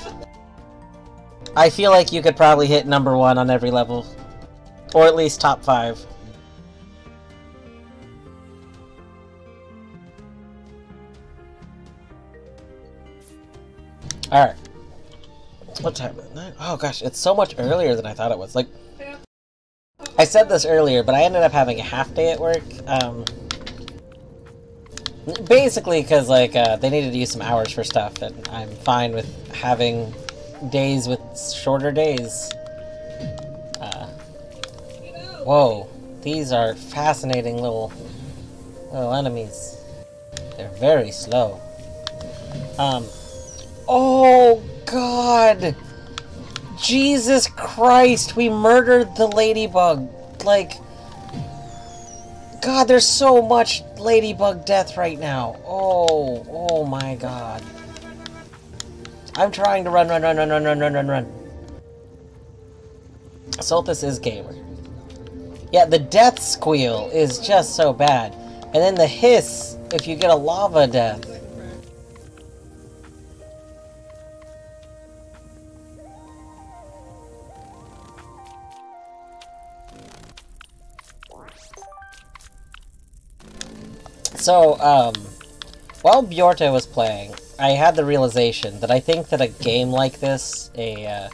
I feel like you could probably hit number 1 on every level. Or at least top 5. Alright. What time is it? Oh gosh, it's so much earlier than I thought it was. Like, I said this earlier, but I ended up having a half day at work. Basically because, like, they needed to use some hours for stuff, and I'm fine with having days with shorter days. Whoa. These are fascinating little enemies. They're very slow. Oh, God! Jesus Christ, we murdered the Ladybug. Like, God, there's so much Ladybug death right now. Oh my God. I'm trying to run. Soltis is gamer. Yeah, the death squeal is just so bad. And then the hiss if you get a lava death. So, while Bjorta was playing, I had the realization that I think that a game like this, a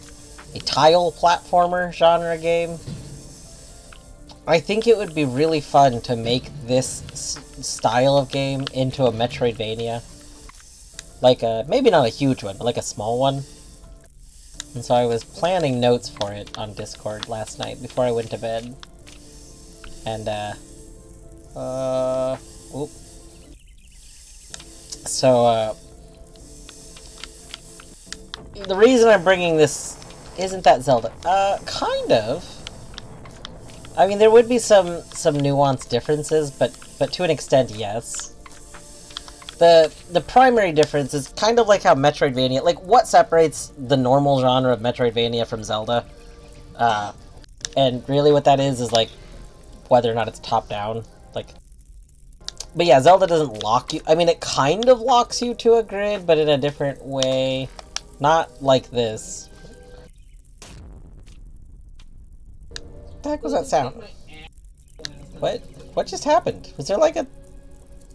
tile platformer genre game, I think it would be really fun to make this style of game into a Metroidvania. Like maybe not a huge one, but like a small one. And so I was planning notes for it on Discord last night before I went to bed. And, oop. So, the reason I'm bringing this... Isn't that Zelda? Kind of. I mean, there would be some nuanced differences, but to an extent, yes. The primary difference is kind of like how Metroidvania... Like, what separates the normal genre of Metroidvania from Zelda? And really what that is, like, whether or not it's top-down. Like... But yeah, Zelda doesn't lock you... I mean, it kind of locks you to a grid, but in a different way. Not like this. What the heck was that sound? What? What just happened? Was there like a...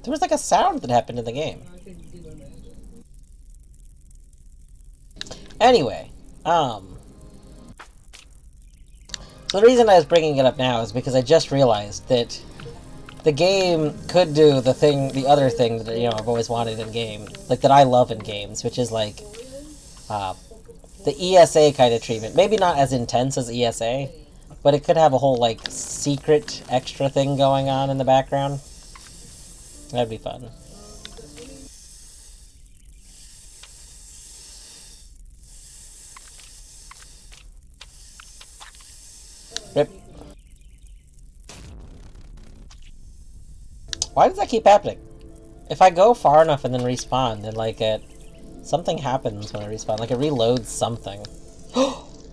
There was like a sound that happened in the game. Anyway, so the reason I was bringing it up now is because I just realized that the game could do the other thing that, you know, I've always wanted in game, like that I love in games, which is like, the ESA kind of treatment. Maybe not as intense as ESA, but it could have a whole, like, secret extra thing going on in the background. That'd be fun. Rip. Why does that keep happening? If I go far enough and then respawn, then, like, something happens when I respawn. Like, it reloads something.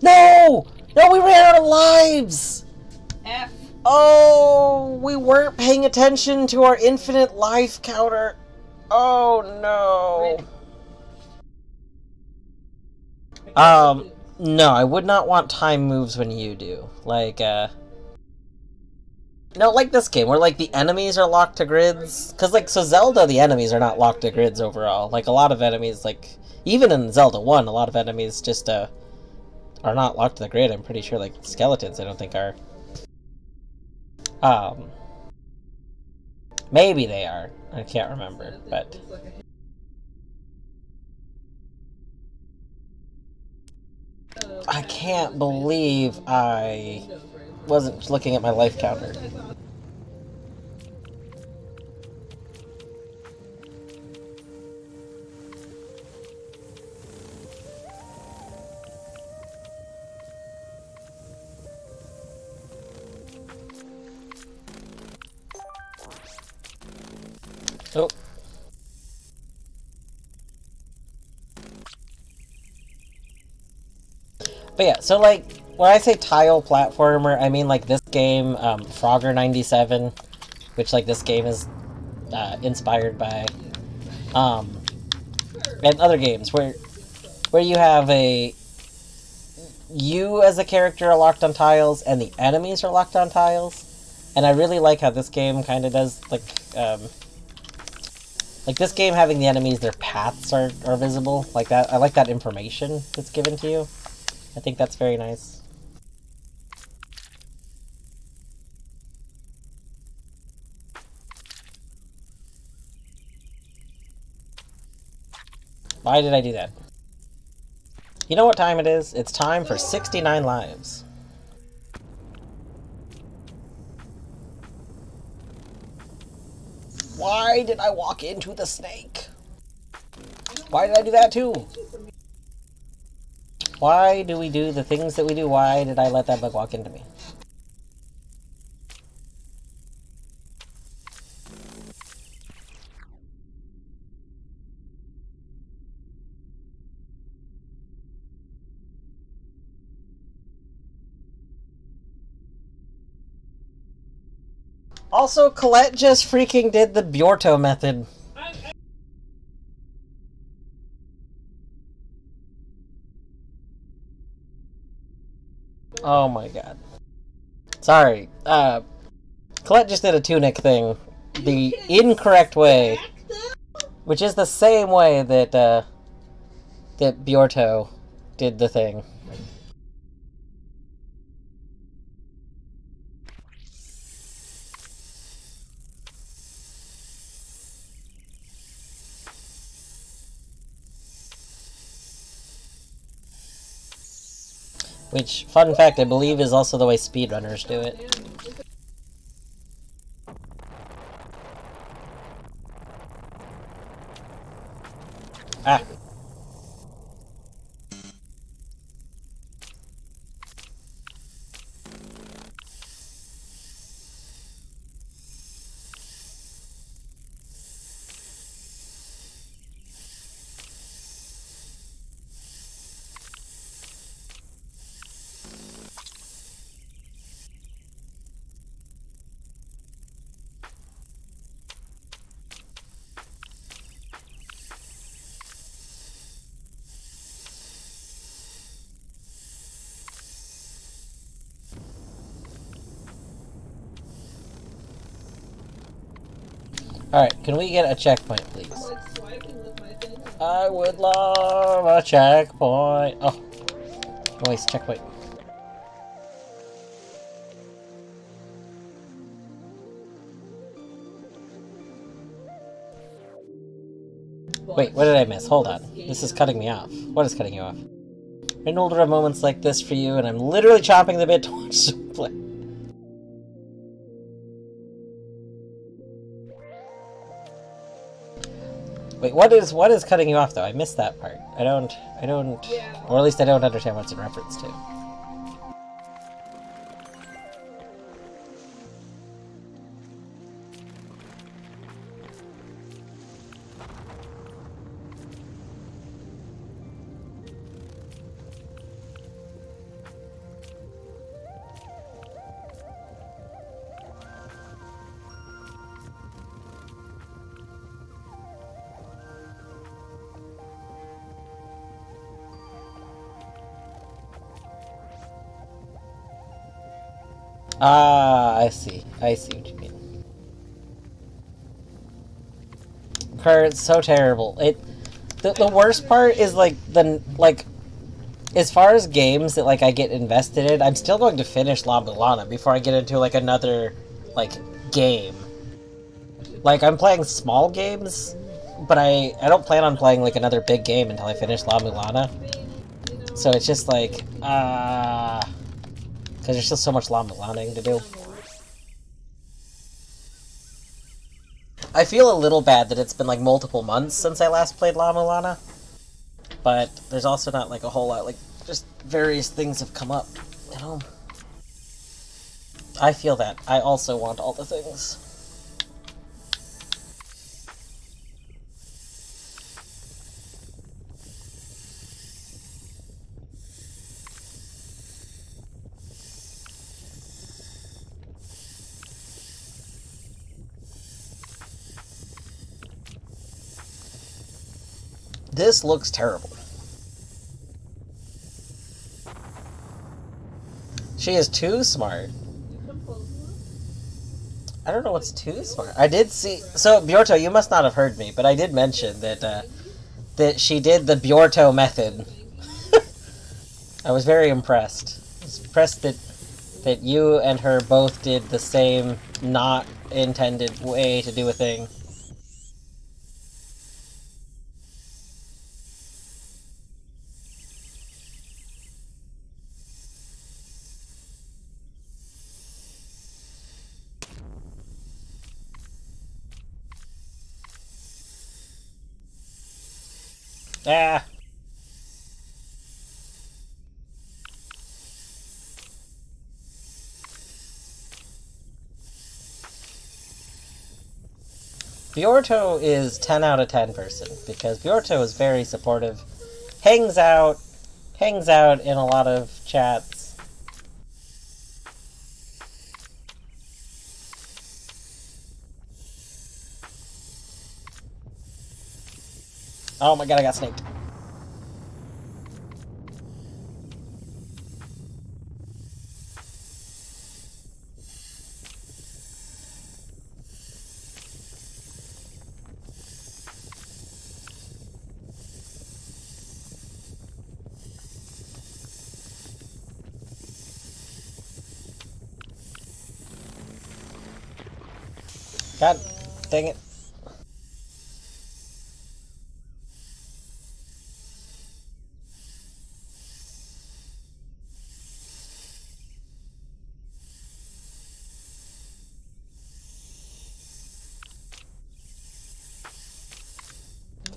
No! No, we ran out of lives! F. Oh, we weren't paying attention to our infinite life counter. Oh, no. No, I would not want time moves when you do. Like, no, like this game, where, like, the enemies are locked to grids. Because, like, so Zelda, the enemies are not locked to grids overall. Like, a lot of enemies, like, even in Zelda 1, a lot of enemies just, are not locked to the grid. I'm pretty sure, like, skeletons, I don't think are. Maybe they are. I can't remember, but... I can't believe I wasn't looking at my life counter. Oh. But yeah, so like, when I say tile platformer, I mean like this game, Frogger 97, which like this game is inspired by, and other games where you have you as a character are locked on tiles and the enemies are locked on tiles, and I really like how this game kind of does like this game having the enemies, their paths are visible like that. I like that information that's given to you. I think that's very nice. Why did I do that? You know what time it is? It's time for 69 lives. Why did I walk into the snake? Why did I do that too? Why do we do the things that we do? Why did I let that bug walk into me? Also, Colette just freaking did the Bjorto method. Oh my god. Sorry. Colette just did a tunic thing the incorrect way. Which is the same way that, that Bjorto did the thing. Which, fun fact, I believe is also the way speedrunners do it. Ah. Alright, can we get a checkpoint, please? I would love a checkpoint. Oh. Noise, checkpoint. Wait, what did I miss? Hold on. This is cutting me off. What is cutting you off? In older moments like this for you, and I'm literally chopping the bit to watch the play. Wait, what is cutting you off though? I missed that part. I don't, or at least I don't understand what it's in reference to. Ah, I see. I see what you mean. It's so terrible. The worst part is like as far as games that like I get invested in, I'm still going to finish La Mulana before I get into like another like game. Like I'm playing small games, but I don't plan on playing like another big game until I finish La Mulana. So it's just like because there's still so much La Mulana to do. I feel a little bad that it's been like multiple months since I last played La Mulana. But there's also not like a whole lot, like just various things have come up, you know? I feel that. I also want all the things. This looks terrible. She is too smart. I don't know what's too smart. I did see... So, Bjorto, you must not have heard me, but I did mention that, that she did the Bjorto method. I was very impressed. I was impressed that you and her both did the same not intended way to do a thing. Ah! Bjorto is 10 out of 10 person, because Bjorto is very supportive, hangs out in a lot of chats. Oh my god, I got snaked. God dang it.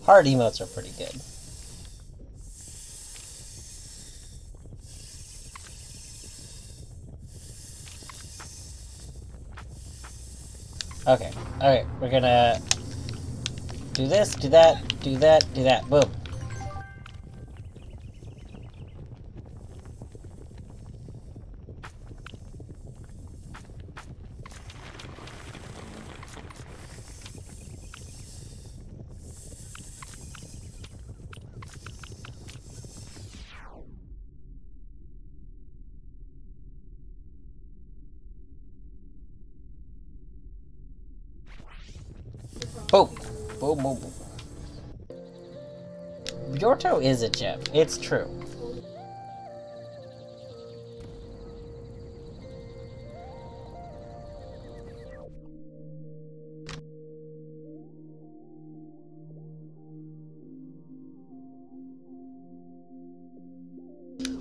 Hard emotes are pretty good. Okay, alright, we're gonna do this, do that, do that, do that. Boom. Boom. Boom, boom, boom. Bjorto is a gem. It's true.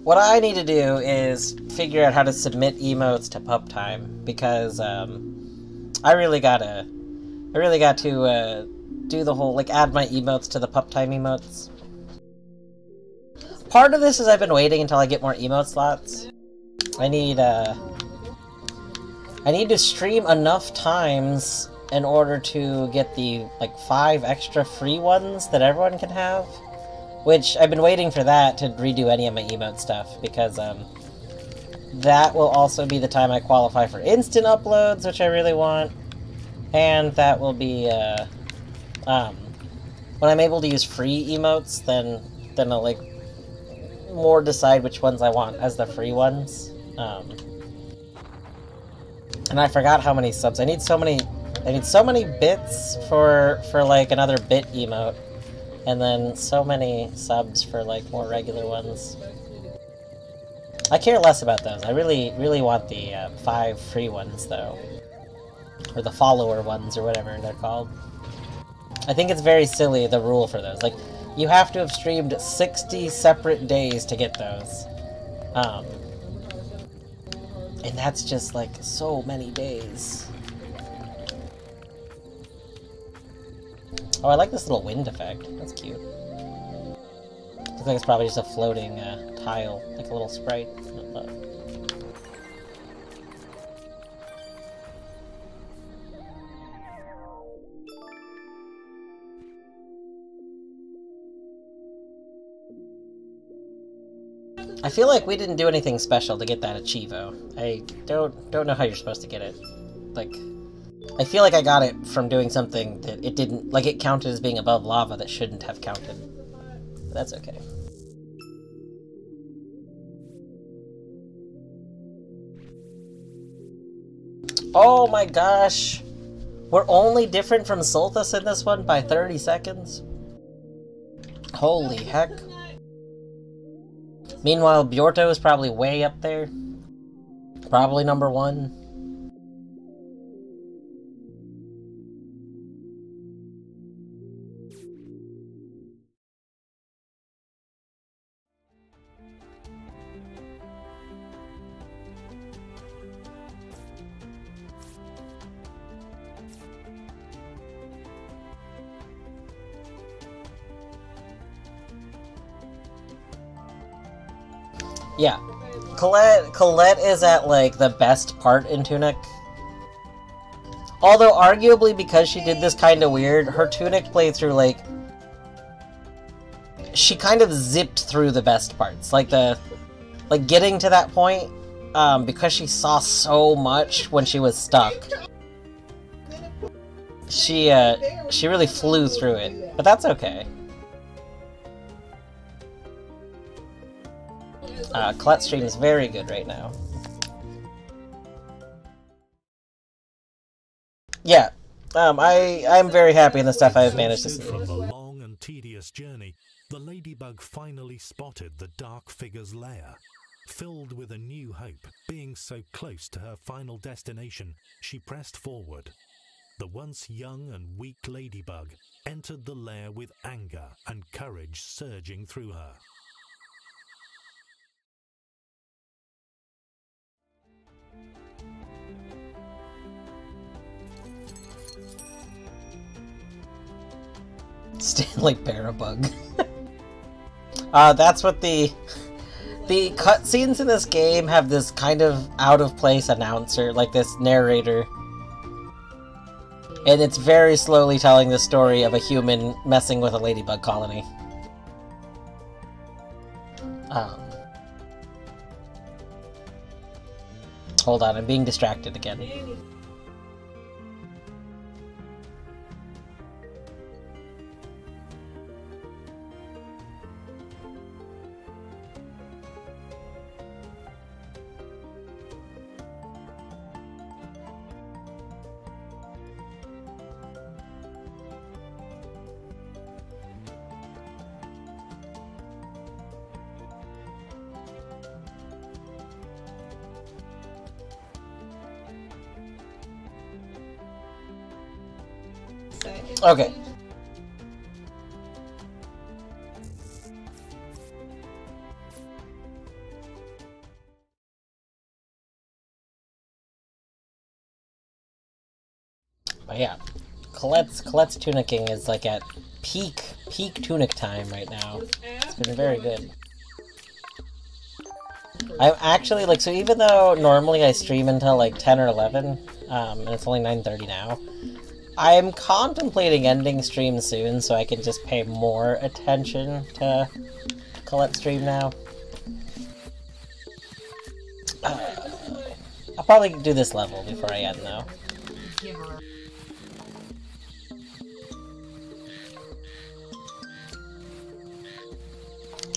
What I need to do is figure out how to submit emotes to Pup Time, because I really got to do the whole, like, add my emotes to the Pup Time emotes. Part of this is I've been waiting until I get more emote slots. I need to stream enough times in order to get the, like, 5 extra free ones that everyone can have. Which, I've been waiting for that to redo any of my emote stuff, because, that will also be the time I qualify for instant uploads, which I really want. And that will be, when I'm able to use free emotes, then I'll, like, more decide which ones I want as the free ones. And I forgot how many subs. I need so many bits for like, another bit emote. And then so many subs for, like, more regular ones. I care less about those. I really, really want the, 5 free ones, though. Or the follower ones, or whatever they're called. I think it's very silly, the rule for those. Like, you have to have streamed 60 separate days to get those. And that's just, like, so many days. Oh, I like this little wind effect. That's cute. Looks like it's probably just a floating tile, like a little sprite. I feel like we didn't do anything special to get that Achievo. I don't know how you're supposed to get it. Like, I feel like I got it from doing something that it didn't, like, it counted as being above lava that shouldn't have counted. That's okay. Oh my gosh! We're only different from Solthus in this one by 30 seconds? Holy heck. Meanwhile, Bjorto is probably way up there. Probably number 1. Yeah. Colette is at, like, the best part in Tunic. Although, arguably, because she did this kind of weird, her Tunic playthrough, like... she kind of zipped through the best parts. Like, getting to that point, because she saw so much when she was stuck. She really flew through it. But that's okay. Colette's stream is very good right now. Yeah, I'm very happy in the stuff I've managed to see. From the long and tedious journey, the Ladybug finally spotted the Dark Figure's lair. Filled with a new hope, being so close to her final destination, she pressed forward. The once young and weak Ladybug entered the lair with anger and courage surging through her. Stanley Parabug. That's what the cutscenes in this game have, this kind of out-of-place announcer, like this narrator. And it's very slowly telling the story of a human messing with a ladybug colony. Hold on, I'm being distracted again. Okay. But yeah, Colette's tunicking is like at peak tunic time right now. It's been very good. I'm actually, like, so even though normally I stream until like 10 or 11, and it's only 9:30 now, I'm contemplating ending stream soon so I can just pay more attention to Colette's stream now. I'll probably do this level before I end, though.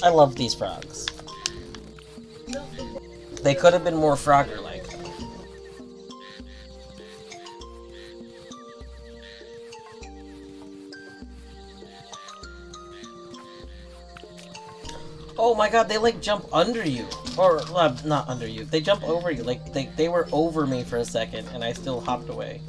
I love these frogs. They could have been more Frogger-like. Oh my god, they like jump under you. Or, not under you. They jump over you. Like, they were over me for a second, and I still hopped away.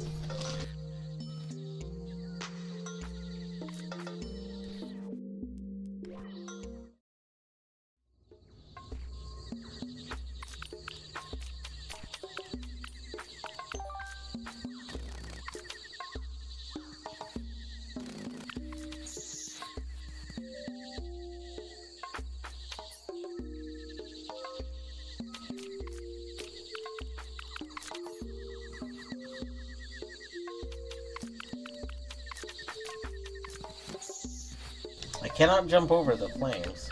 I cannot jump over the flames.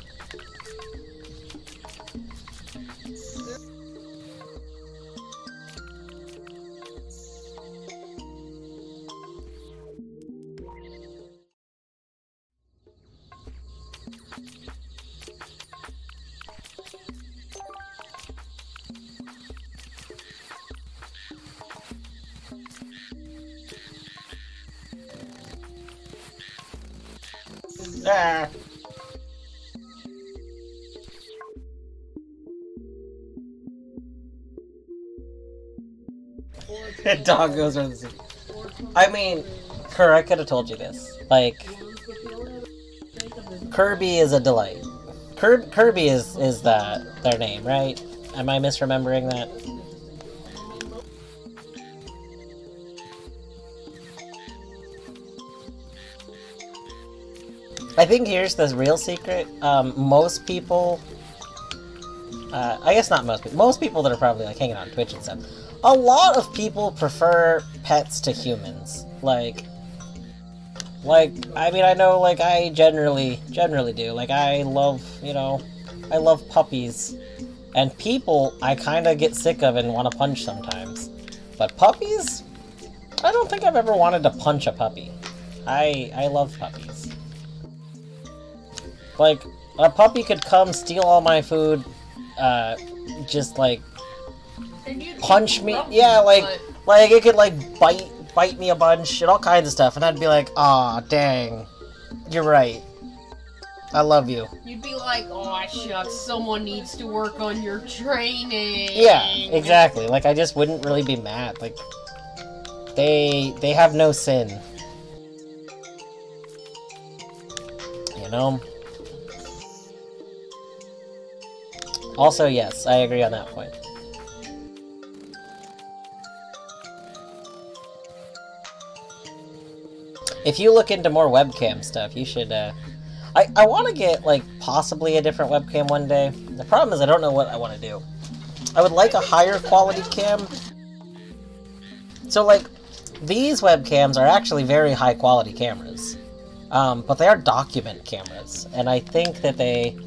Ah. Dog goes around the city. I mean, I could have told you this. Like, Kirby is a delight. Kirby is their name, right? Am I misremembering that? I think here's the real secret. Most people, I guess not most people, most people that are probably like hanging on Twitch and stuff, a lot of people prefer pets to humans. Like, I mean, I know, like, I generally do. Like, I love, you know, I love puppies. And people, I kind of get sick of and want to punch sometimes. But puppies? I don't think I've ever wanted to punch a puppy. I love puppies. Like, a puppy could come steal all my food, just, like, punch me. Yeah, like, it could, like, bite me a bunch and all kinds of stuff, and I'd be like, aw, dang, you're right. I love you. You'd be like, oh shucks, someone needs to work on your training. Yeah, exactly. Like, I just wouldn't really be mad. Like, they have no sin. You know? Also, yes, I agree on that point. If you look into more webcam stuff, you should, I want to get, like, possibly a different webcam one day. The problem is I don't know what I want to do. I would like a higher quality cam. So, like, these webcams are actually very high quality cameras. But they are document cameras. And I think that they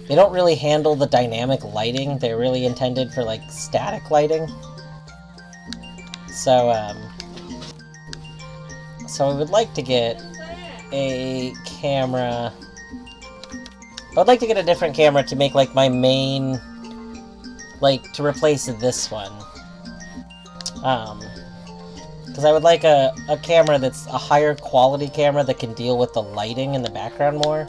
don't really handle the dynamic lighting. They're really intended for, like, static lighting. So, so I would like to get a camera. I would like to get a different camera to make, like, my main, like, to replace this one. Because I would like a camera that's a higher quality camera that can deal with the lighting in the background more.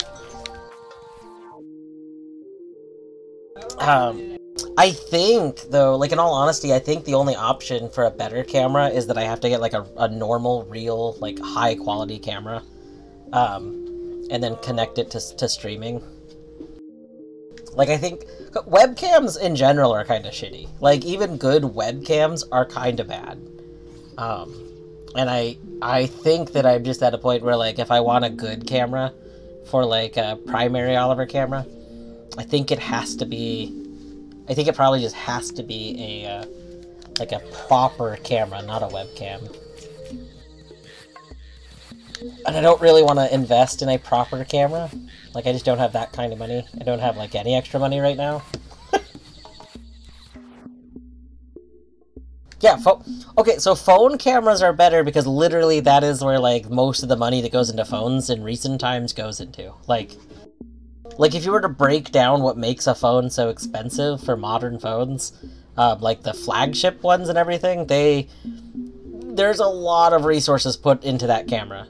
I think, though, like, in all honesty, I think the only option for a better camera is that I have to get, like, a normal, real, like, high-quality camera, and then connect it to streaming. Like, I think webcams in general are kind of shitty. Like, even good webcams are kind of bad. And I think that I'm just at a point where, like, if I want a good camera for, like, a primary Oliver camera, I think it has to be... I think it probably just has to be a, like a proper camera, not a webcam. And I don't really want to invest in a proper camera. Like, I just don't have that kind of money. I don't have, like, any extra money right now. Yeah, okay, so phone cameras are better because literally that is where, like, most of the money that goes into phones in recent times goes into. Like, if you were to break down what makes a phone so expensive for modern phones, like the flagship ones and everything, there's a lot of resources put into that camera.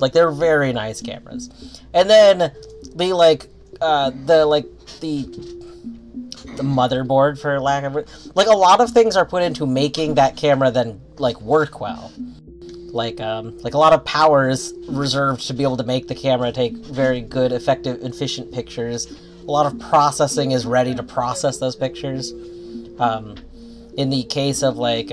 Like, they're very nice cameras. And then the motherboard, for lack of it, like, a lot of things are put into making that camera then, like, work well. Like a lot of power is reserved to be able to make the camera take very good, effective, efficient pictures. A lot of processing is ready to process those pictures. In the case of, like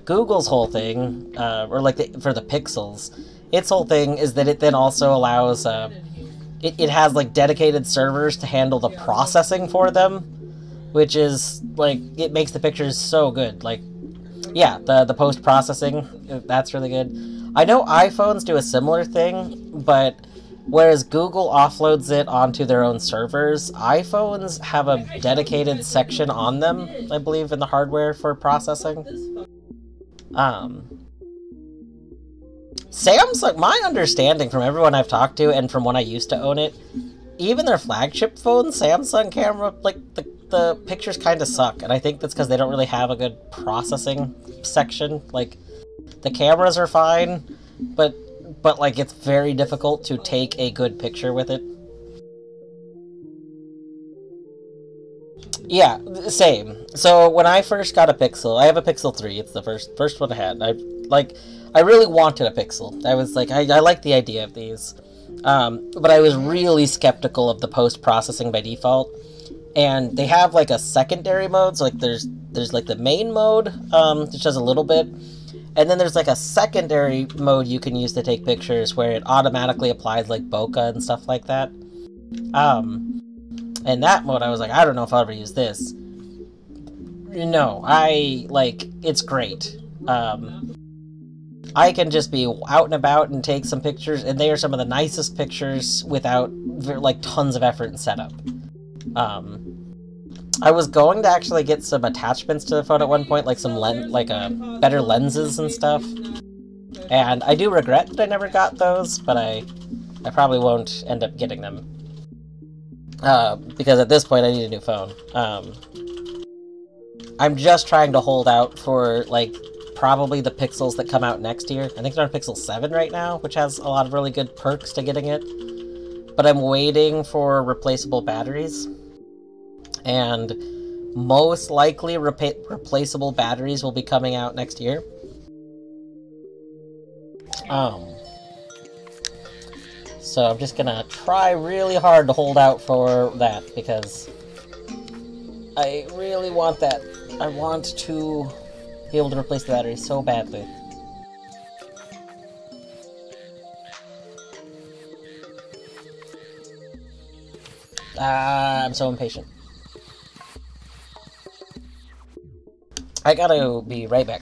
Google's whole thing, or, like, for the Pixels, its whole thing is that it then also allows, it has, like, dedicated servers to handle the processing for them, which is, like, it makes the pictures so good. Like, yeah, the post-processing, that's really good. I know iPhones do a similar thing, but whereas Google offloads it onto their own servers, iPhones have a dedicated section on them, I believe, in the hardware for processing. Samsung, my understanding from everyone I've talked to and from when I used to own it, even their flagship phone, Samsung camera, like, the pictures kind of suck, and I think that's because they don't really have a good processing section. Like, the cameras are fine, but but like it's very difficult to take a good picture with it. Yeah, same. So when I first got a Pixel, I have a Pixel 3. It's the first one I had. I really wanted a Pixel. I was like, I like the idea of these. But I was really skeptical of the post-processing by default. And they have like a secondary mode, so like there's like the main mode, which does a little bit. And then there's like a secondary mode you can use to take pictures where it automatically applies like bokeh and stuff like that. In that mode, I was like, I don't know if I'll ever use this. No, it's great. I can just be out and about and take some pictures, and they are some of the nicest pictures without, like, tons of effort and setup. I was going to actually get some attachments to the phone at one point, like some better lenses and stuff. And I do regret that I never got those, but I probably won't end up getting them. Because at this point I need a new phone. I'm just trying to hold out for, like, probably the Pixels that come out next year. I think they're on Pixel 7 right now, which has a lot of really good perks to getting it. But I'm waiting for replaceable batteries. And most likely replaceable batteries will be coming out next year. So I'm just gonna try really hard to hold out for that, because I really want that. I want to be able to replace the battery so badly. I'm so impatient. I gotta be right back.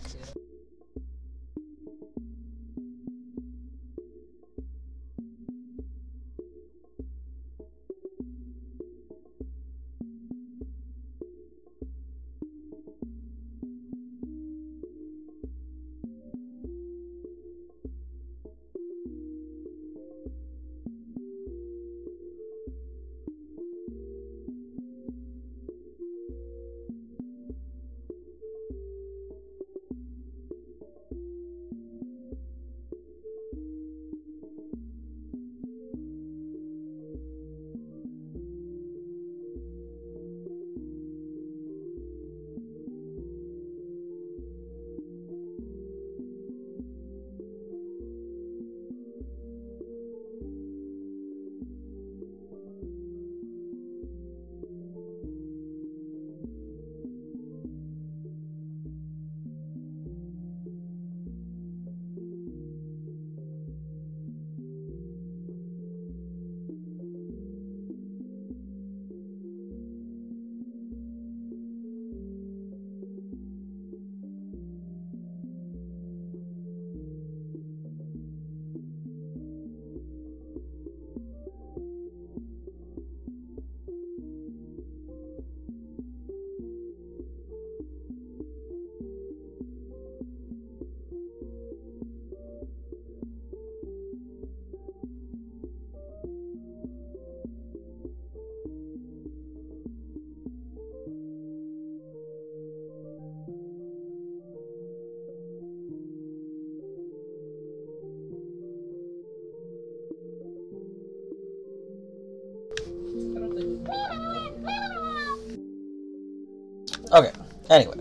Okay, anyway.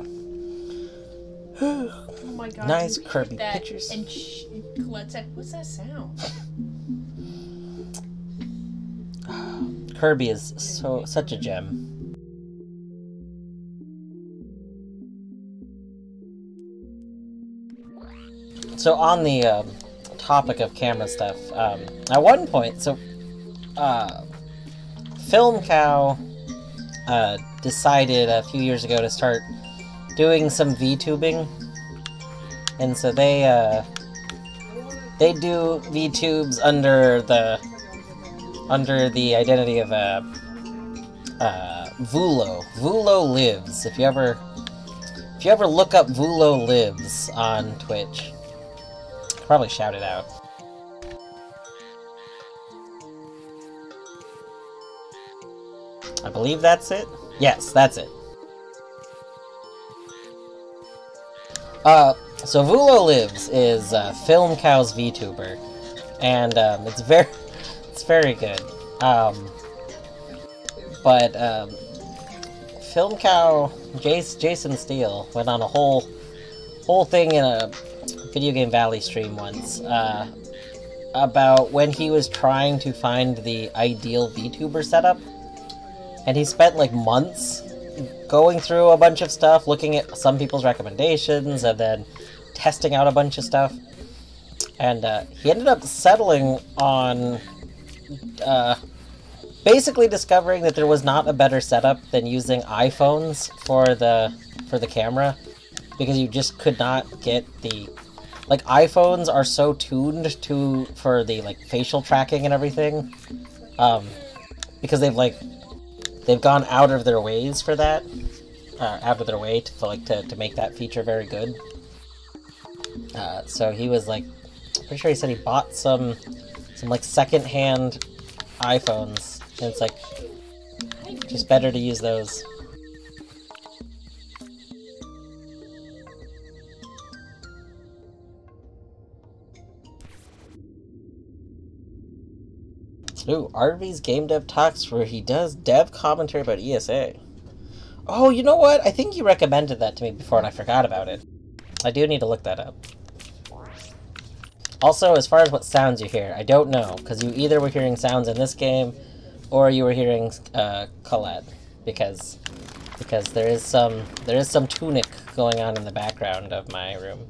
Oh my god. Nice you hit Kirby that pictures. And Colette said, what's that sound? Kirby is such a gem. So on the topic of camera stuff, at one point, Film Cow decided a few years ago to start doing some VTubing, and so they do VTubes under the identity of Vulo. Vulo Lives. If you ever look up Vulo Lives on Twitch, probably shout it out. I believe that's it. Yes, that's it. So Vulo Lives is Film Cow's VTuber, and it's very good. But Film Cow Jason Steele went on a whole thing in a Video Game Valley stream once about when he was trying to find the ideal VTuber setup, and he spent like months going through a bunch of stuff, looking at some people's recommendations, and then testing out a bunch of stuff. And he ended up settling on basically discovering that there was not a better setup than using iPhones for the camera, because you just could not get the, like, iPhones are so tuned for the like facial tracking and everything, because they've gone out of their ways for that, out of their way to make that feature very good. So he was like, pretty sure he said he bought some like second-hand iPhones, and it's like just better to use those. Ooh, Arby's Game Dev Talks, where he does dev commentary about ESA. Oh, you know what? I think you recommended that to me before and I forgot about it. I do need to look that up. Also, as far as what sounds you hear, I don't know, because you either were hearing sounds in this game, or you were hearing Collab, because there is some tunic going on in the background of my room.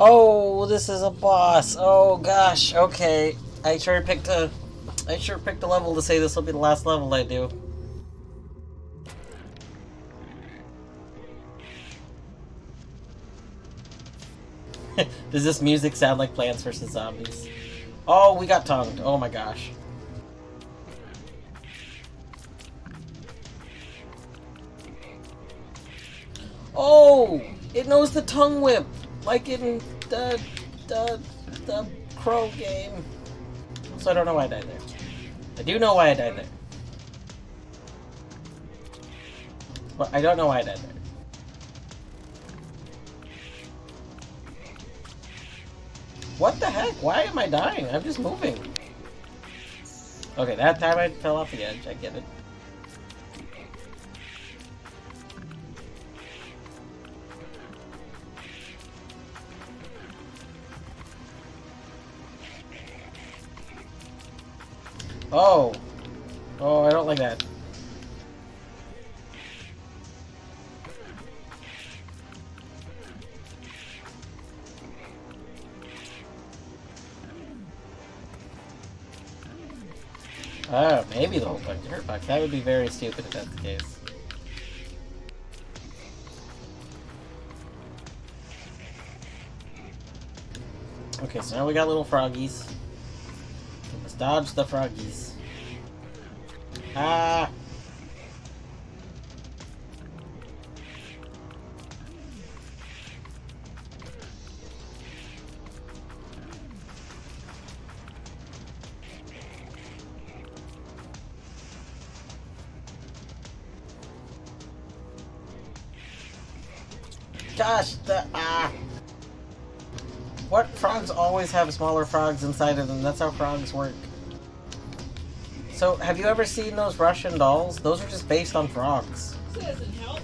Oh, this is a boss. Oh gosh. Okay, I sure picked a level to say this will be the last level I do. Does this music sound like Plants vs. Zombies? Oh, we got tongued. Oh my gosh. Oh, it knows the tongue whip. Like in the Crow game. So I don't know why I died there. I do know why I died there. But I don't know why I died there. What the heck? Why am I dying? I'm just moving. Okay, that time I fell off the edge. I get it. Oh. Oh, I don't like that. Oh, maybe the whole bunch of hurt bugs. That would be very stupid if that's the case. Okay, so now we got little froggies. Let's dodge the froggies. Ah! Gosh, what? Frogs always have smaller frogs inside of them. That's how frogs work. So, have you ever seen those Russian dolls? Those are just based on frogs. This doesn't help.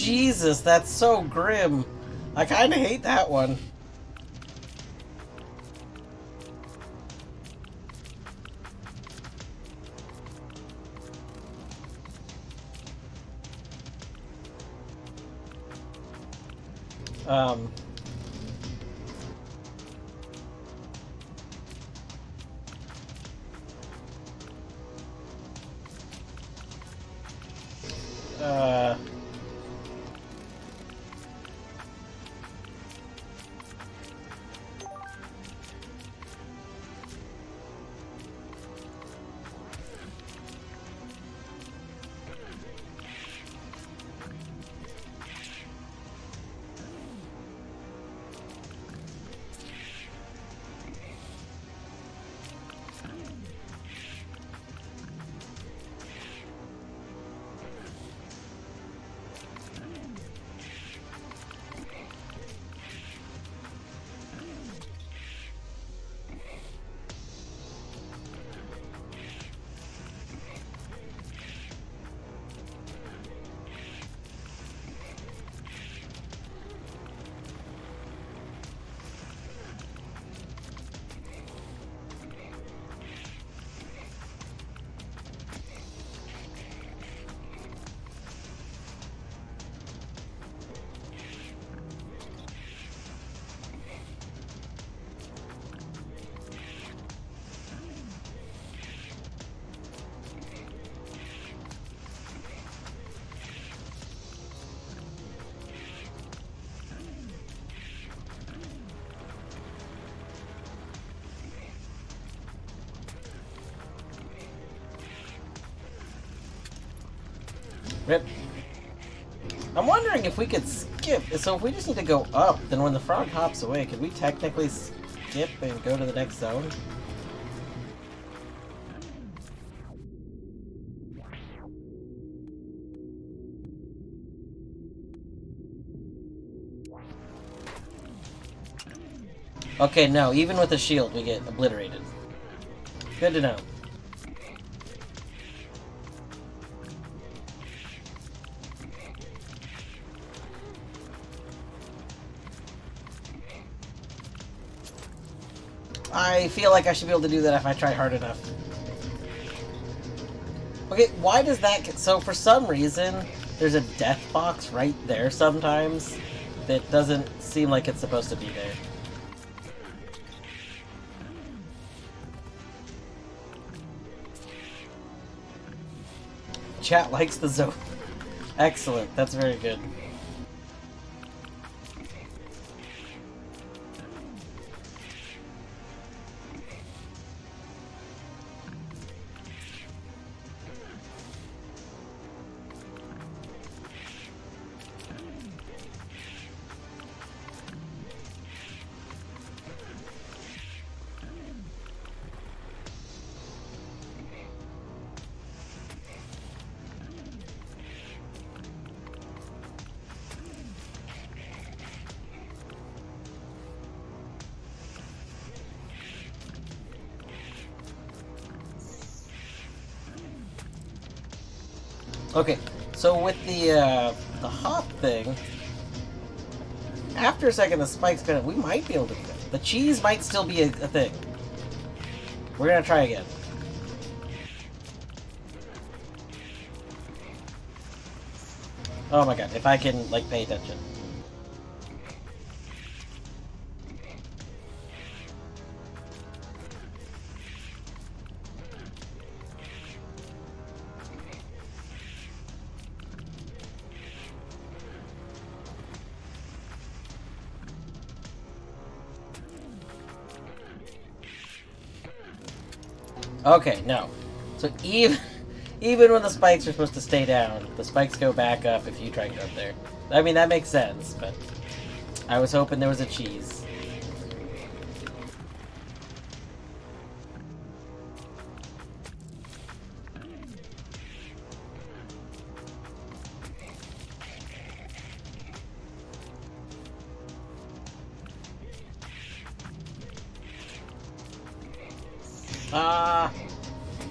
Jesus, that's so grim. I kind of hate that one. Um... Rip. I'm wondering if we could skip. So if we just need to go up, then when the frog hops away, could we technically skip and go to the next zone? Okay, no. Even with the shield, we get obliterated. Good to know. I feel like I should be able to do that if I try hard enough. Okay, why does that get... So for some reason, there's a death box right there sometimes that doesn't seem like it's supposed to be there. Chat likes the zone. Excellent, that's very good. Okay, so with the hop thing, after a second the spike's gonna... We might be able to... The cheese might still be a thing. We're gonna try again. Oh my god, if I can, like, pay attention. Okay, no. So even when the spikes are supposed to stay down, the spikes go back up if you try to go up there. I mean, that makes sense, but I was hoping there was a cheese.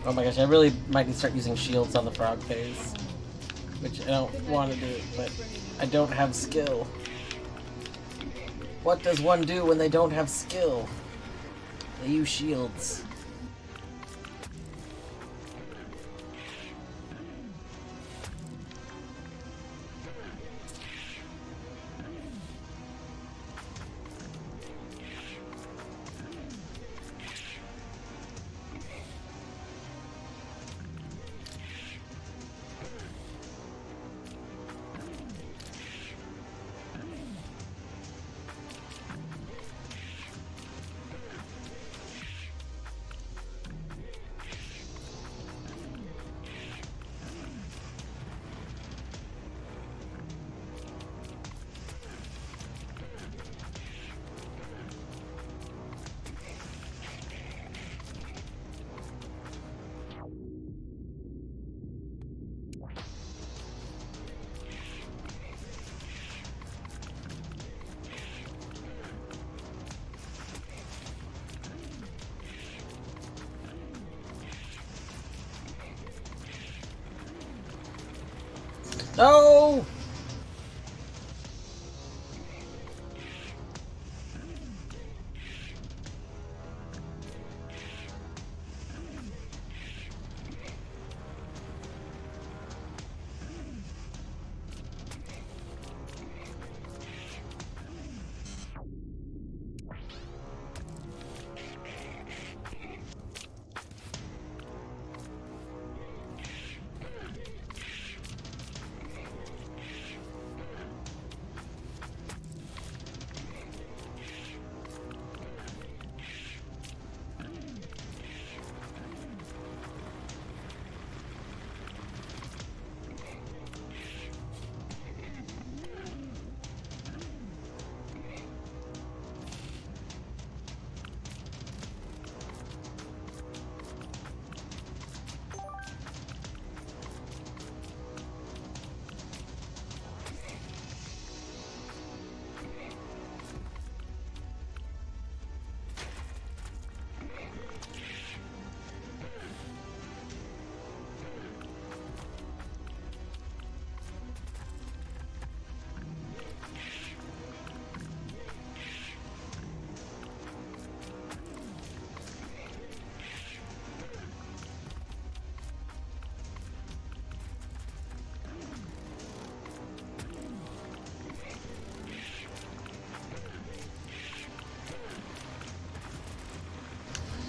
Oh my gosh, I really might need to start using shields on the frog phase. which I don't want to do, but I don't have skill. What does one do when they don't have skill? They use shields. No!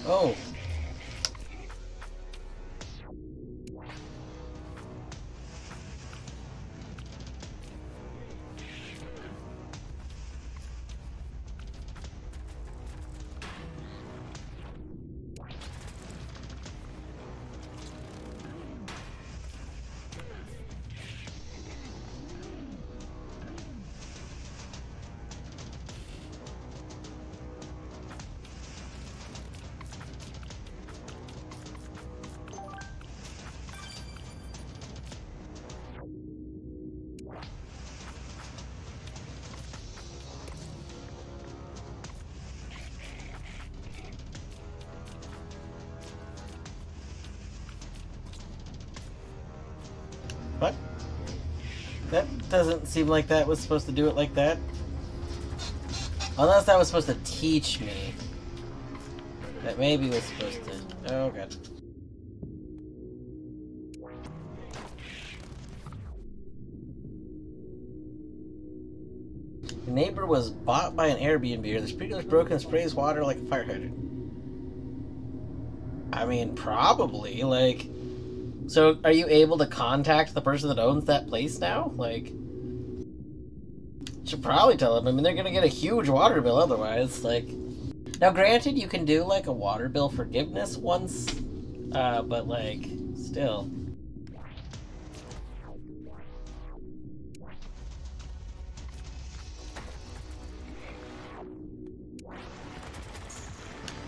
Oh. What? That doesn't seem like that was supposed to do it like that. Unless that was supposed to teach me. That maybe was supposed to... Oh, God. Your neighbor was bought by an Airbnb. The sprinkler's broken and sprays water like a fire hydrant. I mean, probably, like... So, are you able to contact the person that owns that place now? Like... Should probably tell them. I mean, they're gonna get a huge water bill otherwise, like... Now, granted, you can do, like, a water bill forgiveness once, but, like, still...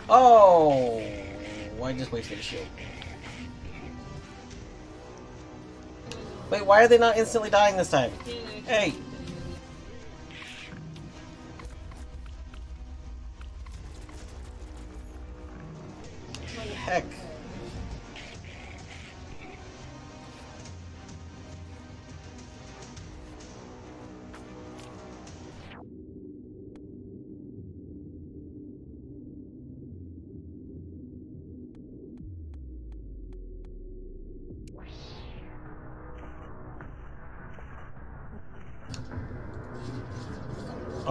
Oh! I just wasted a shield. Wait, why are they not instantly dying this time? Hey! What the heck?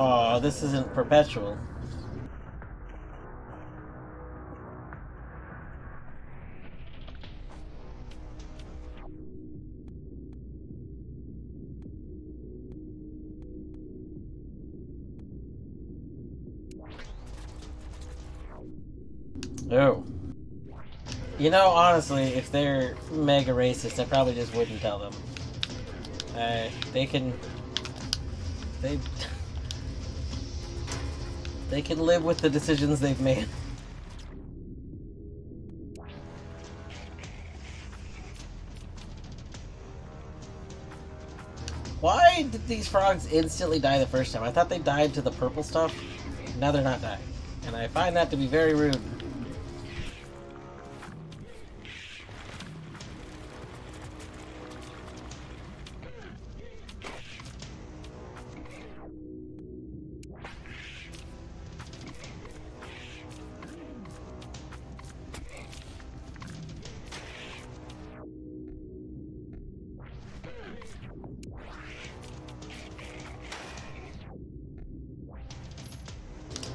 Oh, this isn't perpetual. Oh. You know, honestly, if they're mega racist, I probably just wouldn't tell them. They can live with the decisions they've made. Why did these frogs instantly die the first time? I thought they died to the purple stuff. Now they're not dying. And I find that to be very rude.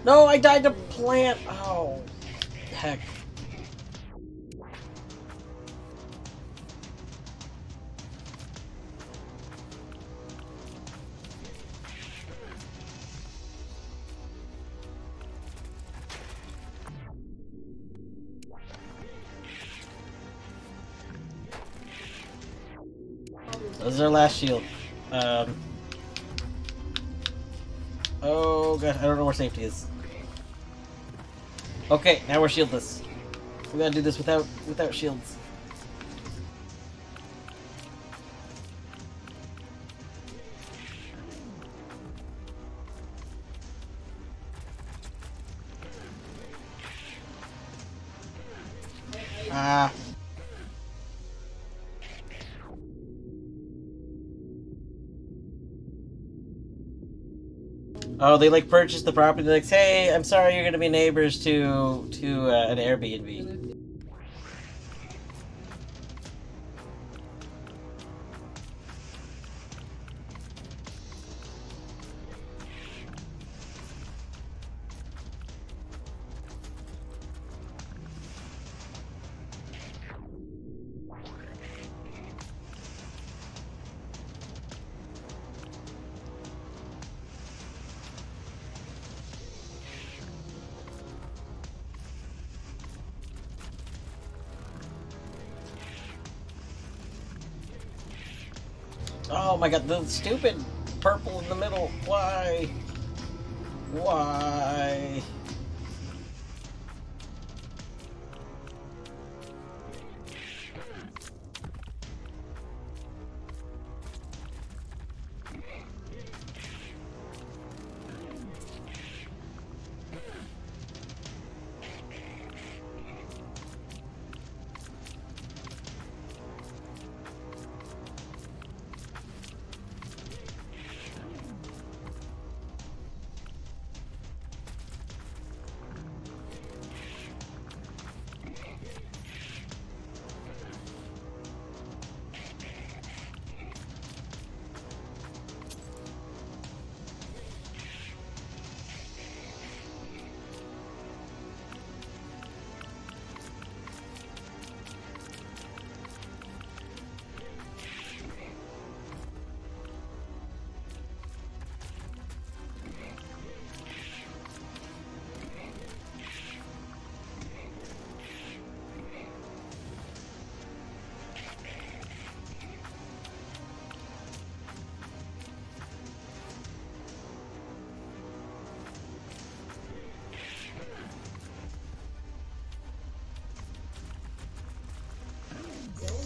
No, I died to plant. Oh, heck. This is our last shield. Oh gosh, I don't know where safety is. Okay, now we're shieldless. We gotta do this without shields. Ah. Oh, they like purchased the property. They're like, hey, I'm sorry, you're gonna be neighbors to an Airbnb. Oh my god, the stupid purple in the middle. Why? Why?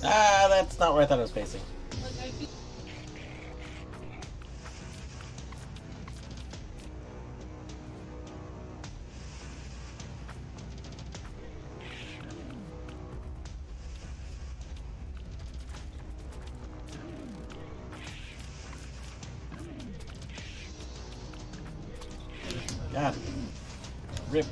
Ah, that's not where I thought it was facing. God. Rip.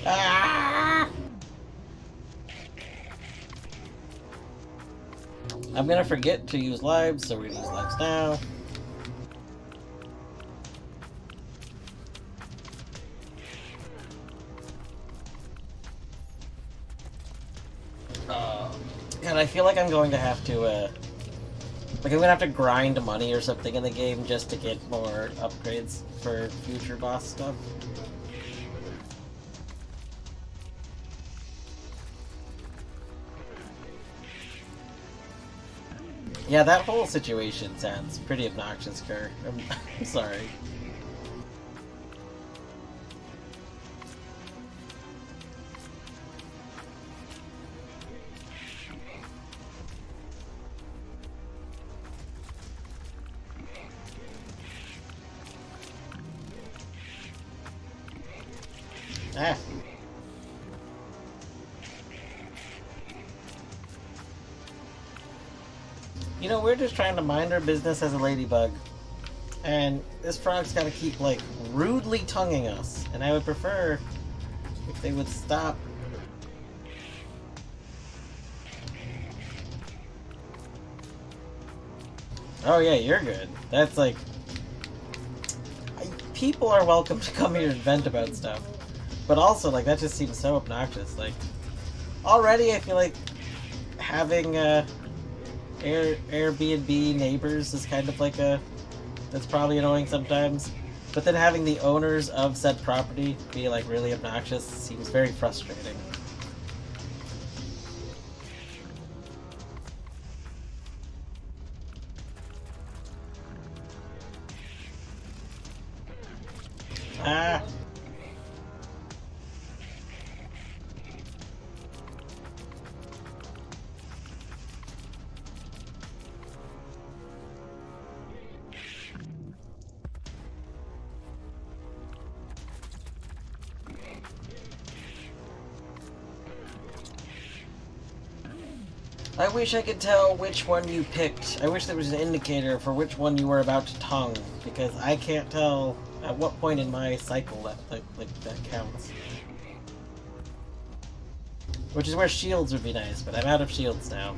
Ah! I'm gonna forget to use lives, so we're gonna use lives now. And I feel like I'm going to have to, like I'm gonna have to grind money or something in the game just to get more upgrades for future boss stuff. Yeah, that whole situation sounds pretty obnoxious, Kerr. I'm sorry. Ah. You know, we're just trying to mind our business as a ladybug. And this frog's gotta keep, like, rudely tonguing us. And I would prefer if they would stop. Oh yeah, you're good. That's like... people are welcome to come here and vent about stuff. But also, like, that just seems so obnoxious. Like, already I feel like having, Airbnb neighbors is kind of like that's probably annoying sometimes. But then having the owners of said property be, like, really obnoxious seems very frustrating. Ah! I wish I could tell which one you picked. I wish there was an indicator for which one you were about to tongue, because I can't tell at what point in my cycle that counts. Which is where shields would be nice, but I'm out of shields now.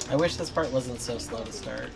I wish this part wasn't so slow to start.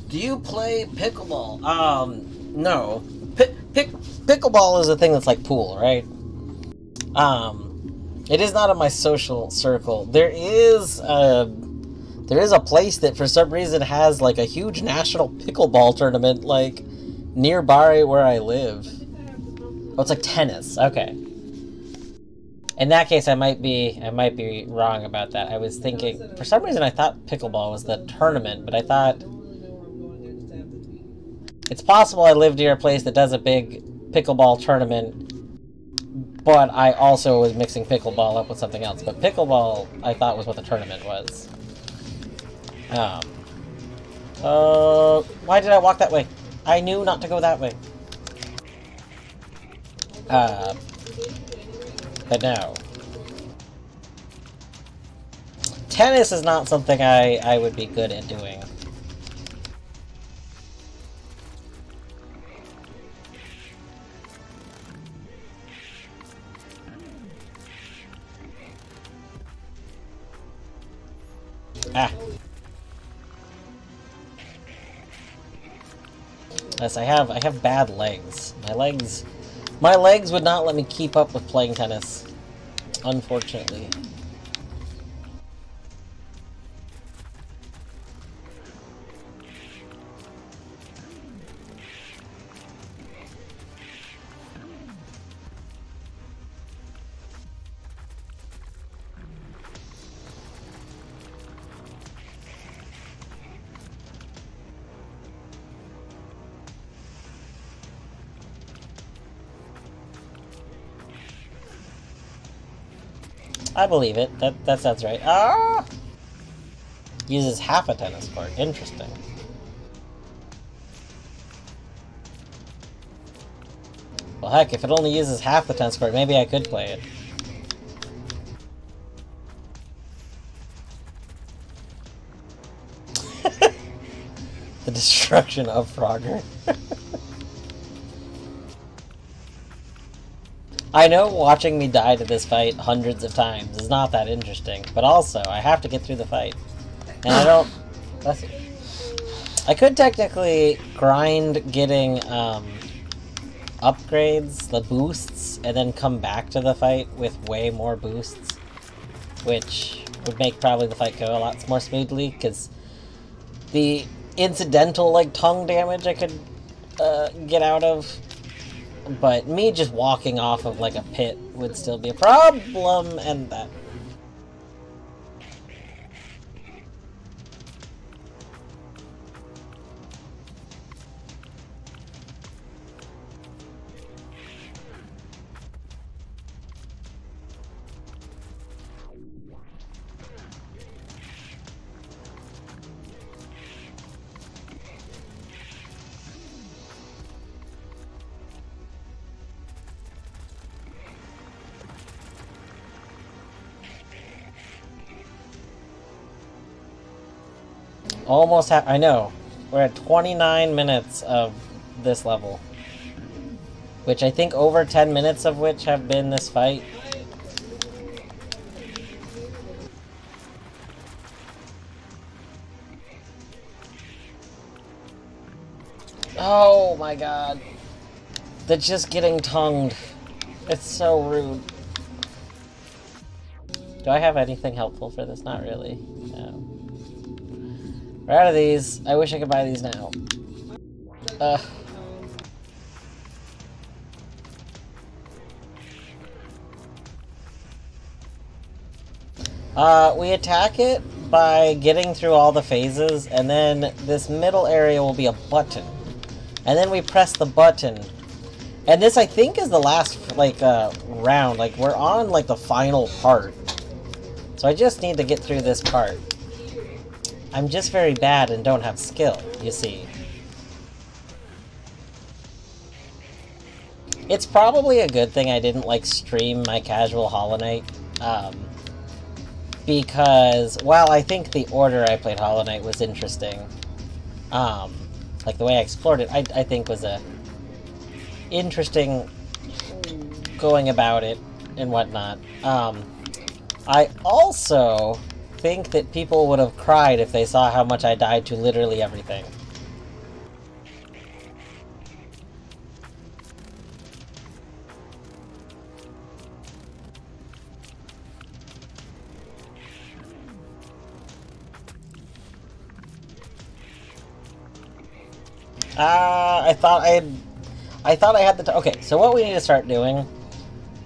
Do you play pickleball? No. Pickleball is a thing that's like pool, right? It is not in my social circle. There is a place that for some reason has like a huge national pickleball tournament like nearby where I live. Oh, it's like tennis. Okay. In that case, I might be wrong about that. I was thinking, for some reason I thought pickleball was the tournament, but I thought it's possible I live near a place that does a big pickleball tournament, but I also was mixing pickleball up with something else. But pickleball, I thought, was what the tournament was. Why did I walk that way? I knew not to go that way. But no. tennis is not something I would be good at doing. Ah. Yes, I have bad legs. My legs would not let me keep up with playing tennis, unfortunately. I believe it. That sounds right. Ah! Uses half a tennis court. Interesting. Well, heck, if it only uses half the tennis court, maybe I could play it. The destruction of Frogger. I know watching me die to this fight hundreds of times is not that interesting, but also, I have to get through the fight. And I don't... That's it. I could technically grind getting, upgrades, the boosts, and then come back to the fight with way more boosts, which would make probably the fight go a lot more smoothly, because the incidental, like, tongue damage I could, get out of. But me just walking off of, like, a pit would still be a problem, and that... Almost I know. We're at 29 minutes of this level. Which I think over 10 minutes of which have been this fight. Oh my god. They're just getting tongued. It's so rude. Do I have anything helpful for this? Not really. No. We're out of these. I wish I could buy these now. We attack it by getting through all the phases, and then this middle area will be a button. And then we press the button. And this, I think, is the last, like, round. Like, we're on, like, the final part. So I just need to get through this part. I'm just very bad and don't have skill, you see. It's probably a good thing I didn't, like, stream my casual Hollow Knight, because, while I think the order I played Hollow Knight was interesting, like, the way I explored it, I think was a interesting going about it and whatnot. I also think that people would have cried if they saw how much I died to literally everything. I thought I had the okay, so what we need to start doing,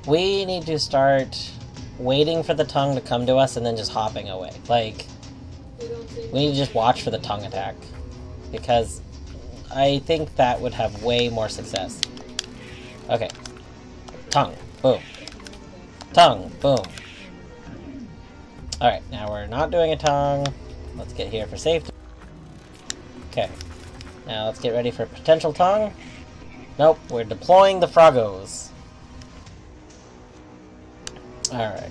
we need to start waiting for the tongue to come to us and then just hopping away. Like, we need to just watch for the tongue attack, because I think that would have way more success. Okay. Tongue. Boom. Tongue. Boom. Alright, now we're not doing a tongue. Let's get here for safety. Okay. Now let's get ready for potential tongue. Nope, we're deploying the Froggos. Alright.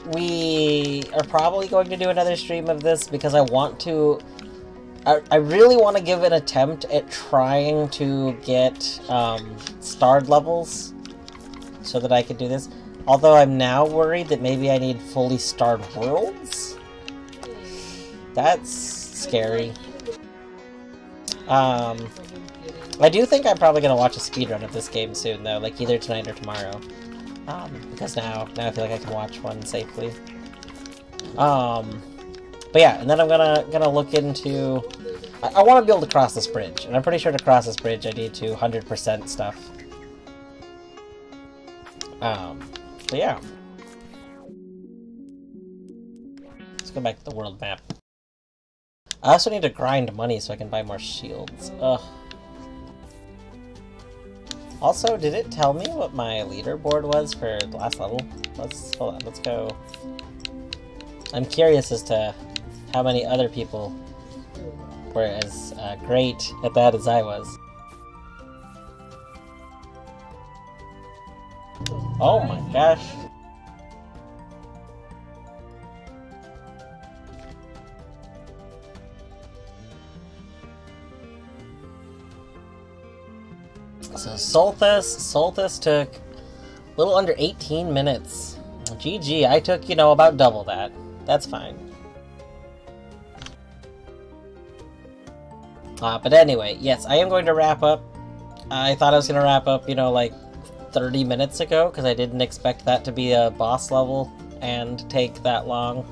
we are probably going to do another stream of this because I want to... I really want to give an attempt at trying to get starred levels so that I could do this. Although I'm now worried that maybe I need fully starred worlds. That's scary. I do think I'm probably going to watch a speedrun of this game soon, though, like either tonight or tomorrow. Because now I feel like I can watch one safely. But yeah, and then I'm gonna look into... I want to be able to cross this bridge, and I'm pretty sure to cross this bridge I need to 100% stuff. But yeah. Let's go back to the world map. I also need to grind money so I can buy more shields. Ugh. Also, did it tell me what my leaderboard was for the last level? Hold on, let's go. I'm curious as to how many other people were as great at that as I was. Oh my gosh. So Solthus took a little under 18 minutes. GG, I took, you know, about double that. That's fine. But anyway, yes, I am going to wrap up. I thought I was going to wrap up, you know, like 30 minutes ago, because I didn't expect that to be a boss level and take that long.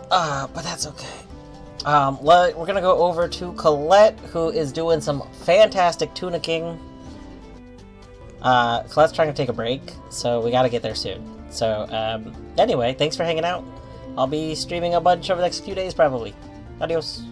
But that's okay. We're going to go over to Colette, who is doing some fantastic tunicking. Colette's trying to take a break, so we got to get there soon. So, anyway, thanks for hanging out. I'll be streaming a bunch over the next few days, probably. Adios.